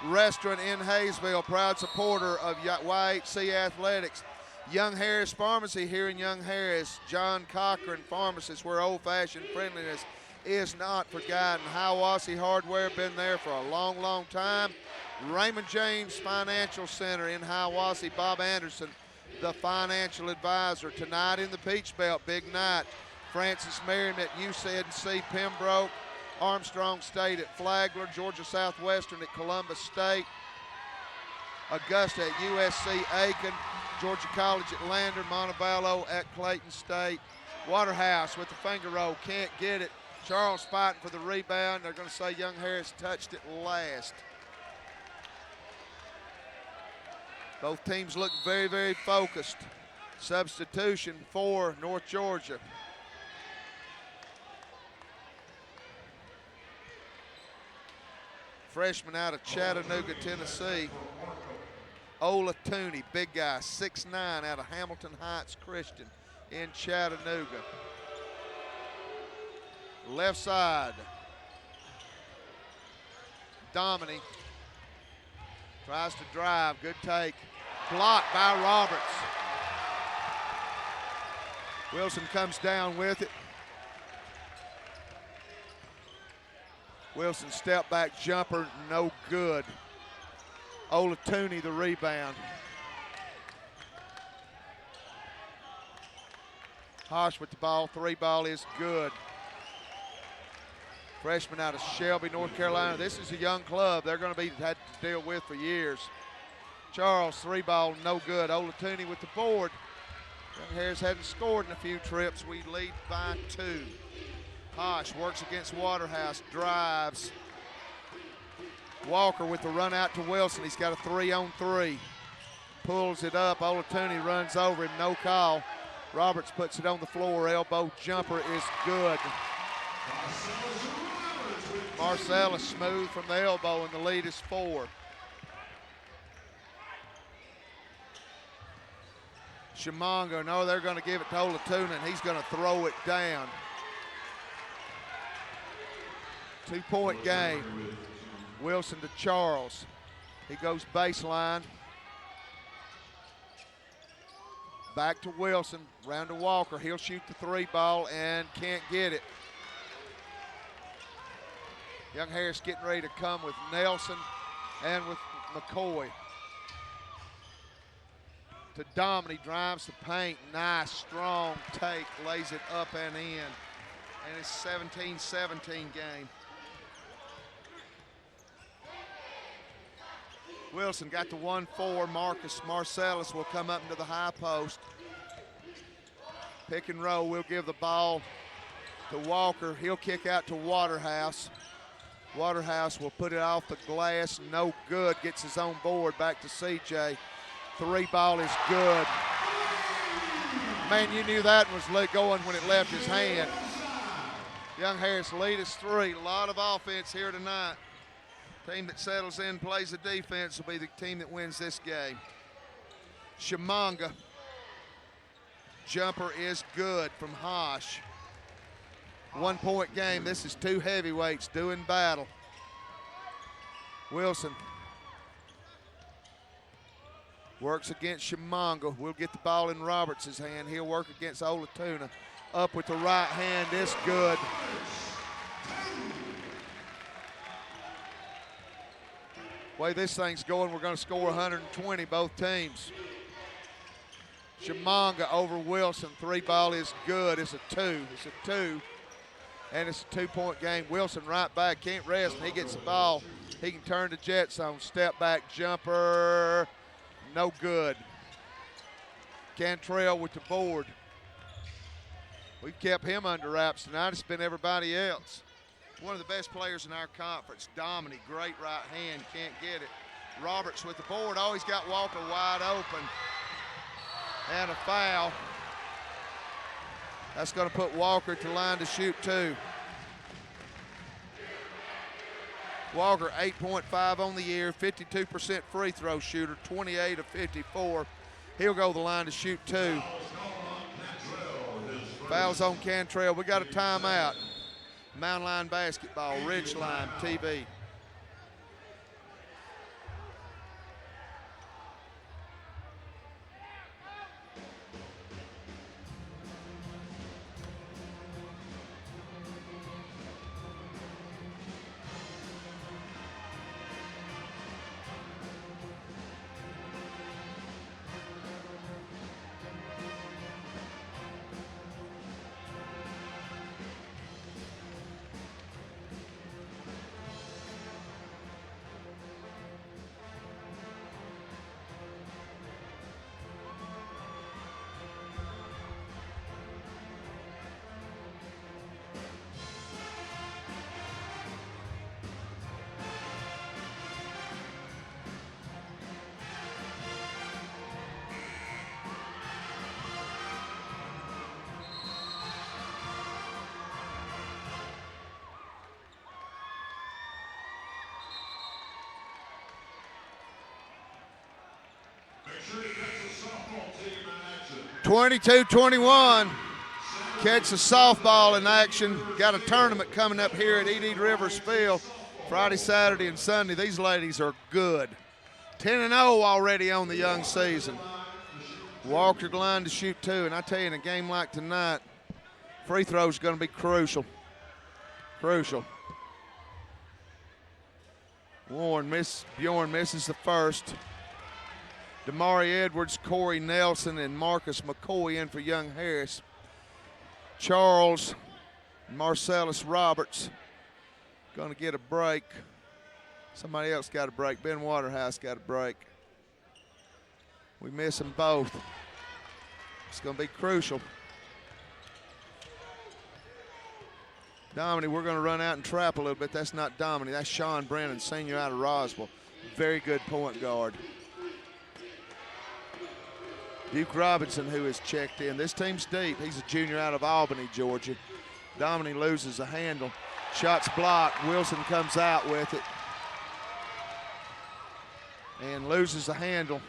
Restaurant in Hayesville, proud supporter of YHC Athletics. Young Harris Pharmacy here in Young Harris. John Cochran Pharmacist, where old-fashioned friendliness is not forgotten. Hiawassee Hardware, been there for a long, long time. Raymond James Financial Center in Hiawassee. Bob Anderson, the financial advisor. Tonight in the Peach Belt, big night. Francis Merriam at UCNC Pembroke, Armstrong State at Flagler, Georgia Southwestern at Columbus State, Augusta at USC Aiken, Georgia College at Lander, Montevallo at Clayton State. Waterhouse with the finger roll, can't get it. Charles fighting for the rebound. They're going to say Young Harris touched it last. Both teams look very, very focused. Substitution for North Georgia. Freshman out of Chattanooga, Tennessee. Ola Tooney, big guy, 6'9", out of Hamilton Heights Christian in Chattanooga. Left side. Domini tries to drive, good take. Blocked by Roberts. Wilson comes down with it. Wilson step back jumper, no good. Ola Tooney the rebound. Hosh with the ball, three ball is good. Freshman out of Shelby, North Carolina. This is a young club they're going to be had to deal with for years. Charles, three ball, no good. Ola Tooney with the board. Young Harris hadn't scored in a few trips. We lead by 2. Hosh works against Waterhouse, drives. Walker with the run out to Wilson. He's got a 3-on-3. Pulls it up. Ola Tooney runs over him, no call. Roberts puts it on the floor. Elbow jumper is good. Marcellus smooth from the elbow, and the lead is 4. Chimanga, no, they're going to give it to Ola Tooney, and he's going to throw it down. 2-point game. Wilson to Charles. He goes baseline. Back to Wilson, round to Walker. He'll shoot the 3 ball and can't get it. Young Harris getting ready to come with Nelson and with McCoy. To Domini, drives the paint. Nice, strong take, lays it up and in. And it's 17-17 game. Wilson got the 1-4. Marcus Marcellus will come up into the high post. Pick and roll. We'll give the ball to Walker. He'll kick out to Waterhouse. Waterhouse will put it off the glass. No good. Gets his own board back to CJ. 3 ball is good. Man, you knew that was going when it left his hand. Young Harris lead is 3. A lot of offense here tonight. Team that settles in, plays the defense, will be the team that wins this game. Chimanga. Jumper is good from Hosh. 1-point game. This is 2 heavyweights doing battle. Wilson works against Shamonga. We'll get the ball in Roberts' hand. He'll work against Olatuna. Up with the right hand. It's good. Way this thing's going, we're going to score 120, both teams. Shamonga over Wilson. 3-ball is good. It's a 2. It's a 2. And it's a 2-point game. Wilson right back, can't rest, and he gets the ball. He can turn the jet zone. Step back jumper. No good. Cantrell with the board. We've kept him under wraps tonight. It's been everybody else. One of the best players in our conference. Dominy, great right hand, can't get it. Roberts with the board. Always got Walker wide open. And a foul. That's going to put Walker at the line to shoot 2. Walker, 8.5 on the year, 52% free throw shooter, 28 of 54. He'll go to the line to shoot 2. Fouls on Cantrell. We got a timeout. Mountain Line Basketball, Ridgeline TV. Sure you catch the softball team in action. 22-21. Catch the softball in action. Got a tournament coming up here at E.D. Rivers Field Friday, Saturday, and Sunday. These ladies are good. 10-0 already on the young season. Walker the line to shoot 2. And I tell you, in a game like tonight, free throws going to be crucial. Crucial. Bjorn misses the first. Damari Edwards, Corey Nelson, and Marcus McCoy in for Young Harris. Charles, Marcellus Roberts going to get a break. Somebody else got a break. Ben Waterhouse got a break. We miss them both. It's going to be crucial. Dominy, we're going to run out and trap a little bit. That's not Dominy. That's Sean Brennan, senior out of Roswell. Very good point guard. Duke Robinson, who has checked in. This team's deep. He's a junior out of Albany, Georgia. Dominy loses a handle. Shots blocked. Wilson comes out with it and loses the handle.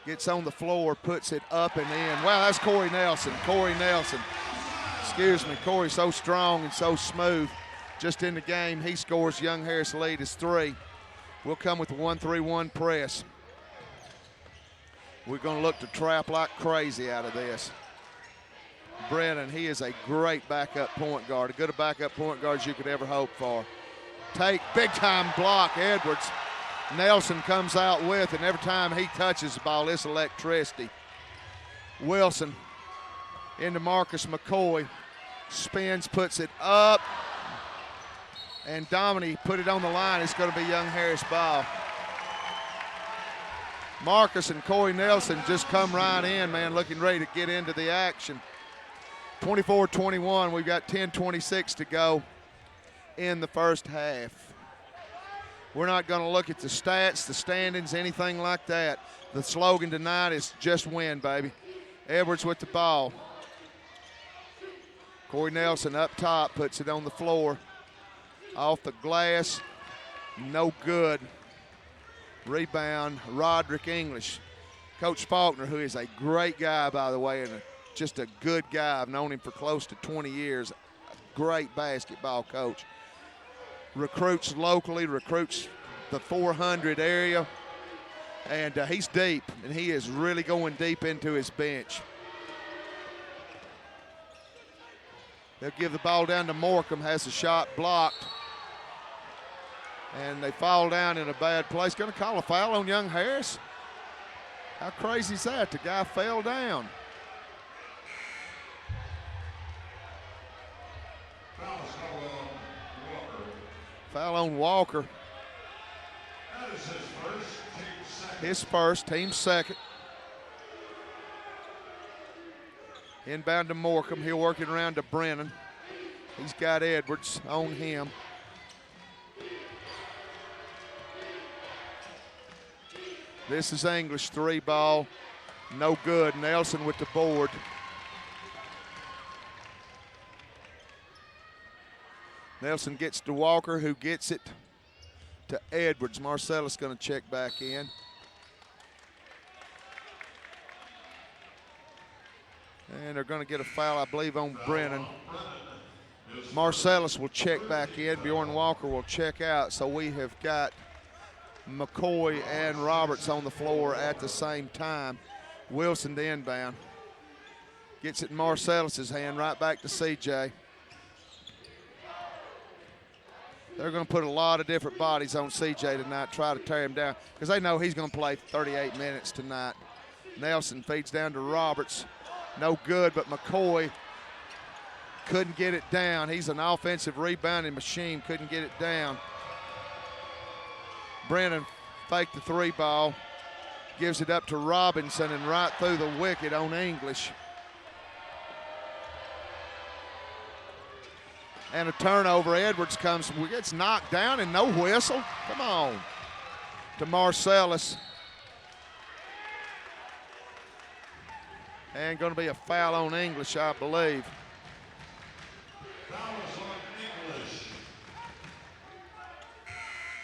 Gets on the floor, puts it up and in. Wow, that's Corey Nelson. Corey Nelson. Excuse me, Corey so strong and so smooth. Just in the game, he scores. Young Harris lead is 3. We'll come with the 1-3-1 press. We're going to look to trap like crazy out of this. Brennan, he is a great backup point guard, as good a backup point guard as you could ever hope for. Take big-time block, Edwards. Nelson comes out with, and every time he touches the ball, it's electricity. Wilson into Marcus McCoy. Spins, puts it up. And Dominy put it on the line. It's going to be Young Harris ball. Marcus and Corey Nelson just come right in, man, looking ready to get into the action. 24-21, we've got 10:26 to go in the first half. We're not going to look at the stats, the standings, anything like that. The slogan tonight is just win, baby. Edwards with the ball. Corey Nelson up top, puts it on the floor. Off the glass, no good. Rebound, Roderick English. Coach Faulkner, who is a great guy, by the way, and just a good guy. I've known him for close to 20 years. A great basketball coach. Recruits locally, recruits the 400 area. And he's deep, and he is really going deep into his bench. They'll give the ball down to Morcom, has the shot blocked. And they fall down in a bad place. Going to call a foul on young Harris. How crazy is that? The guy fell down. Foul on Walker. That is his first, team second. His first, team second. Inbound to Morcom. He'll work it around to Brennan. He's got Edwards on him. This is English, 3 ball. No good. Nelson with the board. Nelson gets to Walker, who gets it to Edwards. Marcellus going to check back in. And they're going to get a foul, I believe, on Brennan. Marcellus will check back in. Bjorn Walker will check out. So we have got McCoy and Roberts on the floor at the same time. Wilson the inbound. Gets it in Marcellus's hand, right back to CJ. They're going to put a lot of different bodies on CJ tonight, try to tear him down, because they know he's going to play 38 minutes tonight. Nelson feeds down to Roberts. No good, but McCoy couldn't get it down. He's an offensive rebounding machine, couldn't get it down. Brennan faked the 3 ball, gives it up to Robinson, and right through the wicket on English. And a turnover. Edwards gets knocked down and no whistle. Come on. To Marcellus. And going to be a foul on English, I believe. Foul is on English.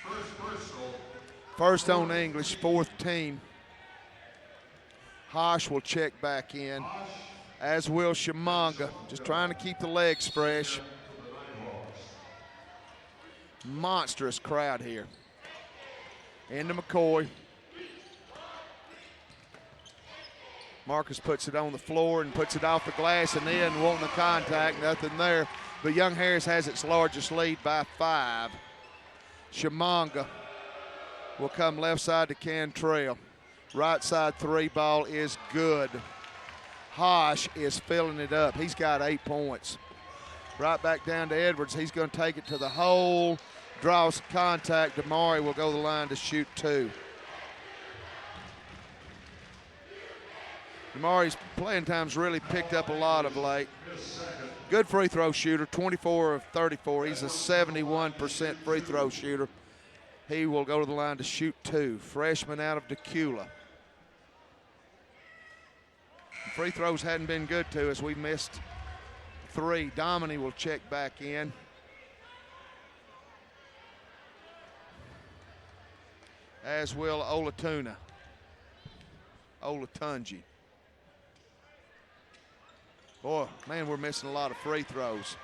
First personal. First on English, 4th team. Hosh will check back in, as will Shamanga. Just trying to keep the legs fresh. Monstrous crowd here. Into McCoy. Marcus puts it on the floor and puts it off the glass and in, wanting the contact, nothing there. But Young Harris has its largest lead by 5. Shamanga will come left side to Cantrell. Right side 3 ball is good. Hosh is filling it up. He's got 8 points. Right back down to Edwards. He's going to take it to the hole. Draws contact. Damari will go to the line to shoot 2. Damari's playing time's really picked up a lot of late. Good free throw shooter, 24 of 34. He's a 71% free throw shooter. He will go to the line to shoot 2. Freshman out of Decula. Free throws hadn't been good to us. We missed 3. Dominy will check back in. As will Olatunji. Boy, man, we're missing a lot of free throws.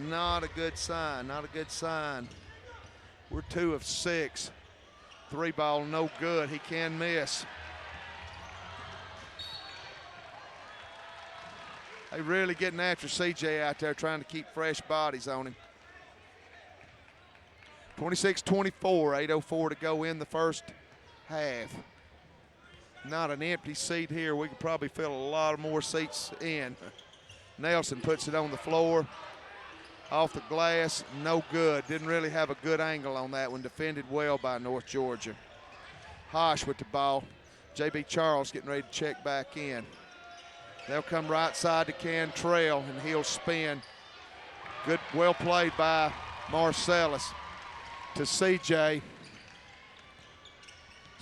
Not a good sign, not a good sign. We're 2 of 6. 3 ball, no good. He can miss. They really getting after CJ out there, trying to keep fresh bodies on him. 26-24, 8:04 to go in the first half. Not an empty seat here. We could probably fill a lot of more seats in. Nelson puts it on the floor. Off the glass, no good. Didn't really have a good angle on that one. Defended well by North Georgia. Hosh with the ball. J.B. Charles getting ready to check back in. They'll come right side to Cantrell, and he'll spin. Good, well played by Marcellus to CJ.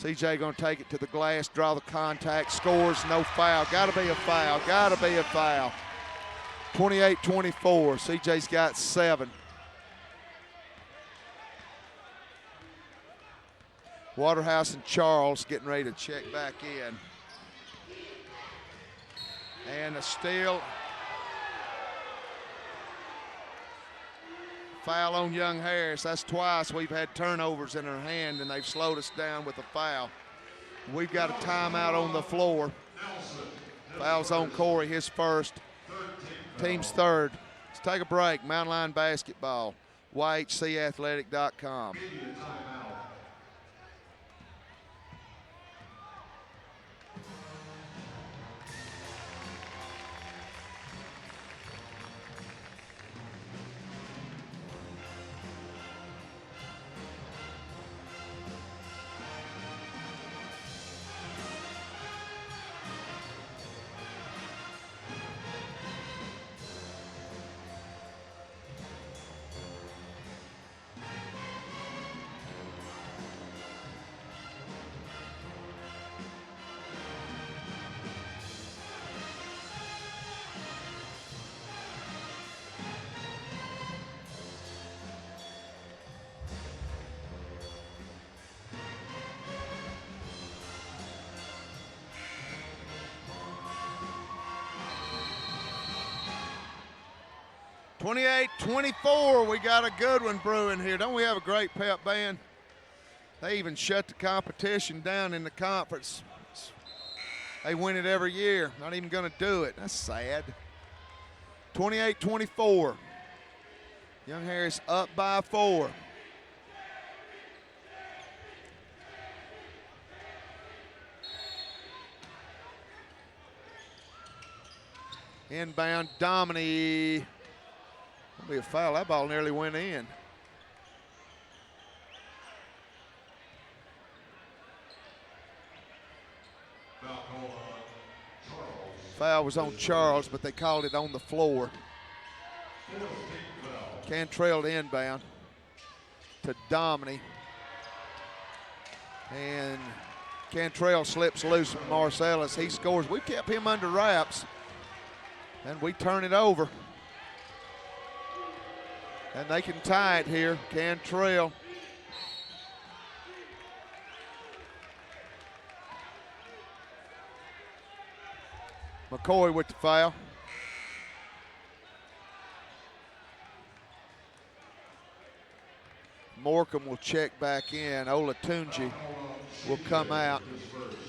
CJ going to take it to the glass, draw the contact, scores, no foul. Got to be a foul, got to be a foul. 28-24, CJ's got 7. Waterhouse and Charles getting ready to check back in. And a steal. Foul on Young Harris. That's twice we've had turnovers in our hand, and they've slowed us down with a foul. We've got a timeout on the floor. Foul's on Corey, his first. Team's third. Let's take a break. Mountain Line Basketball, yhcathletic.com. 28-24, we got a good one brewing here. Don't we have a great pep band? They even shut the competition down in the conference. They win it every year. Not even going to do it. That's sad. 28-24. Young Harris up by 4. Inbound, Domini. That'll be a foul. That ball nearly went in. Foul was on Charles, but they called it on the floor. Cantrell to inbound to Domini. And Cantrell slips loose from Marcellus. He scores. We kept him under wraps. And we turn it over. And they can tie it here. Cantrell. McCoy with the foul. Morcom will check back in. Olatunji will come out.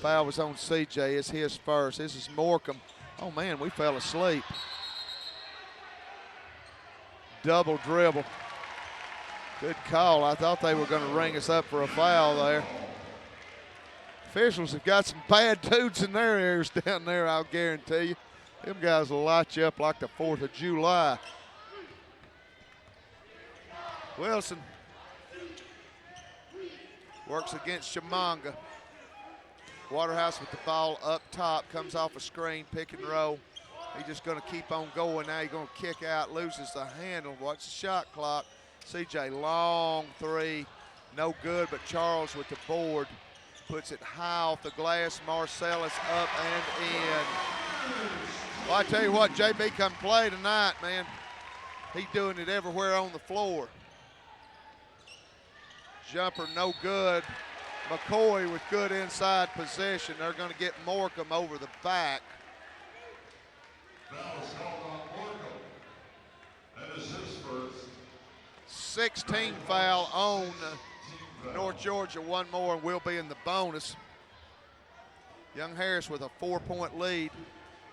Foul was on CJ. It's his first. This is Morcom. Oh, man, we fell asleep. Double dribble. Good call. I thought they were going to ring us up for a foul there. Officials have got some bad dudes in their ears down there, I'll guarantee you. Them guys will light you up like the 4th of July. Wilson works against Chimanga. Waterhouse with the ball up top, comes off a screen, pick and roll. He's just going to keep on going. Now he's going to kick out, loses the handle. Watch the shot clock. CJ, long three, no good, but Charles with the board. Puts it high off the glass. Marcellus up and in. Well, I tell you what, JB come play tonight, man. He's doing it everywhere on the floor. Jumper no good. McCoy with good inside position. They're going to get Morcom over the back. Foul is called on Morcom. That is his first. 16 foul on North Georgia. One more and we'll be in the bonus. Young Harris with a 4-point lead,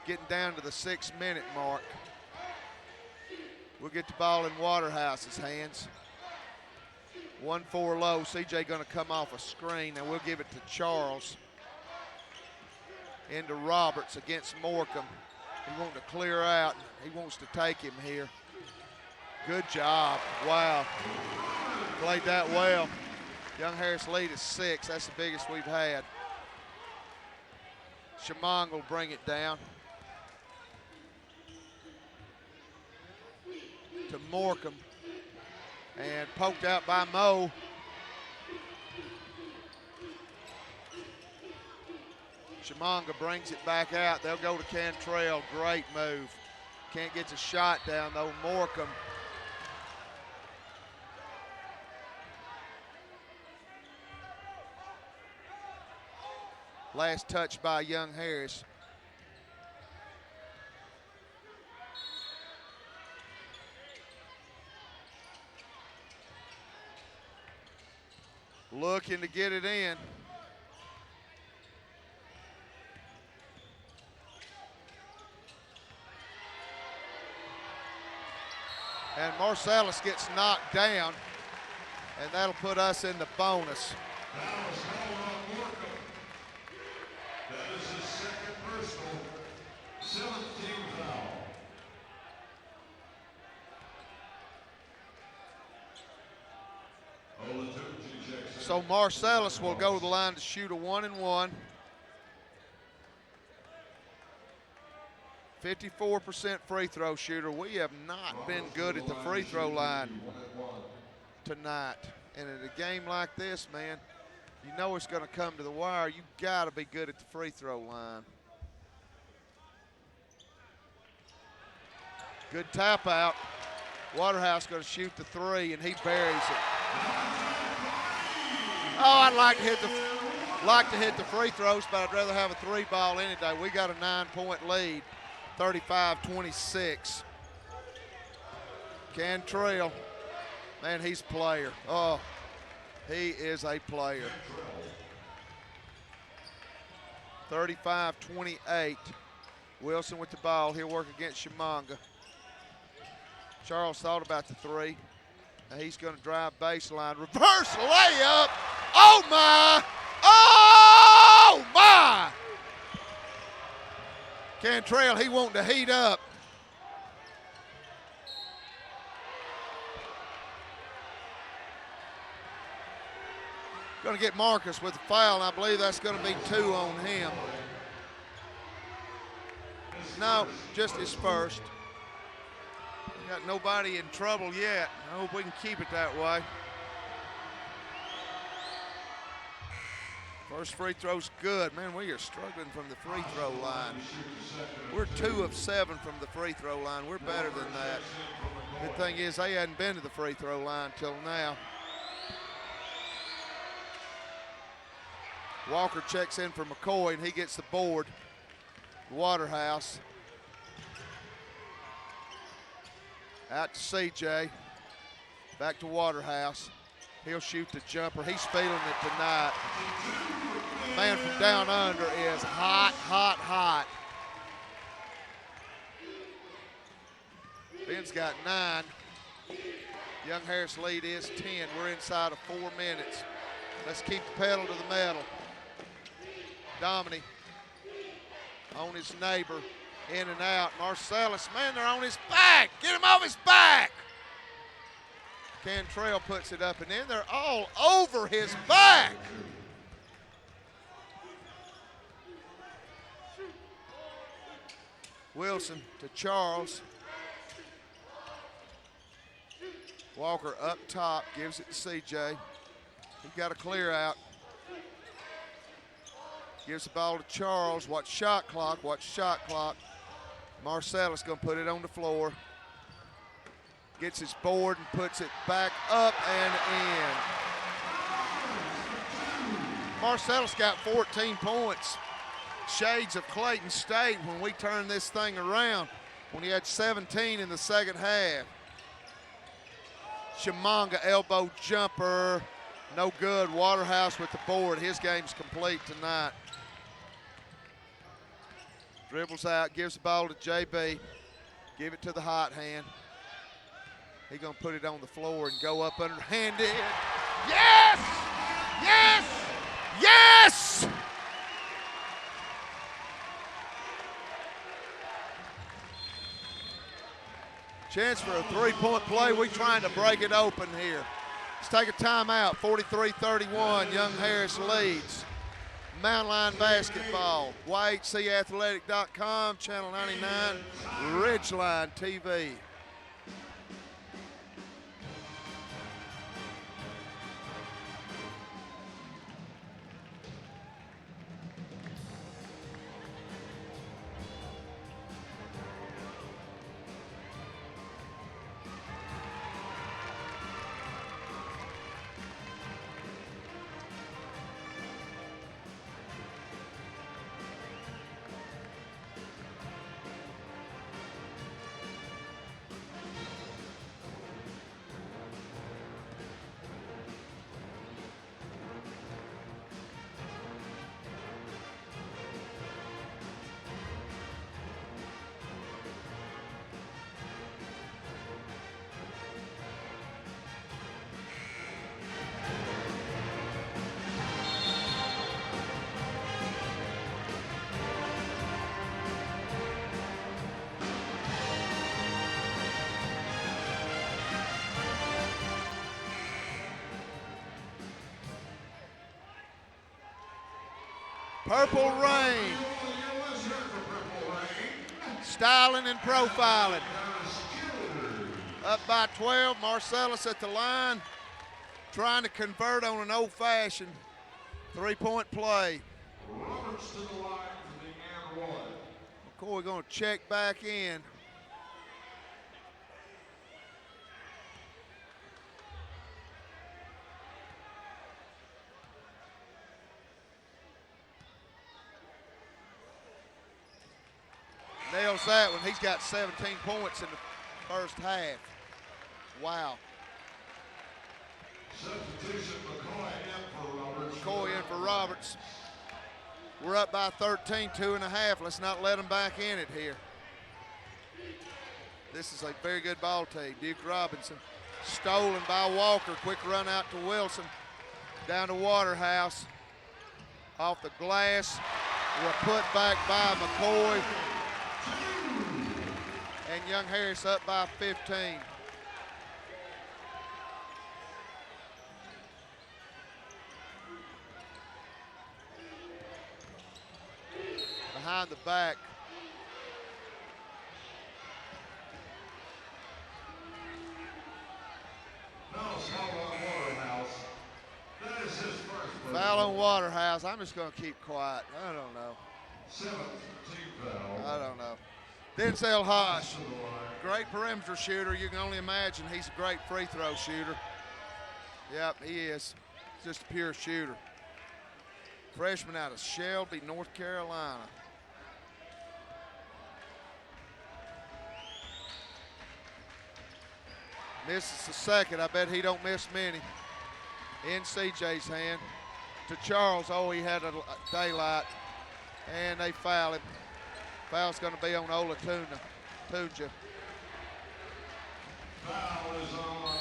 getting down to the 6-minute mark. We'll get the ball in Waterhouse's hands. 1-4 low. CJ going to come off a screen, and we'll give it to Charles. Into Roberts against Morcom. He wants to clear out. He wants to take him here. Good job. Wow. Played that well. Young Harris lead is 6. That's the biggest we've had. Chimong will bring it down. To Morcom. And poked out by Moe. Chimanga brings it back out. They'll go to Cantrell. Great move. Can't get the shot down though. Morcom. Last touch by Young Harris. looking to get it in. And Marsalis gets knocked down, and that'll put us in the bonus. That was called on Markham. That is his second personal, 7th team foul. So Marsalis will go to the line to shoot a 1-and-1. 54% free throw shooter. We have not been good at the free throw line tonight. And in a game like this, man, you know it's going to come to the wire. You got to be good at the free throw line. Good tap out. Waterhouse going to shoot the 3, and he buries it. Oh, I'd like to hit the free throws, but I'd rather have a 3 ball any day. We got a 9-point lead, 35-26. Cantrell, man, he's a player. Oh, he is a player. 35-28. Wilson with the ball. He'll work against Shamanga. Charles thought about the 3. Now he's going to drive baseline. Reverse layup. Oh, my. Oh, my. Cantrell, he wanting to heat up. Going to get Marcus with the foul, and I believe that's going to be 2 on him. No, just his first. Got nobody in trouble yet. I hope we can keep it that way. First free throw's good. Man, we are struggling from the free throw line. We're 2 of 7 from the free throw line. We're better than that. Good thing is they hadn't been to the free throw line till now. Walker checks in for McCoy, and he gets the board. Waterhouse. Out to CJ. Back to Waterhouse. He'll shoot the jumper. He's feeling it tonight. Man from down under is hot, hot, hot. Ben's got 9. Young Harris lead is 10. We're inside of 4 minutes. Let's keep the pedal to the metal. Domini on his neighbor. In and out. Marsalis, man, they're on his back. Get him off his back. Cantrell puts it up and in. They're all over his back. Wilson to Charles. Walker up top, gives it to CJ. He got a clear out. Gives the ball to Charles. Watch shot clock, watch shot clock. Marsalis gonna put it on the floor. Gets his board and puts it back up and in. Marsalis got 14 points. Shades of Clayton State when we turned this thing around, when he had 17 in the second half. Shamanga elbow jumper, no good. Waterhouse with the board. His game's complete tonight. Dribbles out, gives the ball to JB. Give it to the hot hand. He's gonna put it on the floor and go up underhanded. Yes! Yes! Yes! Chance for a 3-point play. We're trying to break it open here. Let's take a timeout. 43-31, Young Harris leads. Mountain Line Basketball, YHCathletic.com, Channel 99, Ridgeline TV. Purple Rain. Styling and profiling. Up by 12, Marcellus at the line, trying to convert on an old-fashioned three-point play. Roberts to the line for the and one. McCoy going to check back in. Nails that one. He's got 17 points in the first half. Wow. Substitution, McCoy in for Roberts. McCoy in for Roberts. We're up by 13, 2.5. Let's not let them back in it here. This is a very good ball team. Duke Robinson stolen by Walker. Quick run out to Wilson. Down to Waterhouse. Off the glass. We're put back by McCoy. And Young Harris up by 15. Behind the back. Foul on Waterhouse. I'm just going to keep quiet. I don't know. 7th team foul. I don't know. Denzel Hodge, great perimeter shooter. You can only imagine he's a great free throw shooter. Yep, he is. Just a pure shooter. Freshman out of Shelby, North Carolina. Misses the second. I bet he don't miss many. In CJ's hand. To Charles. Oh, he had a daylight. And they foul him. Foul's going to be on Ola Tunja. Foul is on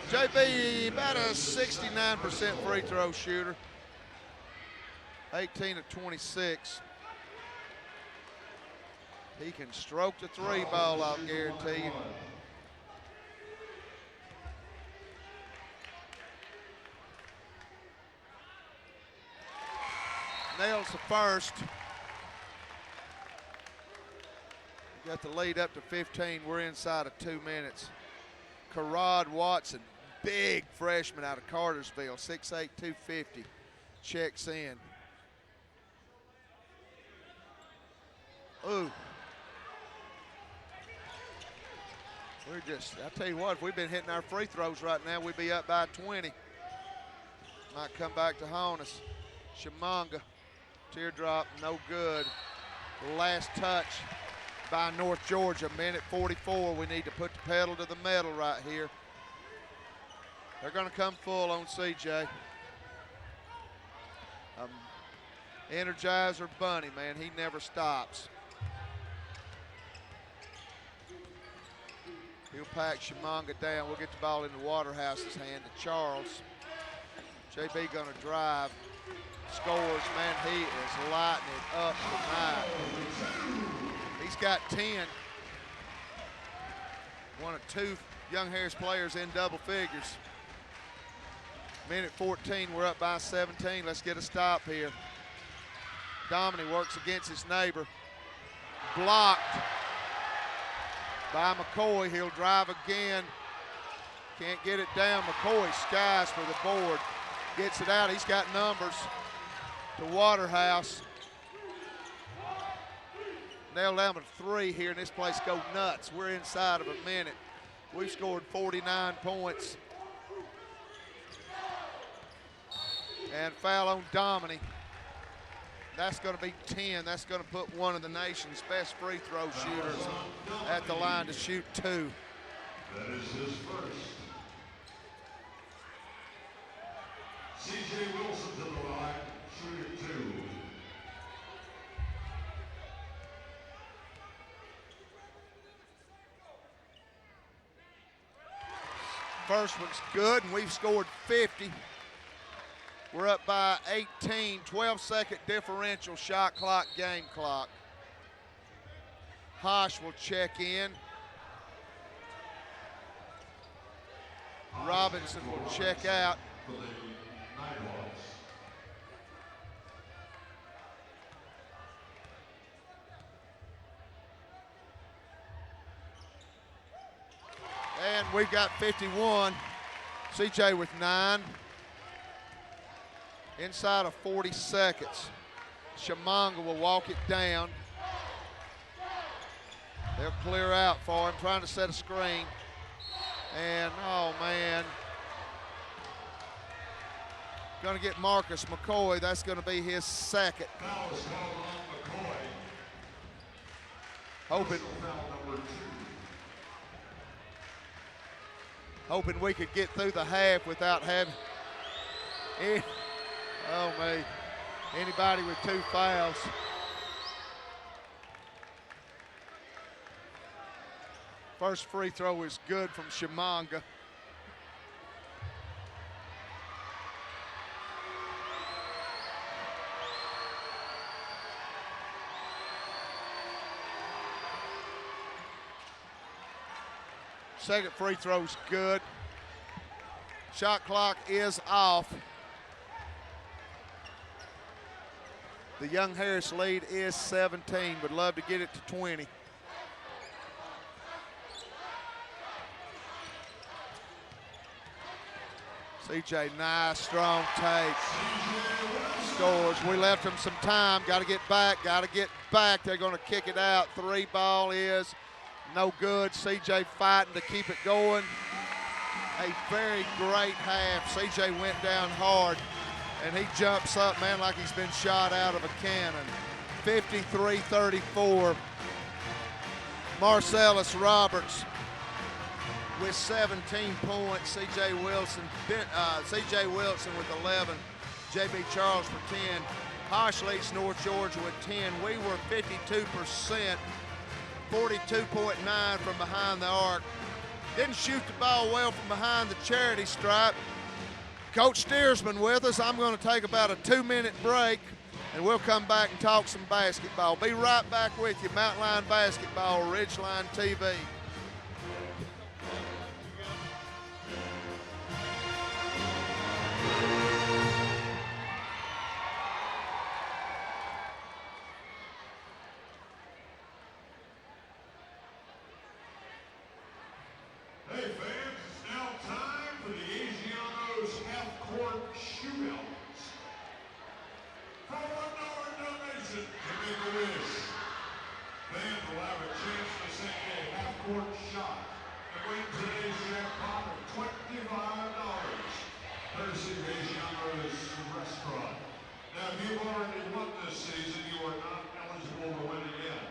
JB, about a 69% free throw shooter. 18 of 26. He can stroke the three ball, I'll guarantee you. Nails the first. Got the lead up to 15. We're inside of 2 minutes. Karad Watson, big freshman out of Cartersville, 6'8", 250, checks in. Ooh. I tell you what, if we've been hitting our free throws right now, we'd be up by 20. Might come back to haunt us. Shamanga, teardrop, no good. Last touch by North Georgia, minute 44. We need to put the pedal to the metal right here. They're going to come full on CJ. Energizer Bunny, man, he never stops. He'll pack Shamanga down. We'll get the ball into Waterhouse's hand to Charles. JB going to drive. Scores, man, he is lighting it up tonight. He's got 10. One of 2 Young Harris players in double figures. Minute 14, we're up by 17. Let's get a stop here. Dominy works against his neighbor. Blocked by McCoy. He'll drive again. Can't get it down. McCoy skies for the board. Gets it out. He's got numbers to Waterhouse. Nailed down to 3 here, and this place go nuts. We're inside of a minute. We've scored 49 points. And foul on Dominy. That's going to be 10. That's going to put one of the nation's best free throw shooters at the line to shoot 2. That is his first. C.J. Wilson to the line, shooting 2. First one's good, and we've scored 50. We're up by 18, 12-second differential, shot clock, game clock. Hosh will check in. Robinson will check out. And we've got 51. CJ with 9. Inside of 40 seconds. Shamanga will walk it down. They'll clear out for him, trying to set a screen. And, oh, man. Going to get Marcus McCoy. That's going to be his second. Foul is called on McCoy. Hoping we could get through the half without having anybody with 2 fouls. First free throw is good from Shamanga. Second free throw's good. Shot clock is off. The Young Harris lead is 17. Would love to get it to 20. CJ, nice, strong take. Scores. We left him some time. Got to get back. They're going to kick it out. 3 ball is no good. CJ fighting to keep it going. A very great half. CJ went down hard, and he jumps up, man, like he's been shot out of a cannon. 53-34. Marcellus Roberts with 17 points. C.J. Wilson with 11. J.B. Charles for 10. Hosh leads North Georgia with 10. We were 52%, 42.9 from behind the arc. Didn't shoot the ball well from behind the charity stripe. Coach Steersman with us. I'm going to take about a 2-minute break, and we'll come back and talk some basketball. Be right back with you. Mountain Line Basketball, Ridgeline TV. Hey fans, it's now time for the Asianos half-court shootouts. For $1 donation to make a wish, fans will have a chance to sink a half-court shot and win today's jackpot of $25. Courtesy of Asianos Restaurant. Now, if you've already won this season, you are not eligible to win again.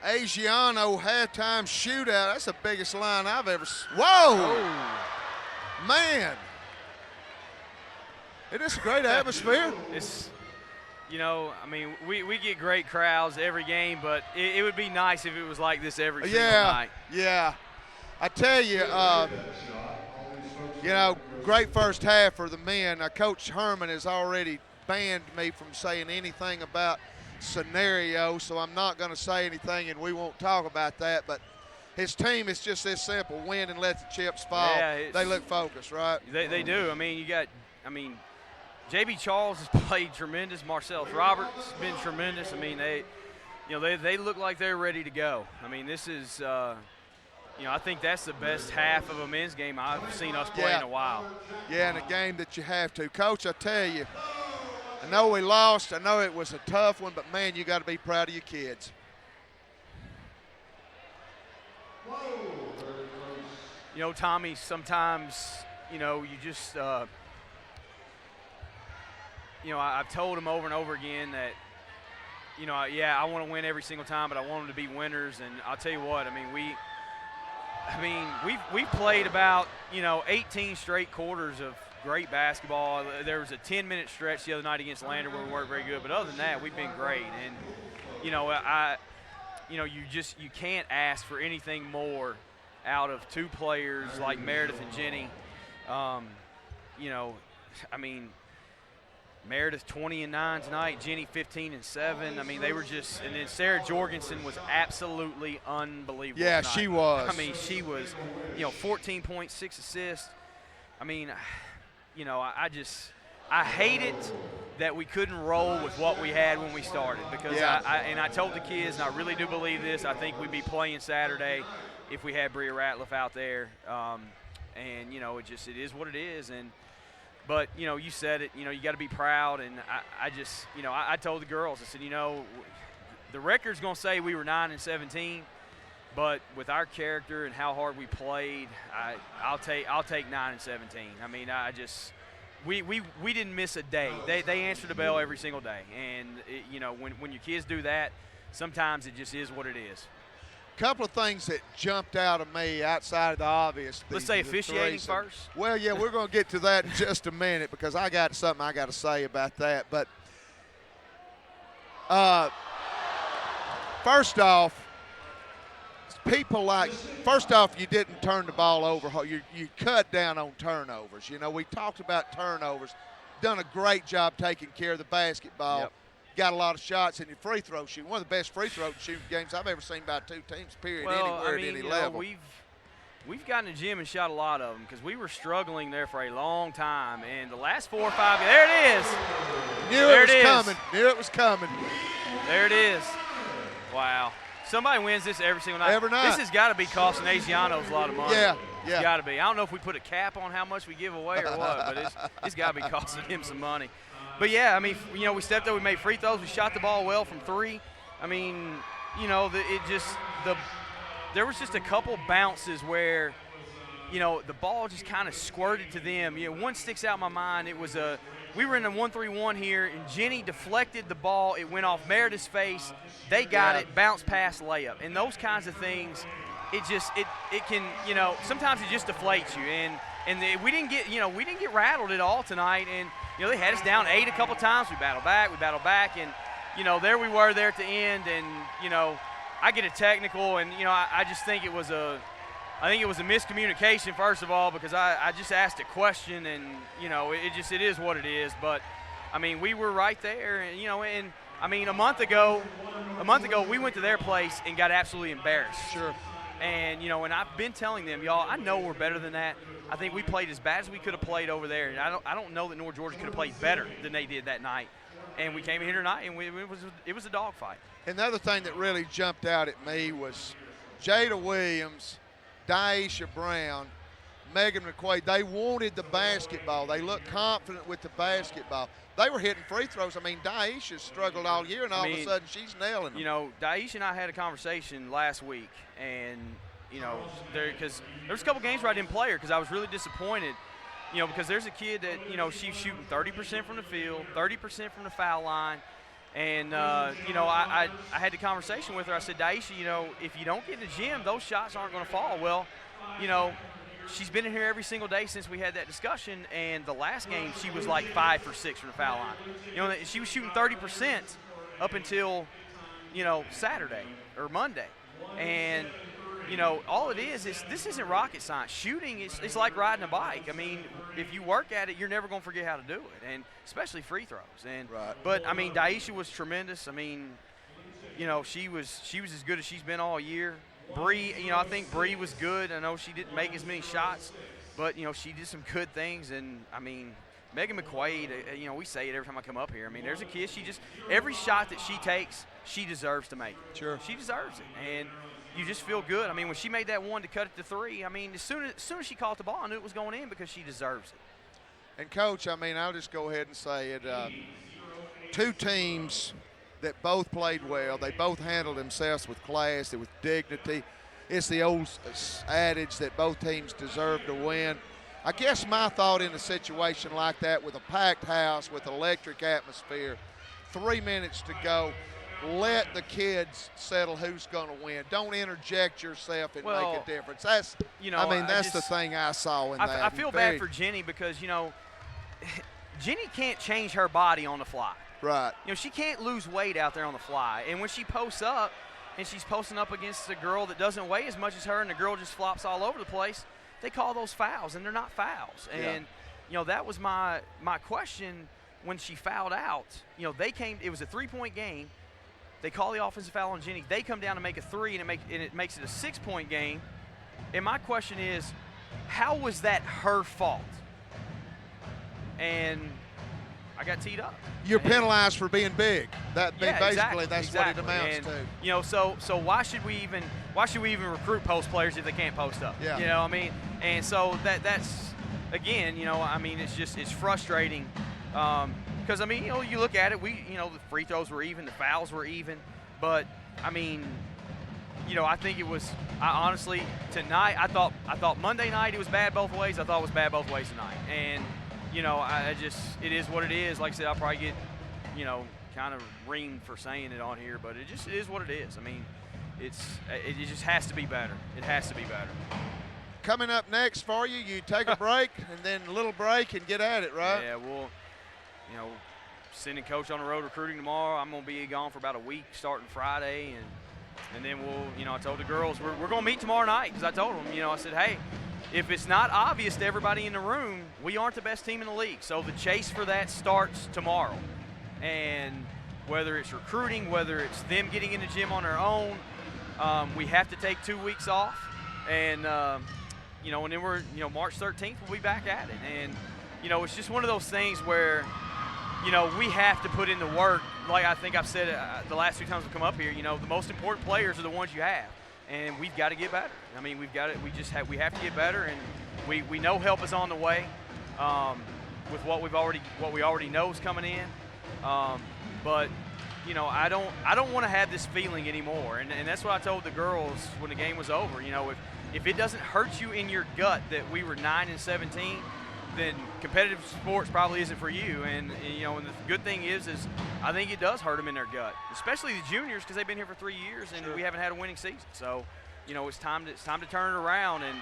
Asiano halftime shootout. That's the biggest line I've ever seen. Whoa! Oh. Man. It is a great atmosphere. It's, you know, I mean, we get great crowds every game, but it would be nice if it was like this every single night. Yeah. I tell you, great first half for the men. Coach Herman has already banned me from saying anything about scenario, so I'm not going to say anything, and we won't talk about that. But his team is just this simple: win and let the chips fall. Yeah, they look focused, right? They do. J.B. Charles has played tremendous. Marcellus Roberts has been tremendous. I mean, they look like they're ready to go. I mean, this is, I think that's the best half of a men's game I've seen us play in a while. Yeah, in a game that you have to. Coach, I tell you, I know we lost. I know it was a tough one, but, man, you got to be proud of your kids. You know, Tommy, sometimes, you know, you just, you know, I've told him over and over again that, you know, yeah, I want to win every single time, but I want them to be winners. And I'll tell you what, we've played about, you know, 18 straight quarters of great basketball. There was a 10-minute stretch the other night against Lander where we weren't very good, but other than that, we've been great. And, you know, you can't ask for anything more out of two players like Meredith and Jenny. You know, I mean, Meredith 20-9 tonight, Jenny 15-7. I mean, they were just, and then Sarah Jorgensen was absolutely unbelievable. Yeah, tonight. she was. I mean, she was, you know, 14 points, 6 assists. I mean, you know, I hate it that we couldn't roll with what we had when we started, because I told the kids, and I really do believe this, I think we'd be playing Saturday if we had Bria Ratliff out there. And, you know, it is what it is. But, you know, you said it, you know, you got to be proud. And I just, you know, I told the girls, I said, you know, the record's going to say we were 9-17, but with our character and how hard we played, I'll take 9-17. I mean, we didn't miss a day. They answered the bell every single day. And, you know, when your kids do that, sometimes it just is what it is. Couple of things that jumped out of me outside of the obvious. Let's say officiating first. Well, yeah, we're going to get to that in just a minute, because I got something I got to say about that. But first off, you didn't turn the ball over. You cut down on turnovers. You know, we talked about turnovers. Done a great job taking care of the basketball. Yep. Got a lot of shots in your free throw shooting. One of the best free throw shooting games I've ever seen by two teams, period, anywhere at any level. We've gotten to the gym and shot a lot of them, because we were struggling there for a long time. And the last 4 or 5, there it is. Knew it was coming. There it is. Wow. Somebody wins this every single night. Every night. This has got to be costing Asianos a lot of money. Yeah. It's got to be. I don't know if we put a cap on how much we give away or what, but it's got to be costing him some money. But, yeah, I mean, you know, we stepped up, we made free throws, we shot the ball well from 3. I mean, you know, there was just a couple bounces where, you know, the ball just kind of squirted to them. You know, one sticks out in my mind. It was we were in a 1-3-1 here, and Jenny deflected the ball. It went off Meredith's face. They got it, bounce pass, layup. And those kinds of things, it can, you know, sometimes it just deflates you. And we didn't get rattled at all tonight. And, you know, they had us down 8 a couple times. We battled back. And, you know, there we were there at the end. And, you know, I get a technical, and, you know, I just think it was a miscommunication, first of all, because I just asked a question, and, you know, it is what it is. But, I mean, we were right there, and, you know, and, I mean, a month ago we went to their place and got absolutely embarrassed. Sure. And, you know, and I've been telling them, y'all, I know we're better than that. I think we played as bad as we could have played over there. And I don't know that North Georgia could have played better than they did that night. And we came in here tonight, and it was a dogfight. And the other thing that really jumped out at me was Jada Williams, Daisha Brown, Megan McQuaid. They wanted the basketball. They looked confident with the basketball. They were hitting free throws. I mean, Daisha struggled all year, and all of a sudden she's nailing them. You know, Daisha and I had a conversation last week, and, you know, because there was a couple games where I didn't play her because I was really disappointed, you know, because there's a kid that, you know, she's shooting 30% from the field, 30% from the foul line. And, you know, I had the conversation with her. I said, Daisha, you know, if you don't get in the gym, those shots aren't going to fall. Well, you know, she's been in here every single day since we had that discussion, and the last game she was like 5 for 6 from the foul line. You know, she was shooting 30% up until, you know, Saturday or Monday. And, you know, all it is this isn't rocket science. Shooting, it's like riding a bike. I mean, if you work at it, you're never going to forget how to do it, and especially free throws. And right. But, I mean, Daisha was tremendous. I mean, you know, she was as good as she's been all year. Bree, you know, I think Bree was good. I know she didn't make as many shots, but, you know, she did some good things. And, I mean, Megan McQuaid, you know, we say it every time I come up here. I mean, there's a kid, every shot that she takes, she deserves to make it. Sure. She deserves it. And you just feel good. I mean, when she made that one to cut it to 3, I mean, as soon as she caught the ball, I knew it was going in because she deserves it. And, Coach, I mean, I'll just go ahead and say it. Two teams that both played well. They both handled themselves with class and with dignity. it's the old adage that both teams deserve to win. I guess my thought in a situation like that with a packed house, with electric atmosphere, 3 minutes to go, let the kids settle who's going to win. Don't interject yourself and make a difference. That's, that's the thing I saw in that. I feel bad for Jenny because, Jenny can't change her body on the fly. Right. She can't lose weight out there on the fly. And when she posts up and she's posting up against a girl that doesn't weigh as much as her and the girl just flops all over the place, they call those fouls, and they're not fouls. And, that was my question when she fouled out. It was a 3-point game. They call the offensive foul on Jenny. They come down to make a 3, and it makes it a 6-point game. And my question is, how was that her fault? And I got teed up. You're penalized for being big. Basically that's what it amounts to. So why should we even recruit post players if they can't post up? Yeah. And so that's again, it's frustrating. Because, you look at it, the free throws were even, the fouls were even. But, I think it was, honestly, tonight, I thought Monday night it was bad both ways. I thought it was bad both ways tonight. And, it is what it is. Like I said, I'll probably get, kind of reamed for saying it on here. But it is what it is. It just has to be better. It has to be better. Coming up next for you, you take a break and then a little break and get at it, right? Yeah, well, sending coach on the road recruiting tomorrow. I'm going to be gone for about a week starting Friday. And then I told the girls, we're going to meet tomorrow night because I told them, I said, hey, if it's not obvious to everybody in the room, we aren't the best team in the league. So the chase for that starts tomorrow. And whether it's recruiting, whether it's them getting in the gym on their own, we have to take 2 weeks off. And, and then we're, March 13th, we'll be back at it. And, it's just one of those things where, we have to put in the work. Like I think I've said the last 2 times we've come up here, the most important players are the ones you have. And we've got to get better. We have to get better, and we know help is on the way with what we already know is coming in. But I don't want to have this feeling anymore, and that's what I told the girls when the game was over. If it doesn't hurt you in your gut that we were 9-17, then competitive sports probably isn't for you. And and the good thing is I think it does hurt them in their gut, especially the juniors because they've been here for 3 years and we haven't had a winning season. So, it's time to turn it around. And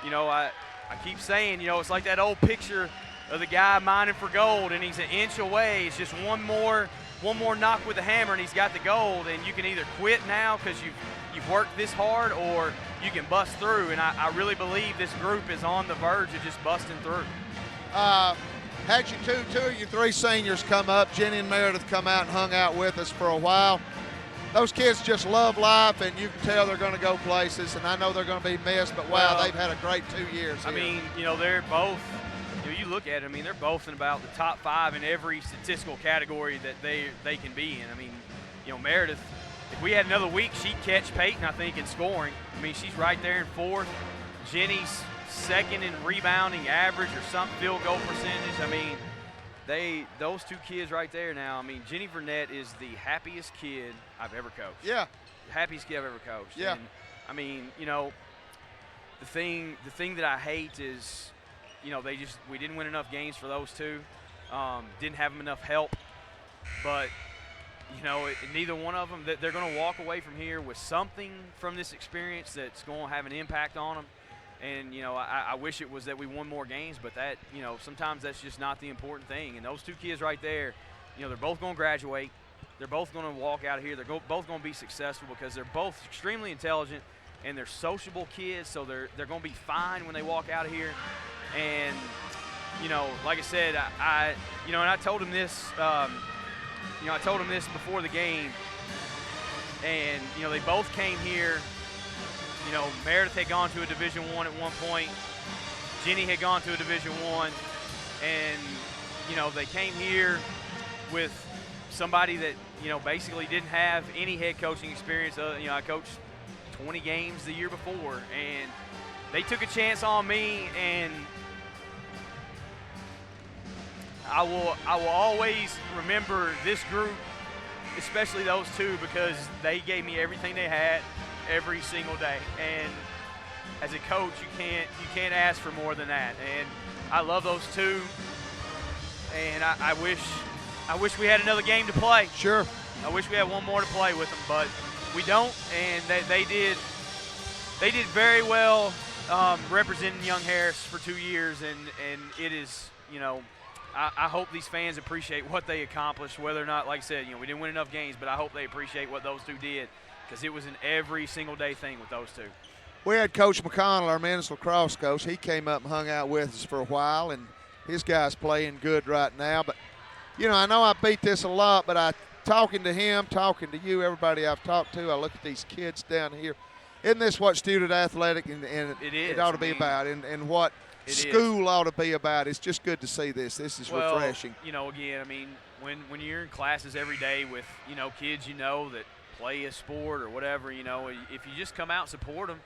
I keep saying, it's like that old picture of the guy mining for gold, and he's an inch away. It's just one more knock with the hammer, and he's got the gold. And you can either quit now because you've worked this hard, or you can bust through. And I really believe this group is on the verge of just busting through. Had you two of your 3 seniors come up, Jenny and Meredith come out and hung out with us for a while. Those kids just love life, and you can tell they're going to go places, and I know they're going to be missed, but wow, they've had a great 2 years here. They're both, you look at it, they're both in about the top 5 in every statistical category that they can be in. Meredith, if we had another week, she'd catch Peyton, I think, in scoring. She's right there in 4th. Jenny's 2nd in rebounding average or some field goal percentage. Those 2 kids right there now. Jenny Burnett is the happiest kid I've ever coached. Yeah. The happiest kid I've ever coached. Yeah. And, the thing that I hate is, we didn't win enough games for those 2. Didn't have them enough help. But, neither one of them, they're going to walk away from here with something from this experience that's going to have an impact on them. And, I wish it was that we won more games, but that, sometimes that's just not the important thing. And those 2 kids right there, they're both going to graduate. They're both going to walk out of here. They're both going to be successful because they're both extremely intelligent and they're sociable kids, so they're going to be fine when they walk out of here. And, like I said, and I told them this, I told them this before the game. And, they both came here. Meredith had gone to a Division I at one point. Jenny had gone to a Division I. And, they came here with somebody that, basically didn't have any head coaching experience. I coached 20 games the year before. And they took a chance on me. And I will always remember this group, especially those 2, because they gave me everything they had. every single day. And as a coach, you can't ask for more than that. And I love those two. And I wish we had another game to play. Sure. I wish we had one more to play with them, but we don't. And they did very well representing Young Harris for 2 years, and it is, you know, I hope these fans appreciate what they accomplished, whether or not, like I said, you know, we didn't win enough games, but I hope they appreciate what those two did, because it was an every single day thing with those two. We had Coach McConnell, our men's lacrosse coach. He came up and hung out with us for a while, and his guy's playing good right now. But, you know I beat this a lot, but talking to him, talking to you, everybody I've talked to, I look at these kids down here. Isn't this what student athletic and it ought to be about, and what school ought to be about? It's just good to see this. This is refreshing. You know, again, I mean, when you're in classes every day with, you know, kids you know that play a sport or whatever, you know, if you just come out and support them,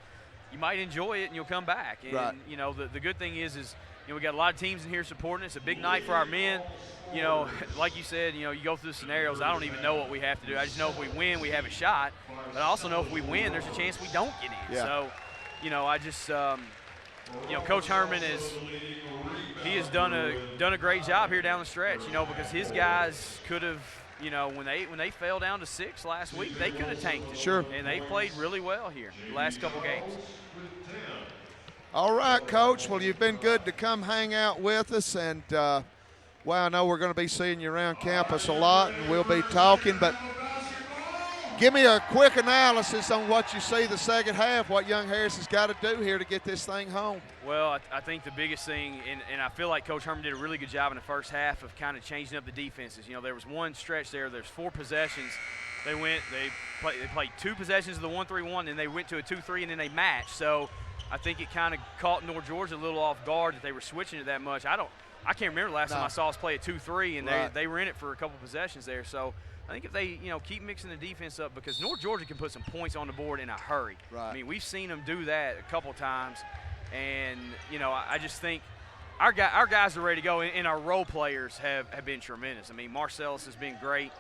you might enjoy it and you'll come back. And, right. You know, the good thing is, you know, we got a lot of teams in here supporting us. It's a big night for our men. You know, like you said, you know, you go through the scenarios. I don't even know what we have to do. I just know if we win, we have a shot. But I also know if we win, there's a chance we don't get in. Yeah. So, you know, I just, you know, Coach Herman has done a great job here down the stretch. You know, because his guys could have, you know, when they fell down to 6 last week, they could have tanked it. Sure. And they played really well here the last couple games. All right, Coach. Well, you've been good to come hang out with us, and well, I know we're going to be seeing you around campus a lot, and we'll be talking, but give me a quick analysis on what you see the second half, what Young Harris has got to do here to get this thing home. Well, I think the biggest thing, and I feel like Coach Herman did a really good job in the first half of kind of changing up the defenses. You know, there was one stretch there's 4 possessions. They played 2 possessions of the 1-3-1, and they went to a 2-3, and then they matched. So I think it kind of caught North Georgia a little off guard that they were switching it that much. I can't remember the last time I saw us play a 2-3, and right. they were in it for a couple possessions there. So I think if they, you know, keep mixing the defense up, because North Georgia can put some points on the board in a hurry. Right. I mean, we've seen them do that a couple times, and, you know, I just think our guys are ready to go, and our role players have been tremendous. I mean, Marcellus has been great.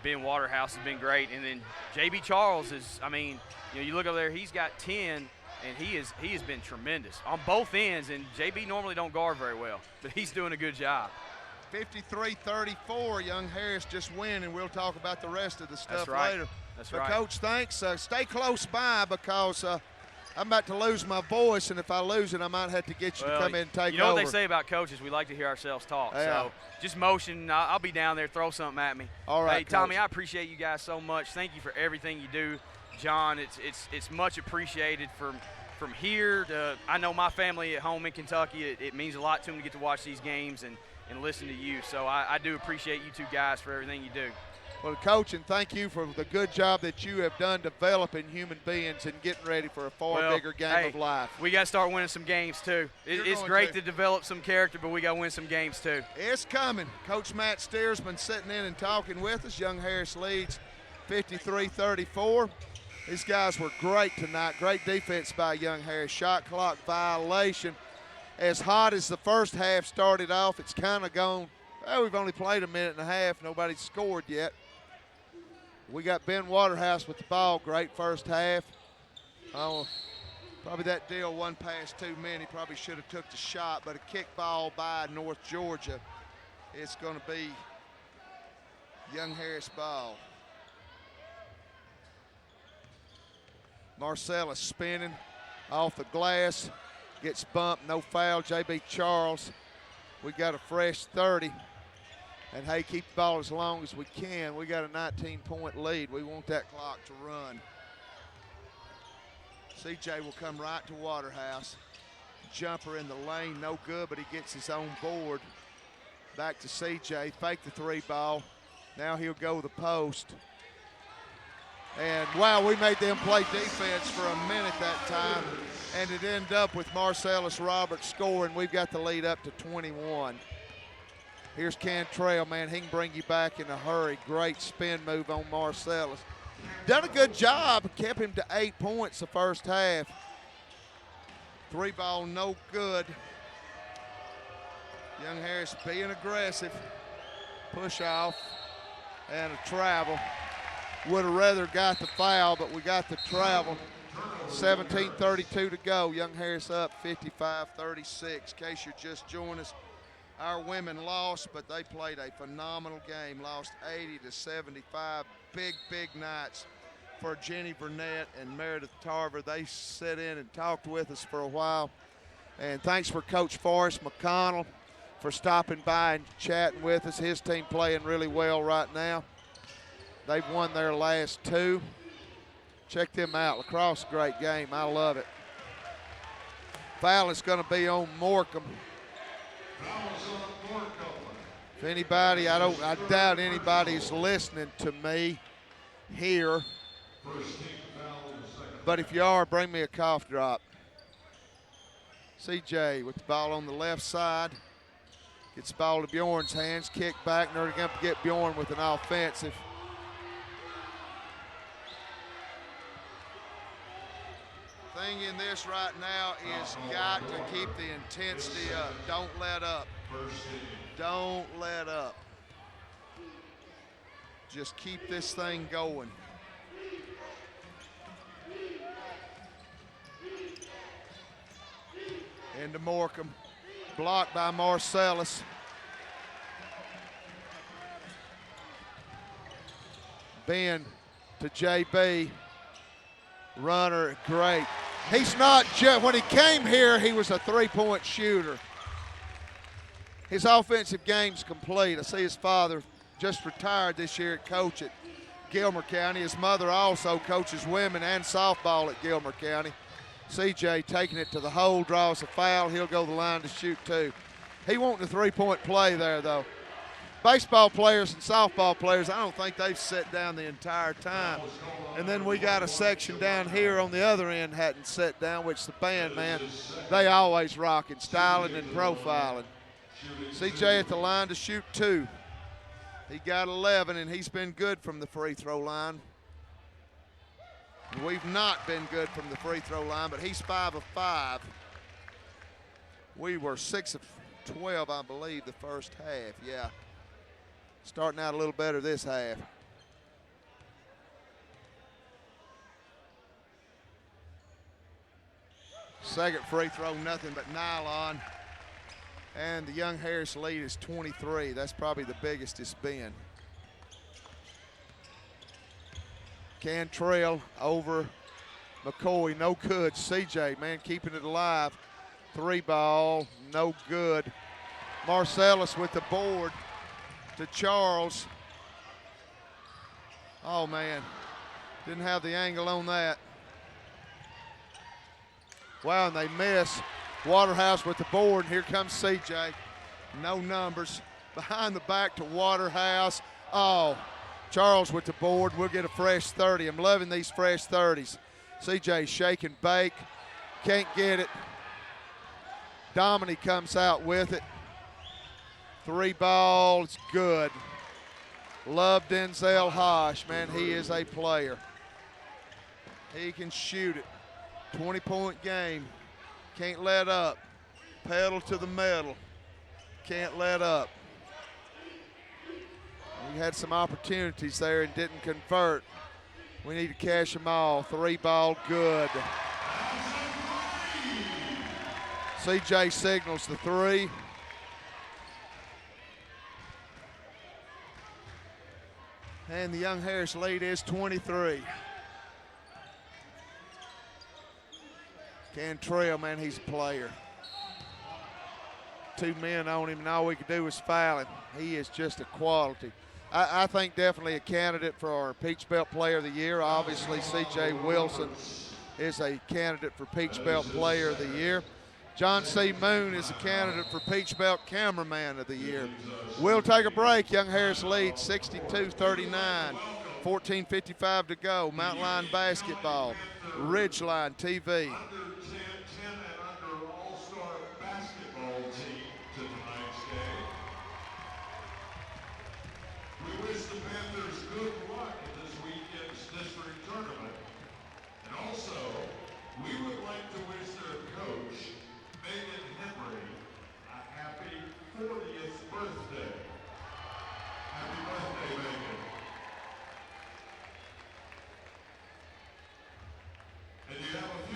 Ben Waterhouse has been great. And then J.B. Charles is, I mean, you know, you look over there, he's got 10. And he has been tremendous on both ends, and JB normally don't guard very well, but he's doing a good job. 53-34, Young Harris just win, and we'll talk about the rest of the stuff later. That's but right. Coach, thanks. Stay close by, because I'm about to lose my voice, and if I lose it, I might have to get you to come in and take over. You know what they say about coaches? We like to hear ourselves talk. Yeah. So just motion. I'll be down there. Throw something at me. All right, Hey, Tommy, Coach. I appreciate you guys so much. Thank you for everything you do. John, it's much appreciated from here to, I know my family at home in Kentucky, it means a lot to them to get to watch these games and listen to you. So I do appreciate you two guys for everything you do. Well, Coach, and thank you for the good job that you have done developing human beings and getting ready for a far bigger game of life. We got to start winning some games too. It's great to develop some character, but we got to win some games too. It's coming. Coach Matt Steersman sitting in and talking with us. Young Harris leads 53-34. These guys were great tonight. Great defense by Young Harris. Shot clock violation. As hot as the first half started off, it's kind of gone. Well, we've only played a minute and a half. Nobody's scored yet. We got Ben Waterhouse with the ball. Great first half. Oh, probably that deal one pass too many. Probably should have took the shot, but a kick ball by North Georgia. It's going to be Young Harris ball. Marcellus spinning off the glass, gets bumped, no foul. J.B. Charles, we got a fresh 30. And, hey, keep the ball as long as we can. We got a 19-point lead. We want that clock to run. C.J. will come right to Waterhouse. Jumper in the lane, no good, but he gets his own board. Back to C.J., fake the 3 ball. Now he'll go the post. And, wow, we made them play defense for a minute that time, and it ended up with Marcellus Roberts scoring. We've got the lead up to 21. Here's Cantrell, man. He can bring you back in a hurry. Great spin move on Marcellus. Done a good job. Kept him to 8 points the first half. 3 ball, no good. Young Harris being aggressive. Push off and a travel. Would have rather got the foul, but we got the travel. 17:32 to go. Young Harris up 55-36. In case you're just joining us, our women lost, but they played a phenomenal game. Lost 80-75. Big nights for Jenny Burnett and Meredith Tarver. They sat in and talked with us for a while. And thanks for Coach Forrest McConnell for stopping by and chatting with us. His team playing really well right now. They've won their last 2. Check them out. Lacrosse, great game. I love it. Foul is going to be on Morecambe. If anybody, I doubt anybody's listening to me here. But if you are, bring me a cough drop. CJ with the ball on the left side. Gets the ball to Bjorn's hands. Kick back, and they're going to get Bjorn with an offensive. Thing in this right now is got to keep the intensity up. Don't let up. Don't let up. Just keep this thing going. Into Morecambe. Blocked by Marcellus. Ben to JB. Runner, great. He's not just, when he came here, he was a three-point shooter. His offensive game's complete. I see his father just retired this year at coach at Gilmer County. His mother also coaches women and softball at Gilmer County. CJ taking it to the hole, draws a foul. He'll go to the line to shoot 2. He wanting a three-point play there, though. Baseball players and softball players, I don't think they've sat down the entire time. And then we got a section down here on the other end hadn't sat down, which the band, man, they always rocking, styling and profiling. CJ at the line to shoot 2. He got 11, and he's been good from the free throw line. We've not been good from the free throw line, but he's 5 of 5. We were 6 of 12, I believe, the first half, yeah. Starting out a little better this half. Second free throw, nothing but nylon. And the Young Harris lead is 23. That's probably the biggest it's been. Cantrell over McCoy, no good. CJ, man, keeping it alive. 3 ball, no good. Marcellus with the board to Charles. Oh, man, didn't have the angle on that. Wow, and they miss. Waterhouse with the board, and here comes CJ. No numbers. Behind the back to Waterhouse. Oh, Charles with the board. We'll get a fresh 30. I'm loving these fresh 30s. CJ shake and bake. Can't get it. Dominic comes out with it. 3 ball, it's good. Love Denzel Hosh, man, he is a player. He can shoot it. 20-point game. Can't let up. Pedal to the metal. Can't let up. We had some opportunities there and didn't convert. We need to cash them all. 3 ball, good. CJ signals the 3. And the Young Harris lead is 23. Cantrell, man, he's a player. 2 men on him, and all we could do was foul him. He is just a quality. I think definitely a candidate for our Peach Belt Player of the Year. Obviously, C.J. Wilson is a candidate for Peach Belt Player of the Year. John C. Moon is a candidate for Peach Belt Cameraman of the Year. We'll take a break. Young Harris leads 62-39. 14:55 to go. Mountain Line Basketball. Ridgeline TV. And you have a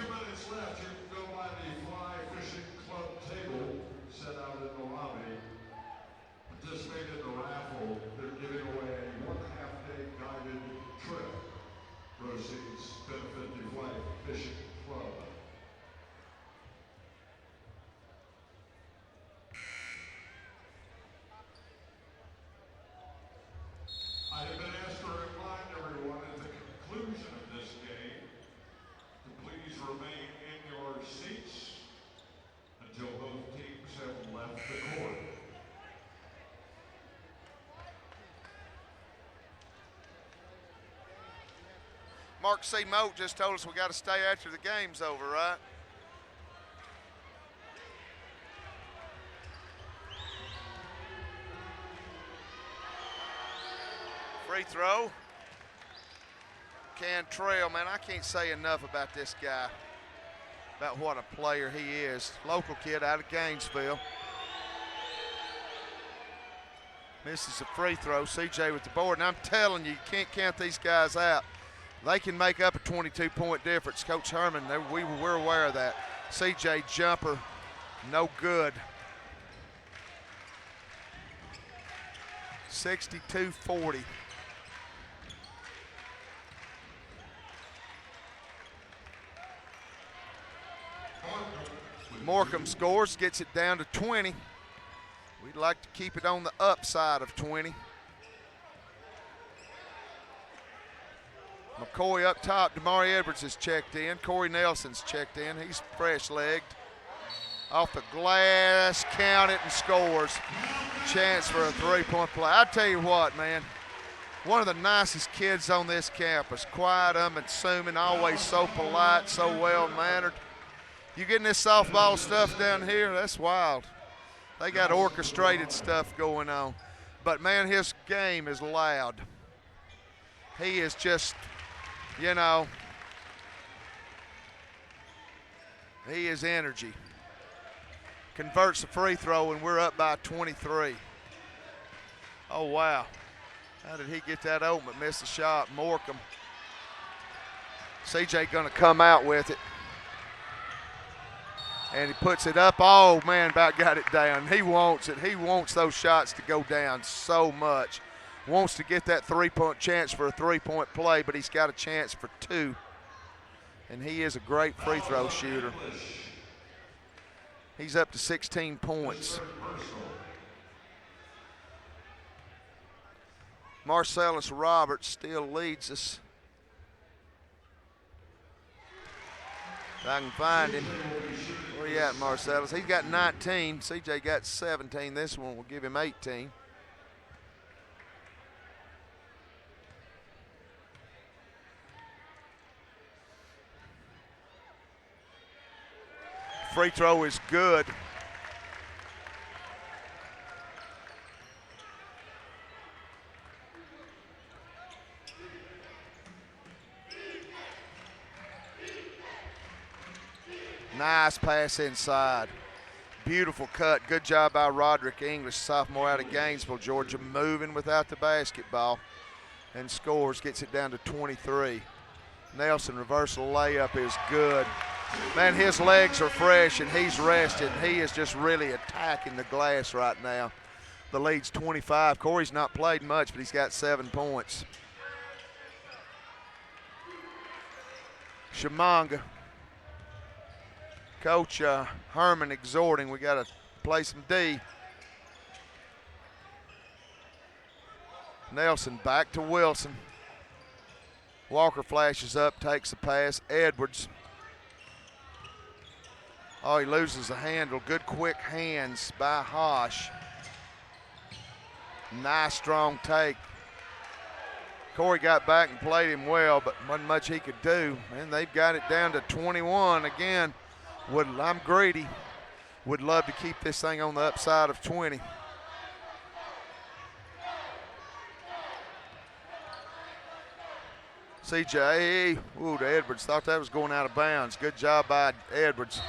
Mark C. Moat just told us we got to stay after the game's over, right? Free throw. Cantrell, man, I can't say enough about this guy, about what a player he is. Local kid out of Gainesville. Misses a free throw. CJ with the board, and I'm telling you, you can't count these guys out. They can make up a 22-point difference. Coach Herman, we're aware of that. CJ jumper, no good. 62-40. Morcom scores, gets it down to 20. We'd like to keep it on the upside of 20. McCoy up top. Damari Edwards has checked in. Corey Nelson's checked in. He's fresh-legged. Off the glass, count it, and scores. Chance for a three-point play. I tell you what, man, one of the nicest kids on this campus. Quiet, unassuming, always so polite, so well-mannered. You getting this softball stuff down here, that's wild. They got orchestrated stuff going on. But, man, his game is loud. He is just, you know, he is energy. Converts the free throw, and we're up by 23. Oh, wow. How did he get that open but miss the shot? Morcom. CJ going to come out with it. And he puts it up. Oh, man, about got it down. He wants it. He wants those shots to go down so much. Wants to get that three-point chance for a three-point play, but he's got a chance for two. And he is a great free throw shooter. He's up to 16 points. Marcellus Roberts still leads us. If I can find him. Where you at, Marcellus? He's got 19. CJ got 17. This one will give him 18. Free throw is good. Nice pass inside. Beautiful cut. Good job by Roderick English, sophomore out of Gainesville, Georgia, moving without the basketball and scores, gets it down to 23. Nelson reversal layup is good. Man, his legs are fresh and he's rested. He is just really attacking the glass right now. The lead's 25. Corey's not played much, but he's got 7 points. Shamanga. Coach Herman exhorting, we got to play some D. Nelson back to Wilson. Walker flashes up, takes the pass. Edwards. Oh, he loses the handle. Good quick hands by Hosh. Nice strong take. Corey got back and played him well, but wasn't much he could do. And they've got it down to 21 again. I'm greedy. Would love to keep this thing on the upside of 20. CJ, ooh, to Edwards. Thought that was going out of bounds. Good job by Edwards.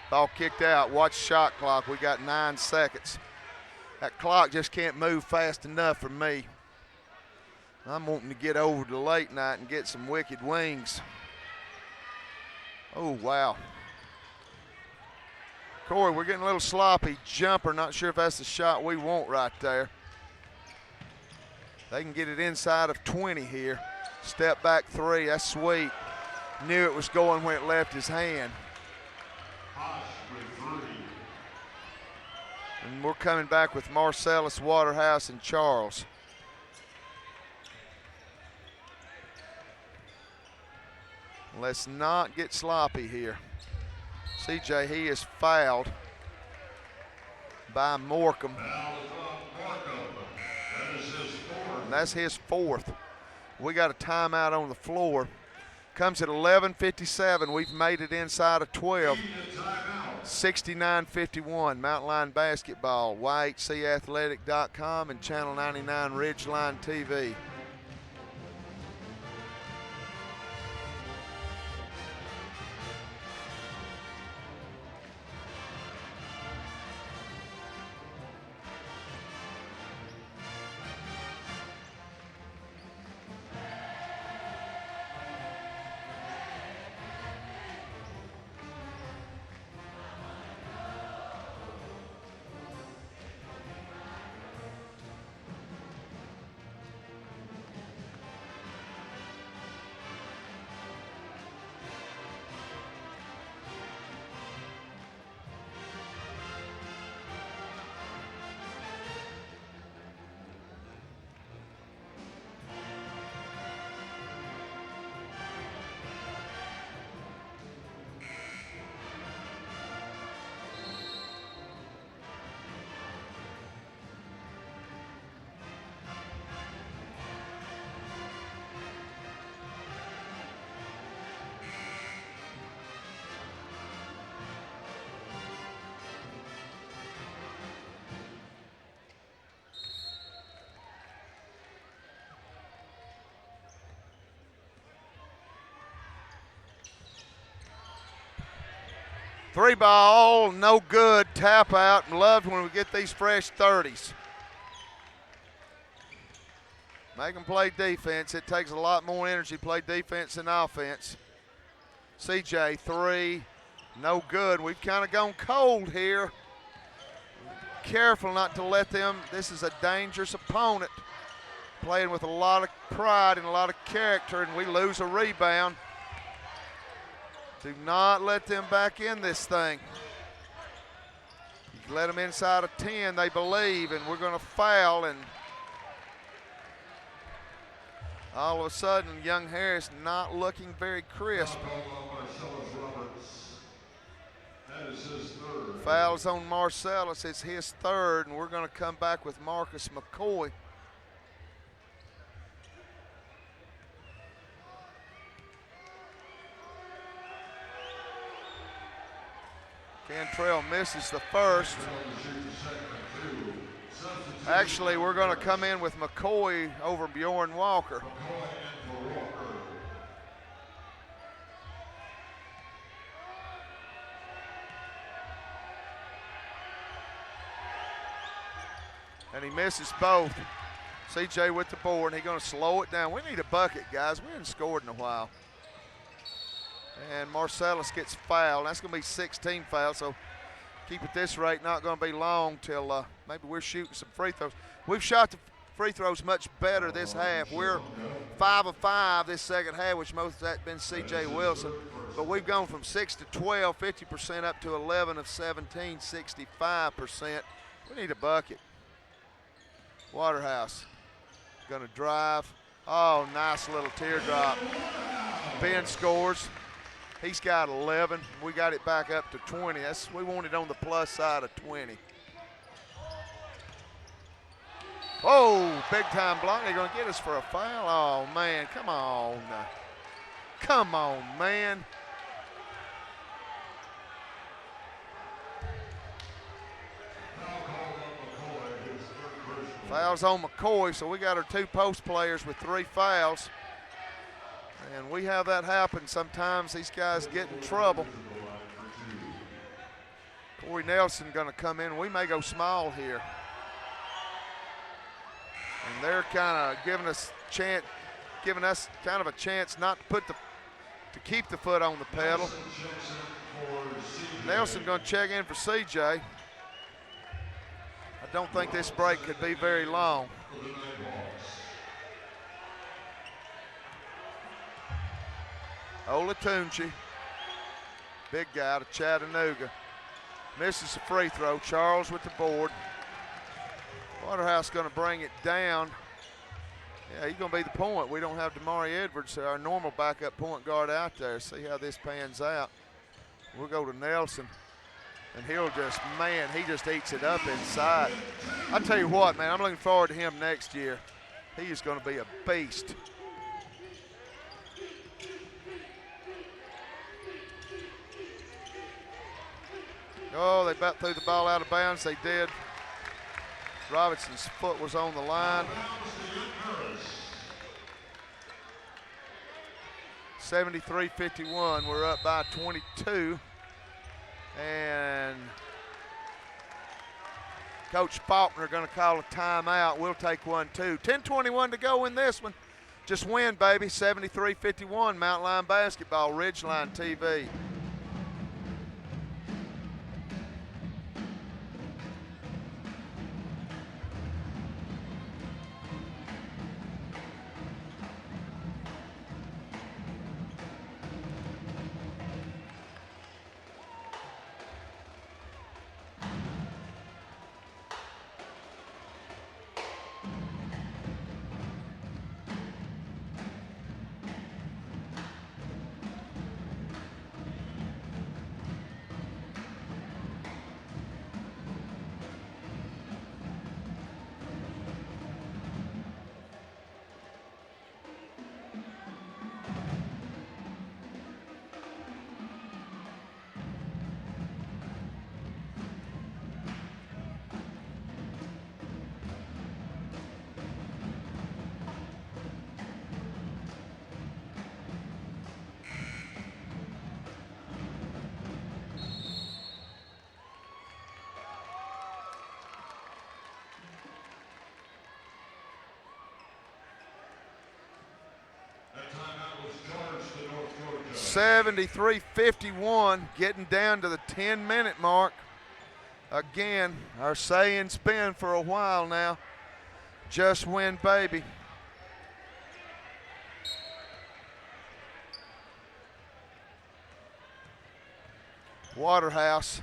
Ball kicked out. Watch shot clock. We got 9 seconds. That clock just can't move fast enough for me. I'm wanting to get over to late night and get some wicked wings. Oh, wow. Corey, we're getting a little sloppy. Jumper, not sure if that's the shot we want right there. They can get it inside of 20 here. Step back 3, that's sweet. Knew it was going when it left his hand. And we're coming back with Marcellus, Waterhouse, and Charles. Let's not get sloppy here. CJ, he is fouled by Morcom. And that's his 4th. We got a timeout on the floor. Comes at 11:57. We've made it inside of 12. 69-51. Mountain Line Basketball. YHCathletic.com and Channel 99 Ridgeline TV. Three ball, no good, tap out, and love when we get these fresh 30s. Make them play defense. It takes a lot more energy to play defense than offense. CJ, three, no good. We've kind of gone cold here. Careful not to let them, this is a dangerous opponent. Playing with a lot of pride and a lot of character, and we lose a rebound. Do not let them back in this thing. You let them inside of 10, they believe, and we're going to foul, and all of a sudden, young Harris not looking very crisp. Fouls on Marcellus, it's his third, and we're going to come back with Marcus McCoy. Cantrell misses the first. Actually, we're going to come in with McCoy over Bjorn Walker. And he misses both. CJ with the board, and he's going to slow it down. We need a bucket, guys. We haven't scored in a while. And Marcellus gets fouled. That's going to be 16 fouls, so keep at this rate. Not going to be long till maybe we're shooting some free throws. We've shot the free throws much better this half. We're 5 of 5 this second half, which most of that been C.J. Wilson. But we've gone from 6 to 12, 50% up to 11 of 17, 65%. We need a bucket. Waterhouse going to drive. Oh, nice little teardrop. Ben scores. He's got 11. We got it back up to 20. We want it on the plus side of 20. Oh, big time block. They're going to get us for a foul. Oh, man, come on. Come on, man. Fouls on McCoy, so we got our two post players with 3 fouls. And we have that happen. Sometimes these guys get in trouble. Corey Nelson going to come in. We may go small here. And they're kind of giving us kind of a chance not to to keep the foot on the pedal. Nelson going to check in for CJ. I don't think this break could be very long. Olatunji, big guy out of Chattanooga, misses a free throw. Charles with the board. Waterhouse going to bring it down. Yeah, he's going to be the point. We don't have Damari Edwards, our normal backup point guard, out there. See how this pans out. We'll go to Nelson, and he'll just, man, he just eats it up inside. I tell you what, man, I'm looking forward to him next year. He is going to be a beast. Oh, they about threw the ball out of bounds. They did. Robinson's foot was on the line. 73-51. We're up by 22. And Coach Faulkner going to call a timeout. We'll take one too. 10:21 to go in this one. Just win, baby. 73-51. Mountain Line Basketball, Ridgeline TV. That timeout was charged to North Georgia. 73-51, getting down to the 10-minute mark. Again, our saying's been for a while now, just win, baby. Waterhouse.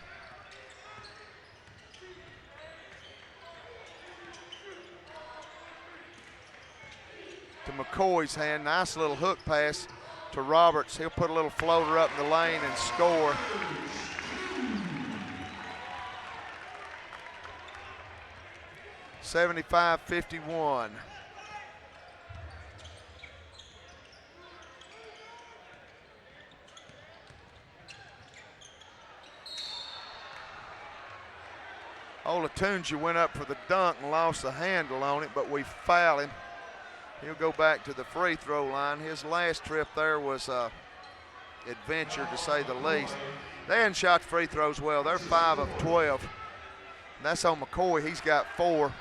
To McCoy's hand, nice little hook pass to Roberts. He'll put a little floater up in the lane and score. (75-51). Olatunji went up for the dunk and lost the handle on it, but we foul him. He'll go back to the free throw line. His last trip there was adventure, to say the least. They hadn't shot the free throws well. They're 5 of 12. And that's on McCoy. He's got 4.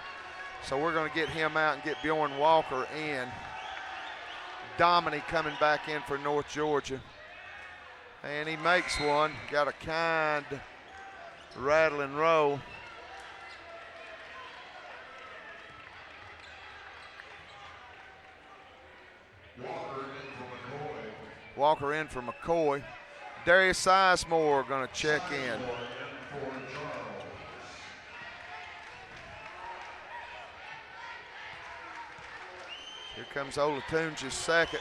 So we're going to get him out and get Bjorn Walker in. Dominic coming back in for North Georgia. And he makes one. Got a kind rattle and roll. Walker in for McCoy. Darius Sizemore going to check in. Here comes Olatunji's second.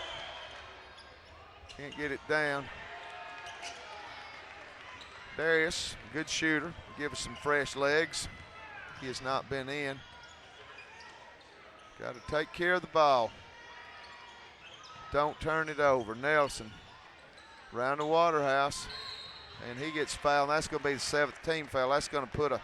Can't get it down. Darius, good shooter. Give us some fresh legs. He has not been in. Got to take care of the ball. Don't turn it over. Nelson around the Waterhouse, and he gets fouled. That's going to be the 7th team foul. That's going to put a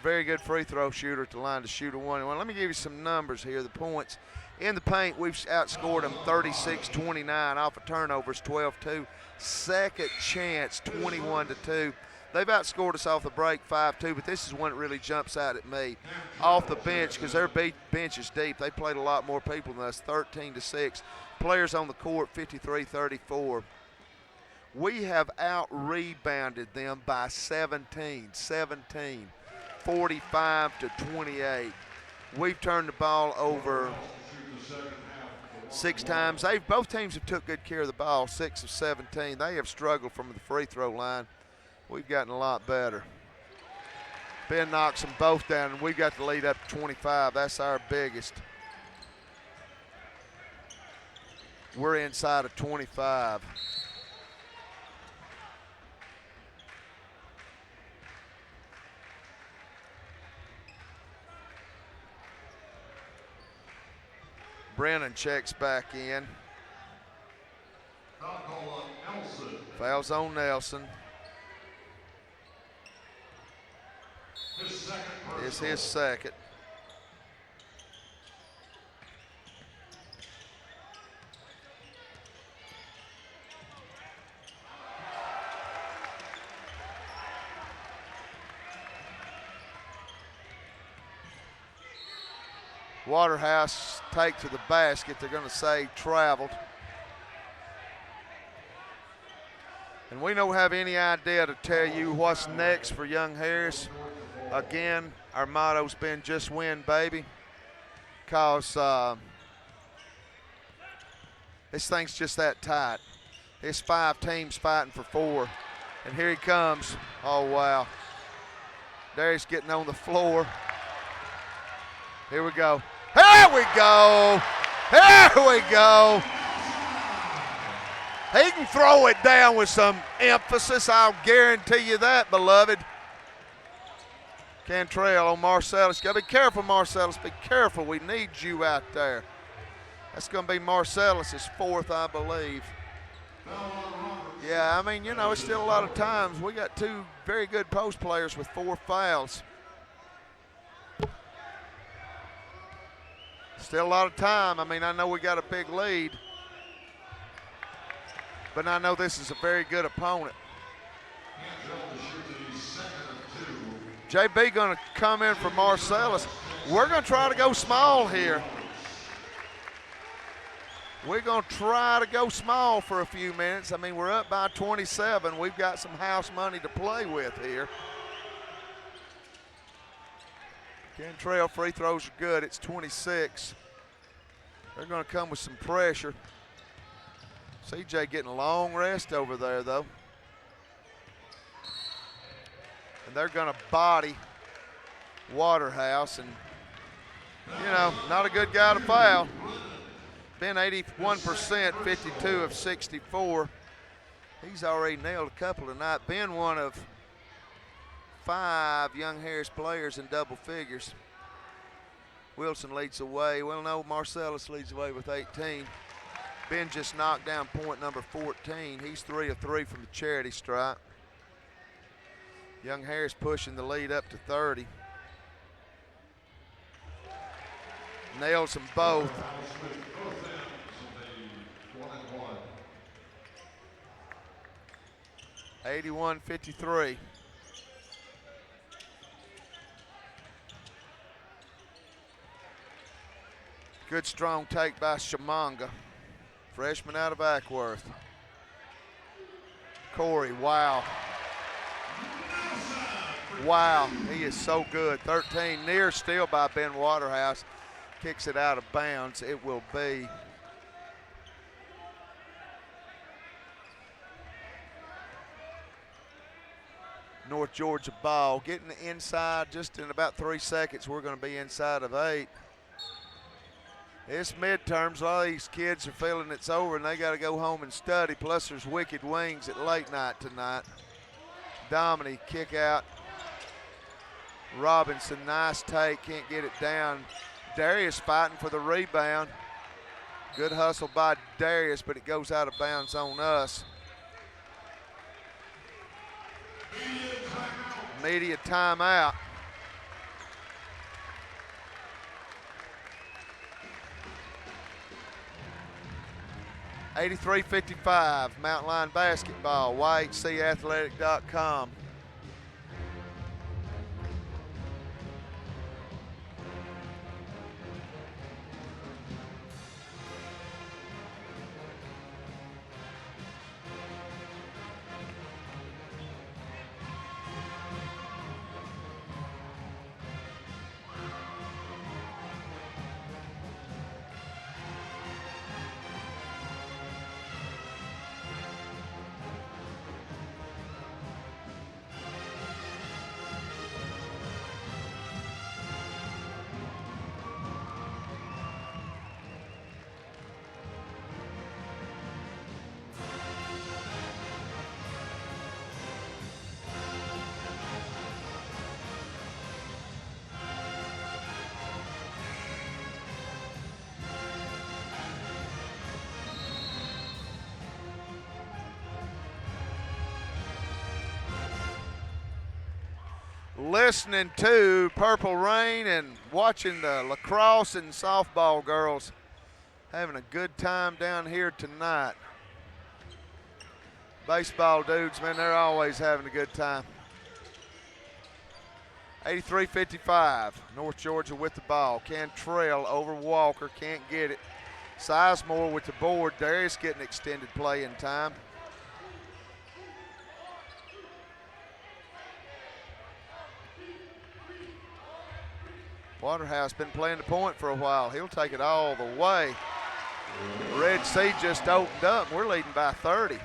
very good free throw shooter at the line to shoot a 1-1. Let me give you some numbers here. The points in the paint, we've outscored them 36-29 off of turnovers, 12-2. Second chance, 21-2. They've outscored us off the break 5-2, but this is one that really jumps out at me. Off the bench, because their bench is deep. They played a lot more people than us, 13-6. Players on the court, 53-34. We have out-rebounded them by 17, 45-28. We've turned the ball over 6 times. Both teams have took good care of the ball, 6 of 17. They have struggled from the free throw line. We've gotten a lot better. Ben knocks them both down, and we've got the lead up to 25. That's our biggest. We're inside of 25. Brennan checks back in. Fouls on Nelson. is his second. Waterhouse take to the basket. They're going to say traveled. And we don't have any idea to tell you what's next for Young Harris. Again, our motto's been just win, baby. Because this thing's just that tight. It's 5 teams fighting for 4. And here he comes. Oh, wow. Darius getting on the floor. Here we go. Here we go. Here we go. He can throw it down with some emphasis. I'll guarantee you that, beloved. Cantrell on Marcellus. Got to be careful, Marcellus. Be careful. We need you out there. That's going to be Marcellus's 4th, I believe. Yeah, I mean, you know, it's still a lot of times. We got 2 very good post players with 4 fouls. Still a lot of time. I mean, I know we got a big lead, but I know this is a very good opponent. JB going to come in for Marcellus. We're going to try to go small here. We're going to try to go small for a few minutes. I mean, we're up by 27. We've got some house money to play with here. Cantrell free throws are good. It's 26. They're going to come with some pressure. CJ getting a long rest over there, though. And they're going to body Waterhouse. And, you know, not a good guy to foul. Been 81%, 52 of 64. He's already nailed a couple tonight. Been one of 5 Young Harris players in double figures. Wilson leads the way. Well, no, Marcellus leads the way with 18. Ben just knocked down point number 14. He's 3 of 3 from the charity stripe. Young Harris pushing the lead up to 30. Nails them both. (81-53). Good strong take by Shamanga. Freshman out of Ackworth. Corey, wow. Wow, he is so good. 13, near steal by Ben Waterhouse. Kicks it out of bounds. It will be North Georgia ball. Getting inside just in about 3 seconds. We're going to be inside of 8. It's midterms. A lot of these kids are feeling it's over and they got to go home and study. Plus there's Wicked Wings at late night tonight. Dominy kick out. Robinson, nice take, can't get it down. Darius fighting for the rebound. Good hustle by Darius, but it goes out of bounds on us. Media timeout. (83-55), Mountain Line basketball, YHCathletic.com. listening to Purple Rain and watching the lacrosse and softball girls having a good time down here tonight. Baseball dudes, man, they're always having a good time. 83-55, North Georgia with the ball. Cantrell over Walker, can't get it. Sizemore with the board. Darius getting extended play in time. Waterhouse been playing the point for a while. He'll take it all the way. Red Sea just opened up. We're leading by 30.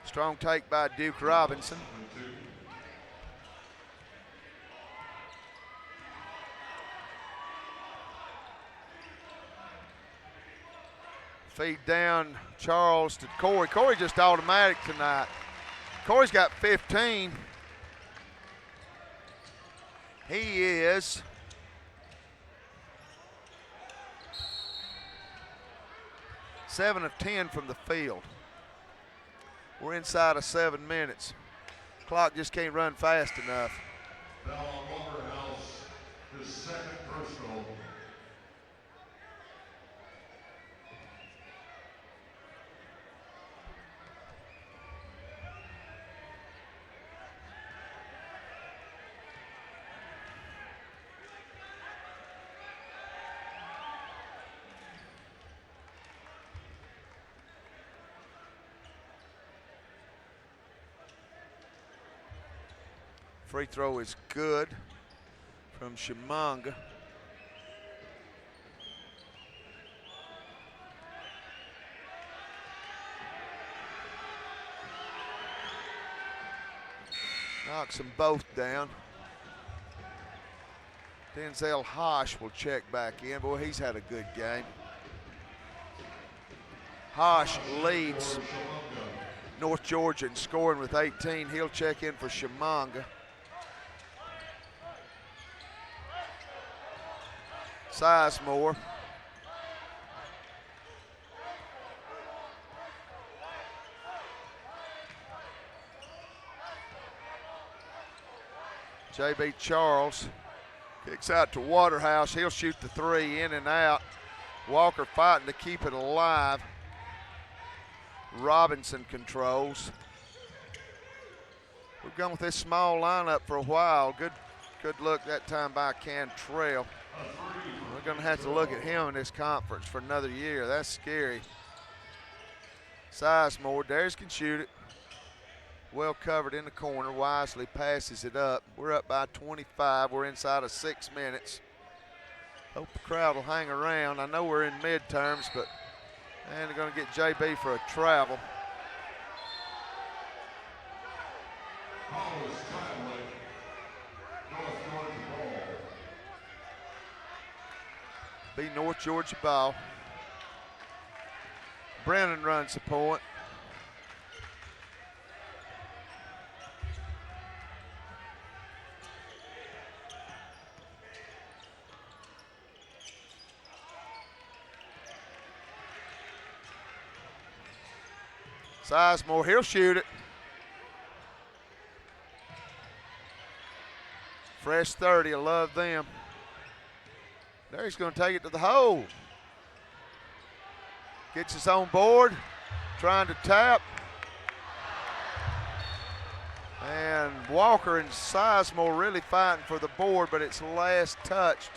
Strong take by Duke Robinson. Feed down Charles to Corey. Corey just automatic tonight. Corey's got 15. He is seven of 10 from the field. We're inside of 7 minutes. Clock just can't run fast enough. Now on Waterhouse, his second personal. Free throw is good from Shimanga. Knocks them both down. Denzel Hosh will check back in. Boy, he's had a good game. Hosh leads North Georgia in scoring with 18. He'll check in for Shimanga. Sizemore. J.B. Charles kicks out to Waterhouse. He'll shoot the three, in and out. Walker fighting to keep it alive. Robinson controls. We've gone with this small lineup for a while. Good look that time by Cantrell. We're going to have to look at him in this conference for another year. That's scary. Sizemore. Darius can shoot it. Well covered in the corner. Wisely passes it up. We're up by 25. We're inside of 6 minutes. Hope the crowd will hang around. I know we're in midterms, but and they're going to get JB for a travel. Be North Georgia ball. Brennan runs the point. Sizemore, he'll shoot it. Fresh 30, I love them. There he's going to take it to the hole. Gets his own board, trying to tap. And Walker and Sizemore really fighting for the board, but it's last touched.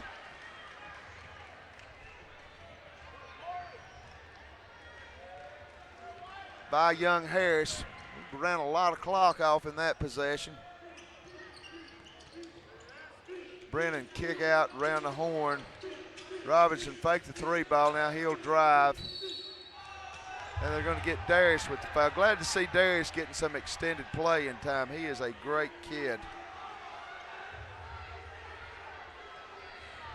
By Young Harris. Ran a lot of clock off in that possession. Brennan kick out around the horn. Robinson faked the three ball. Now he'll drive. And they're going to get Darius with the foul. Glad to see Darius getting some extended play in time. He is a great kid.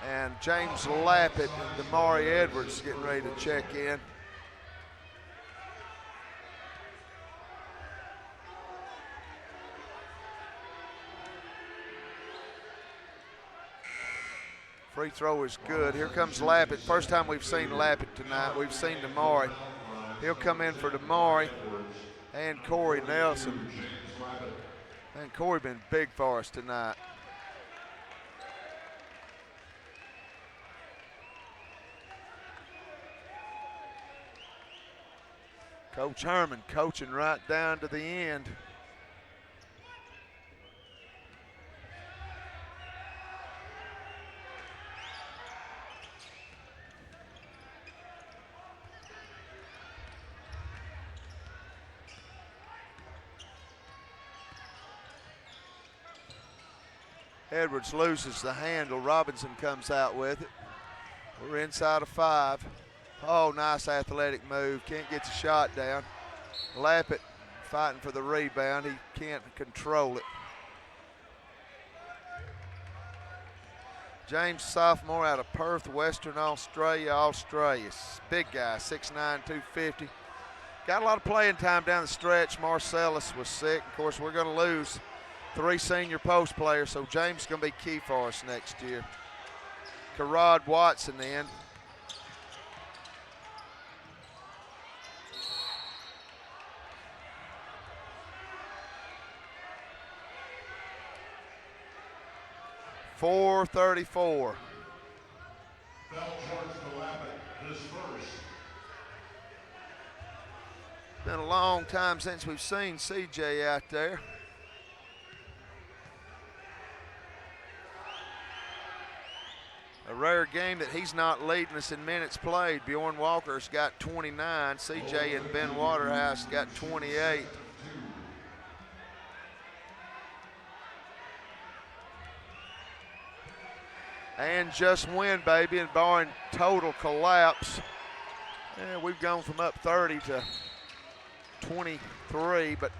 And James Lappett and Damari Edwards getting ready to check in. Free throw is good. Here comes Lappett. First time we've seen Lappett tonight. We've seen Damari. He'll come in for Damari and Corey Nelson. And Corey been big for us tonight. Coach Herman coaching right down to the end. Edwards loses the handle. Robinson comes out with it. We're inside of 5. Oh, nice athletic move. Can't get the shot down. Lappet fighting for the rebound. He can't control it. James, sophomore out of Perth, Western Australia, Australia. Big guy, 6'9", 250. Got a lot of playing time down the stretch. Marcellus was sick. Of course, we're going to lose 3 senior post players, so James is going to be key for us next year. Karad Watson in. .434. Foul charge to Lappin, his first. Been a long time since we've seen CJ out there. A rare game that he's not leading us in minutes played. Bjorn Walker's got 29. CJ and Ben Waterhouse got 28. And just win, baby, and barring total collapse. Yeah, we've gone from up 30 to 23, but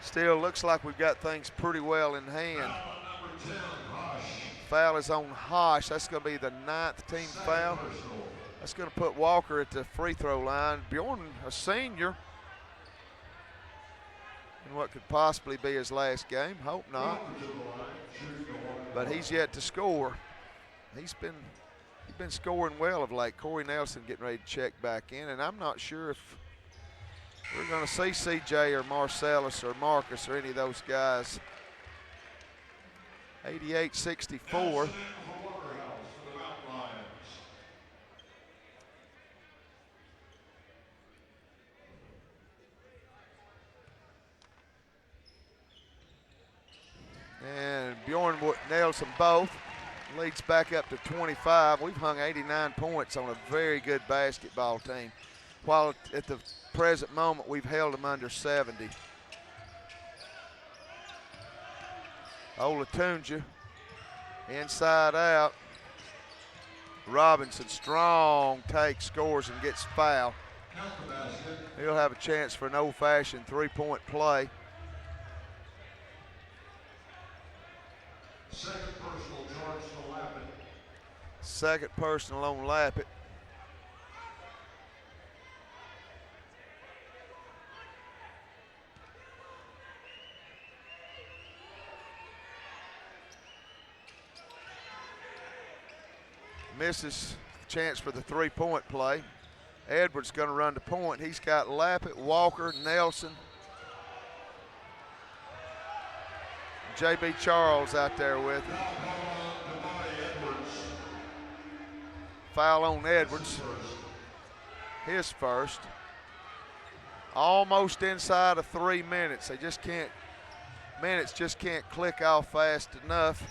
still looks like we've got things pretty well in hand. Foul is on Hosh. That's going to be the 9th team foul. That's going to put Walker at the free throw line. Bjorn, a senior, in what could possibly be his last game. Hope not. But he's yet to score. He's been scoring well of late. Corey Nelson getting ready to check back in, and I'm not sure if we're going to see CJ or Marcellus or Marcus or any of those guys. 88-64. And Bjorn Nelson both leads back up to 25. We've hung 89 points on a very good basketball team, while at the present moment we've held them under 70. Olatunja, inside out. Robinson, strong take, scores and gets fouled. He'll have a chance for an old-fashioned three-point play. Second personal charge to Lappin. Second personal on Lappet. Misses the chance for the three-point play. Edwards going to run the point. He's got Lappet, Walker, Nelson, J.B. Charles out there with him. Foul on Edwards. His first. Almost inside of 3 minutes. They just can't, minutes just can't click off fast enough.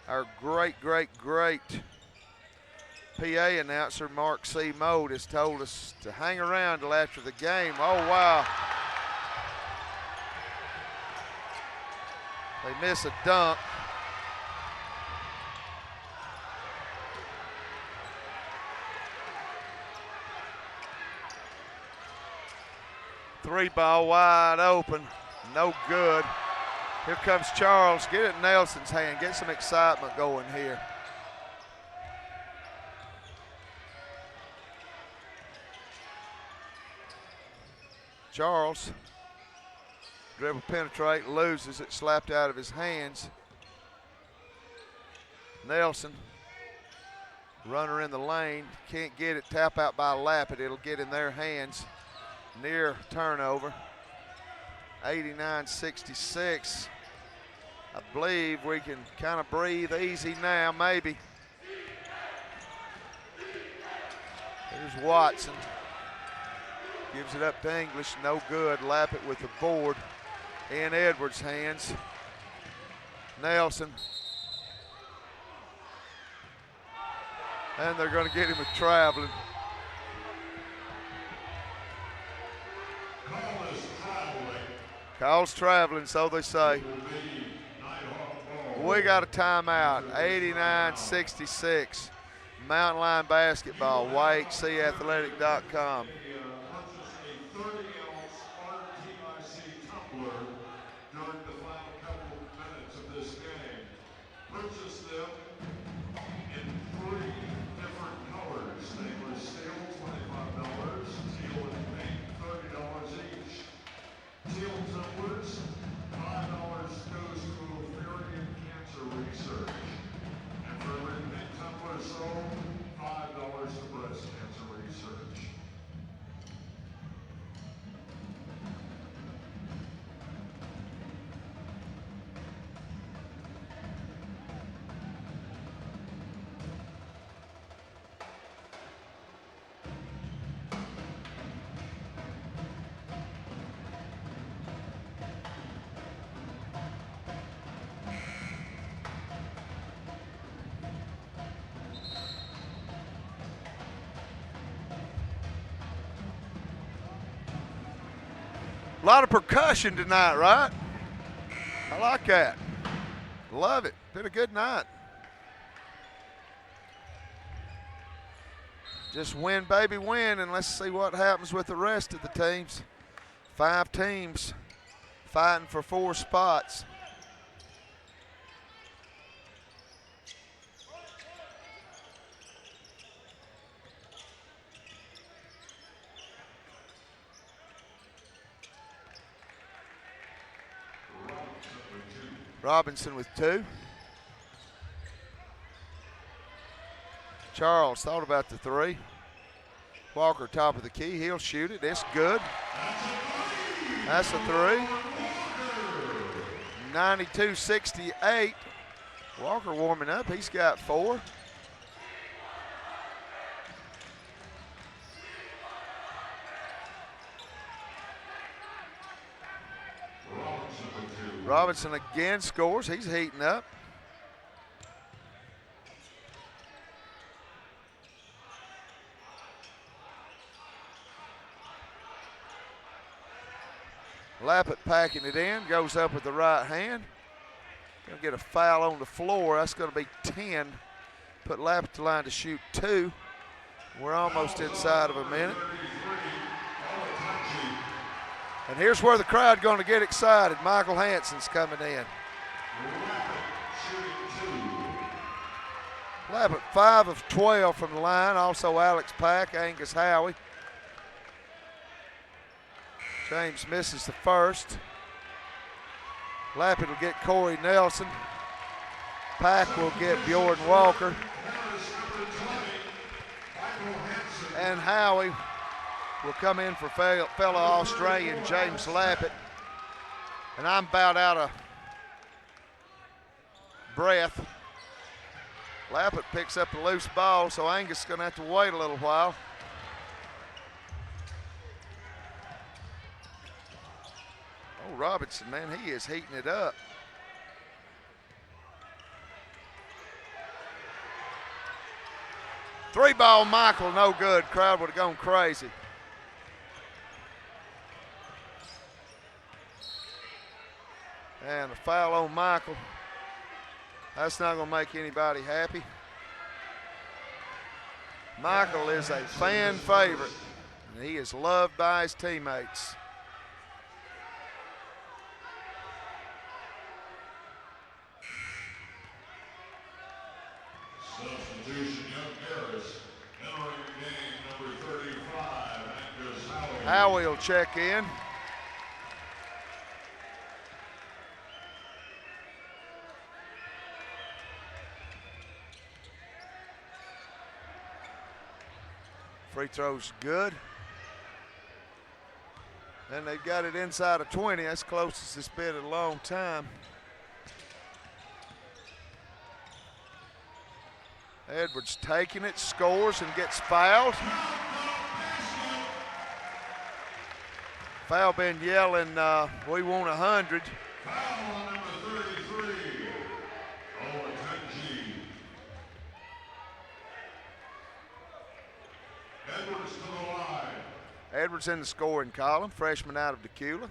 Our great PA announcer, Mark C. Mode, has told us to hang around till after the game. Oh, wow. They miss a dunk. Three ball wide open, no good. Here comes Charles. Get it in Nelson's hand. Get some excitement going here. Charles, dribble penetrate, loses it, slapped out of his hands. Nelson Runner in the lane, can't get it, tap out by Lappet. It'll get in their hands. Near turnover. 89-66. I believe we can kind of breathe easy now, maybe. There's Watson. Gives it up to English, no good. Lappet with the board in Edwards' hands. Nelson. And they're going to get him with traveling. Calls traveling, so they say. We got a timeout, 89-66. Mountain Line Basketball, YHCathletic.com. A lot of percussion tonight, right? I like that. Love it. Been a good night. Just win, baby, win, and let's see what happens with the rest of the teams. 5 teams fighting for 4 spots. Robinson with 2. Charles thought about the 3. Walker top of the key. He'll shoot it. It's good. That's a 3. 92-68. Walker warming up. He's got 4. Robinson again scores. He's heating up. Lappet packing it in, goes up with the right hand. Gonna get a foul on the floor. That's gonna be 10. Put Lappet to line to shoot 2. We're almost inside of a minute. And here's where the crowd going to get excited. Michael Hansen's coming in. Lappet 5 of 12 from the line. Also Alex Pack, Angus Howie. James misses the first. Lappet will get Corey Nelson. Pack will get Bjorn Walker. And Howie will come in for fellow Australian James Lappet. And I'm about out of breath. Lappet picks up the loose ball, so Angus is going to have to wait a little while. Oh, Robinson, man, he is heating it up. Three-ball Michael, no good. Crowd would have gone crazy. And a foul on Michael. That's not going to make anybody happy. Michael is a fan favorite, and he is loved by his teammates. Substitution, Young Harris, entering the game, number 35, Angus Howie. Howie will check in. Free throw's good. And they've got it inside of 20. That's closest it's been in a long time. Edwards taking it, scores, and gets fouled. Foul been yelling, we want 100. Foul on number 33, Olatunji. Edwards to the line. Edwards in the scoring column, freshman out of Decula.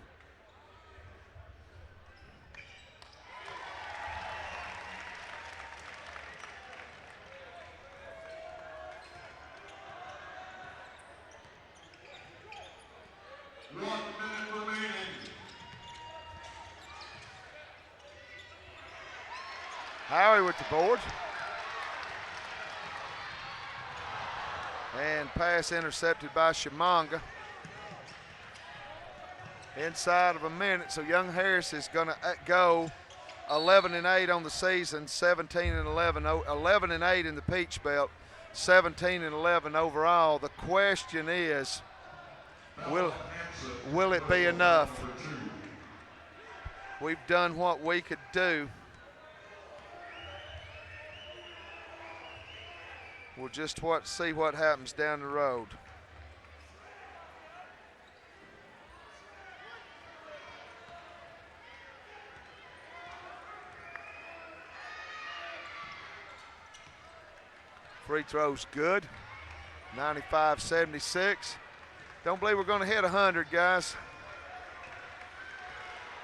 Howie with the board. And pass intercepted by Shimanga. Inside of a minute, so Young Harris is going to go 11-8 on the season, 17-11, 11-8 in the Peach Belt, 17-11 overall. The question is, will it be enough? We've done what we could do. We'll just see what happens down the road. Free throw's good, 95-76. Don't believe we're going to hit 100, guys.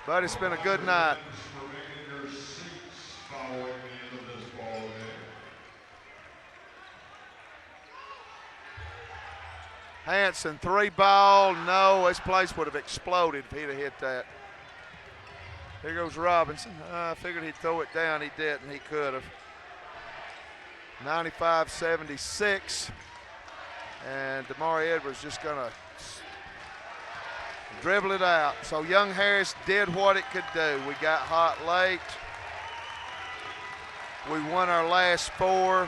But it's been a good night. Hanson, 3-ball, no, this place would have exploded if he'd have hit that. Here goes Robinson. I figured he'd throw it down, he didn't, he could have. 95-76, and Damari Edwards just gonna dribble it out. So Young Harris did what it could do. We got hot late. We won our last 4.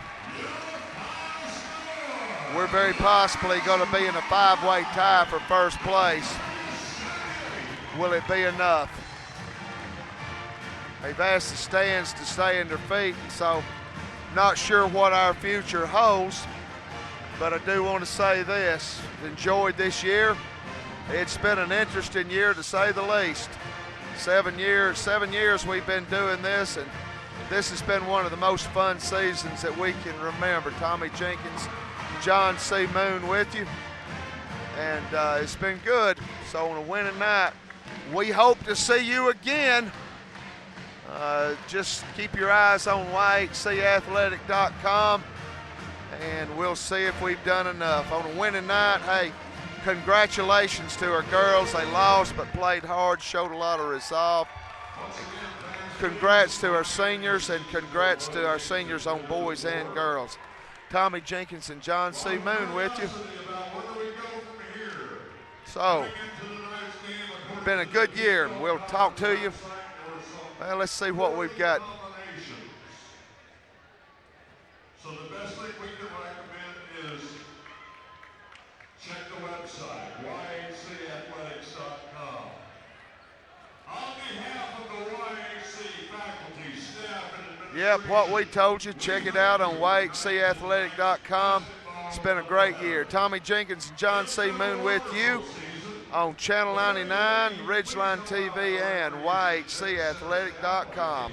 We're very possibly going to be in a 5-way tie for first place. Will it be enough? They've asked the stands to stay in their feet, and so not sure what our future holds, but I do want to say this. Enjoyed this year. It's been an interesting year to say the least. 7 years we've been doing this, and this has been one of the most fun seasons that we can remember. Tommy Jenkins, John C. Moon with you, and it's been good. So on a winning night, we hope to see you again. Just keep your eyes on YHCathletic.com, and we'll see if we've done enough. On a winning night, hey, congratulations to our girls. They lost but played hard, showed a lot of resolve. Congrats to our seniors, and congrats to our seniors on boys and girls. Tommy Jenkins and John C. Moon with you. So, been a good year. We'll talk to you. Well, let's see what we've got. So the best thing we can recommend is check the website, YHCathletics.com. On behalf of the YHC faculty, staff, and administration. Yep, what we told you, check it out on YHCathletic.com. It's been a great year. Tommy Jenkins and John C. Moon with you on Channel 99, Ridgeline TV, and YHCathletic.com.